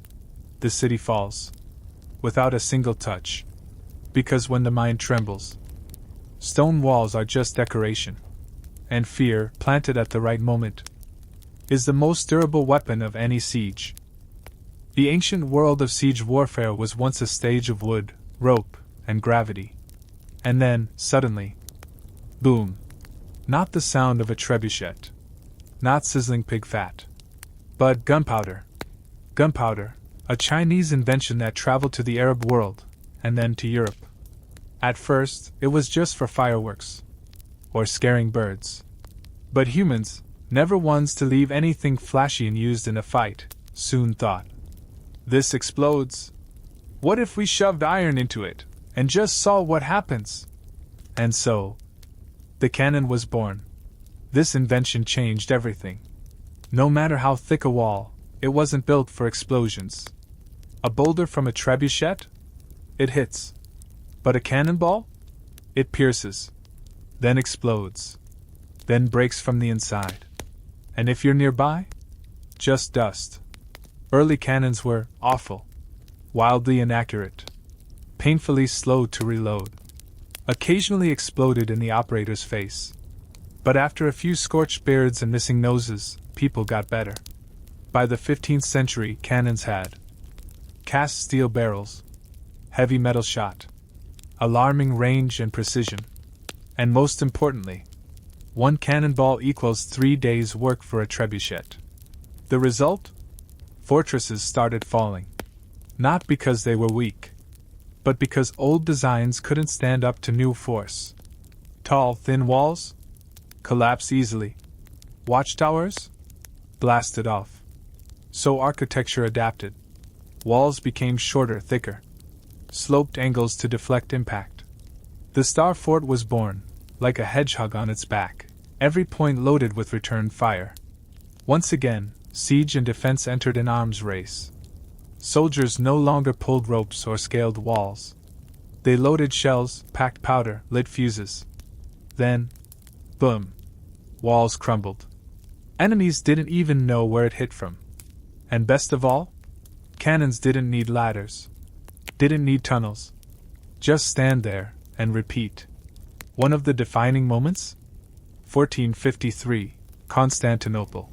The city falls. Without a single touch. Because when the mind trembles, stone walls are just decoration. And fear, planted at the right moment, is the most durable weapon of any siege. The ancient world of siege warfare was once a stage of wood, rope, and gravity. And then, suddenly, boom. Not the sound of a trebuchet. Not sizzling pig fat. But gunpowder. Gunpowder, a Chinese invention that traveled to the Arab world, and then to Europe. At first, it was just for fireworks. Or scaring birds. But humans, never ones to leave anything flashy and used in a fight, soon thought, this explodes. What if we shoved iron into it, and just saw what happens? And so, the cannon was born. This invention changed everything. No matter how thick a wall, it wasn't built for explosions. A boulder from a trebuchet? It hits. But a cannonball? It pierces. Then explodes. Then breaks from the inside. And if you're nearby? Just dust. Early cannons were awful. Wildly inaccurate. Painfully slow to reload. Occasionally exploded in the operator's face. But after a few scorched beards and missing noses, people got better. By the 15th century, cannons had cast steel barrels, heavy metal shot, alarming range and precision, and most importantly, one cannonball equals 3 days' work for a trebuchet. The result? Fortresses started falling. Not because they were weak, but because old designs couldn't stand up to new force. Tall, thin walls? Collapse easily. Watchtowers? Blasted off. So architecture adapted. Walls became shorter, thicker. Sloped angles to deflect impact. The Star Fort was born, like a hedgehog on its back, every point loaded with return fire. Once again, siege and defense entered an arms race. Soldiers no longer pulled ropes or scaled walls. They loaded shells, packed powder, lit fuses. Then, boom, walls crumbled. Enemies didn't even know where it hit from. And best of all, cannons didn't need ladders. Didn't need tunnels. Just stand there and repeat. One of the defining moments? 1453, Constantinople.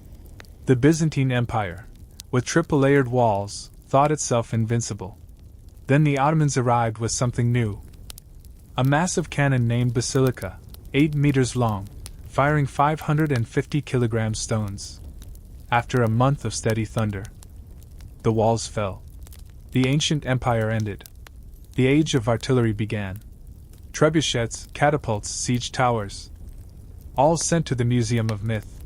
The Byzantine Empire, with triple-layered walls, thought itself invincible. Then the Ottomans arrived with something new. A massive cannon named Basilica, 8 meters long, firing 550 kilogram stones. After a month of steady thunder, the walls fell. The ancient empire ended. The age of artillery began. Trebuchets, catapults, siege towers. All sent to the Museum of Myth.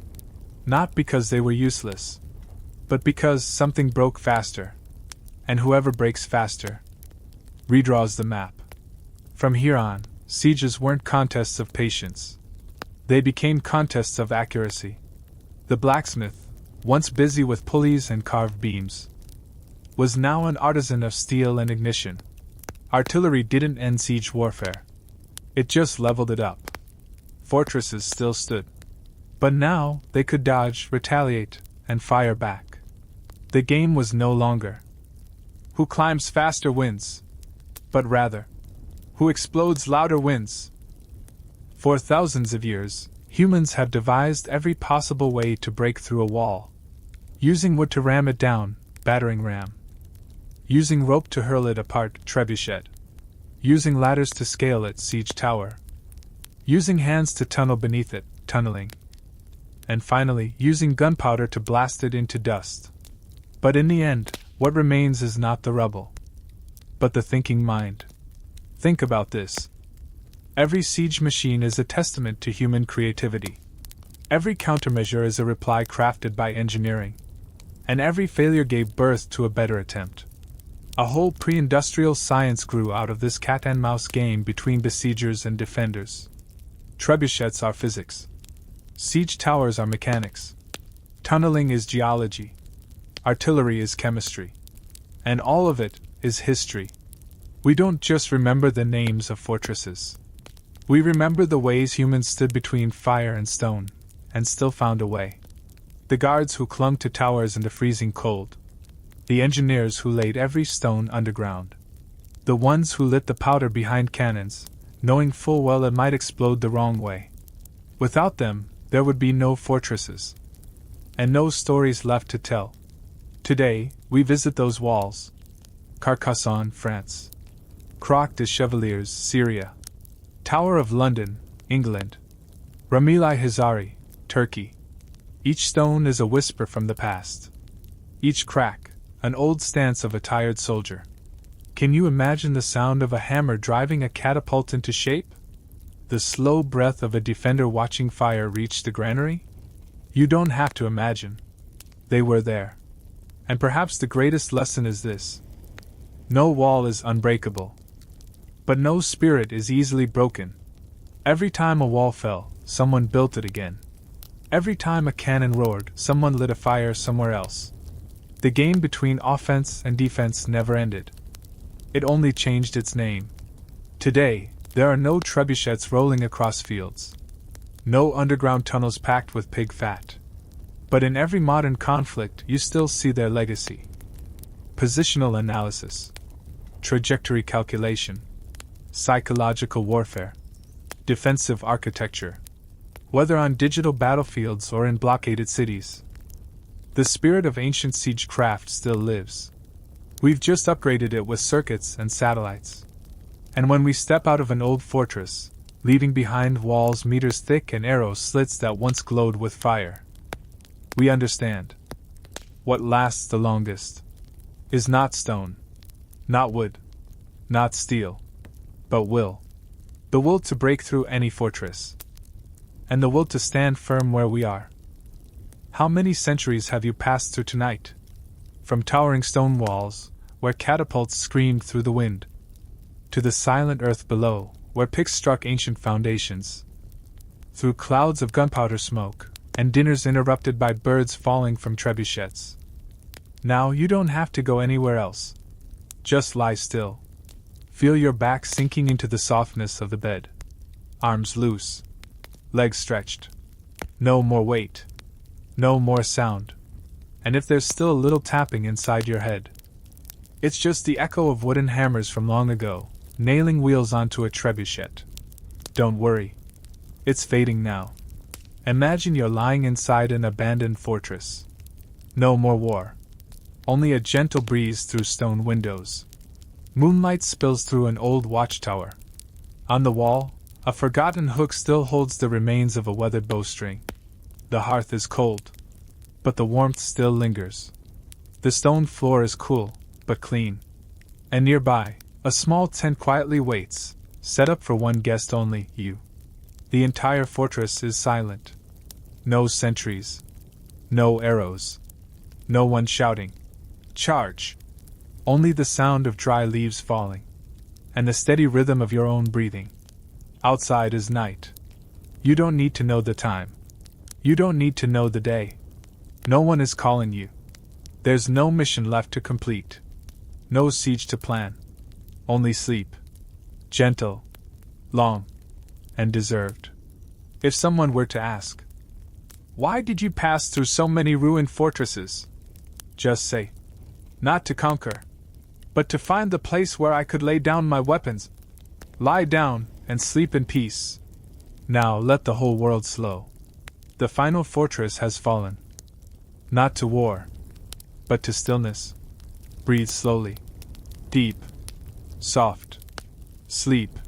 Not because they were useless, but because something broke faster. And whoever breaks faster redraws the map. From here on, sieges weren't contests of patience. They became contests of accuracy. The blacksmith, once busy with pulleys and carved beams, was now an artisan of steel and ignition. Artillery didn't end siege warfare. It just leveled it up. Fortresses still stood. But now they could dodge, retaliate, and fire back. The game was no longer who climbs faster wins, but rather, who explodes louder wins. For thousands of years, humans have devised every possible way to break through a wall. Using wood to ram it down, battering ram. Using rope to hurl it apart, trebuchet. Using ladders to scale it, siege tower. Using hands to tunnel beneath it, tunneling. And finally, using gunpowder to blast it into dust. But in the end, what remains is not the rubble, but the thinking mind. Think about this. Every siege machine is a testament to human creativity. Every countermeasure is a reply crafted by engineering. And every failure gave birth to a better attempt. A whole pre-industrial science grew out of this cat-and-mouse game between besiegers and defenders. Trebuchets are physics. Siege towers are mechanics. Tunneling is geology. Artillery is chemistry. And all of it is history. We don't just remember the names of fortresses. We remember the ways humans stood between fire and stone, and still found a way. The guards who clung to towers in the freezing cold. The engineers who laid every stone underground. The ones who lit the powder behind cannons, knowing full well it might explode the wrong way. Without them, there would be no fortresses. And no stories left to tell. Today, we visit those walls. Carcassonne, France. Croix des Chevaliers, Syria. Tower of London, England. Ramilai Hizari, Turkey. Each stone is a whisper from the past. Each crack, an old stance of a tired soldier. Can you imagine the sound of a hammer driving a catapult into shape? The slow breath of a defender watching fire reach the granary? You don't have to imagine. They were there. And perhaps the greatest lesson is this. No wall is unbreakable. But no spirit is easily broken. Every time a wall fell, someone built it again. Every time a cannon roared, someone lit a fire somewhere else. The game between offense and defense never ended. It only changed its name. Today, there are no trebuchets rolling across fields. No underground tunnels packed with pig fat. But in every modern conflict, you still see their legacy. Positional analysis. Trajectory calculation. Psychological warfare. Defensive architecture. Whether on digital battlefields or in blockaded cities. The spirit of ancient siegecraft still lives. We've just upgraded it with circuits and satellites. And when we step out of an old fortress, leaving behind walls meters thick and arrow slits that once glowed with fire, we understand. What lasts the longest is not stone, not wood, not steel, but will. The will to break through any fortress. And the will to stand firm where we are. How many centuries have you passed through tonight? From towering stone walls, where catapults screamed through the wind, to the silent earth below, where picks struck ancient foundations. Through clouds of gunpowder smoke, and dinners interrupted by birds falling from trebuchets. Now you don't have to go anywhere else. Just lie still. Feel your back sinking into the softness of the bed. Arms loose. Legs stretched. No more weight. No more sound. And if there's still a little tapping inside your head, it's just the echo of wooden hammers from long ago, nailing wheels onto a trebuchet. Don't worry. It's fading now. Imagine you're lying inside an abandoned fortress. No more war. Only a gentle breeze through stone windows. Moonlight spills through an old watchtower. On the wall, a forgotten hook still holds the remains of a weathered bowstring. The hearth is cold, but the warmth still lingers. The stone floor is cool, but clean. And nearby, a small tent quietly waits, set up for one guest only, you. The entire fortress is silent. No sentries. No arrows. No one shouting, "Charge!" Only the sound of dry leaves falling, and the steady rhythm of your own breathing. Outside is night. You don't need to know the time. You don't need to know the day. No one is calling you. There's no mission left to complete. No siege to plan. Only sleep. Gentle, long, and deserved. If someone were to ask, "Why did you pass through so many ruined fortresses?" just say, "Not to conquer, but to find the place where I could lay down my weapons, lie down, and sleep in peace." Now let the whole world slow. The final fortress has fallen. Not to war, but to stillness. Breathe slowly. Deep. Soft. Sleep.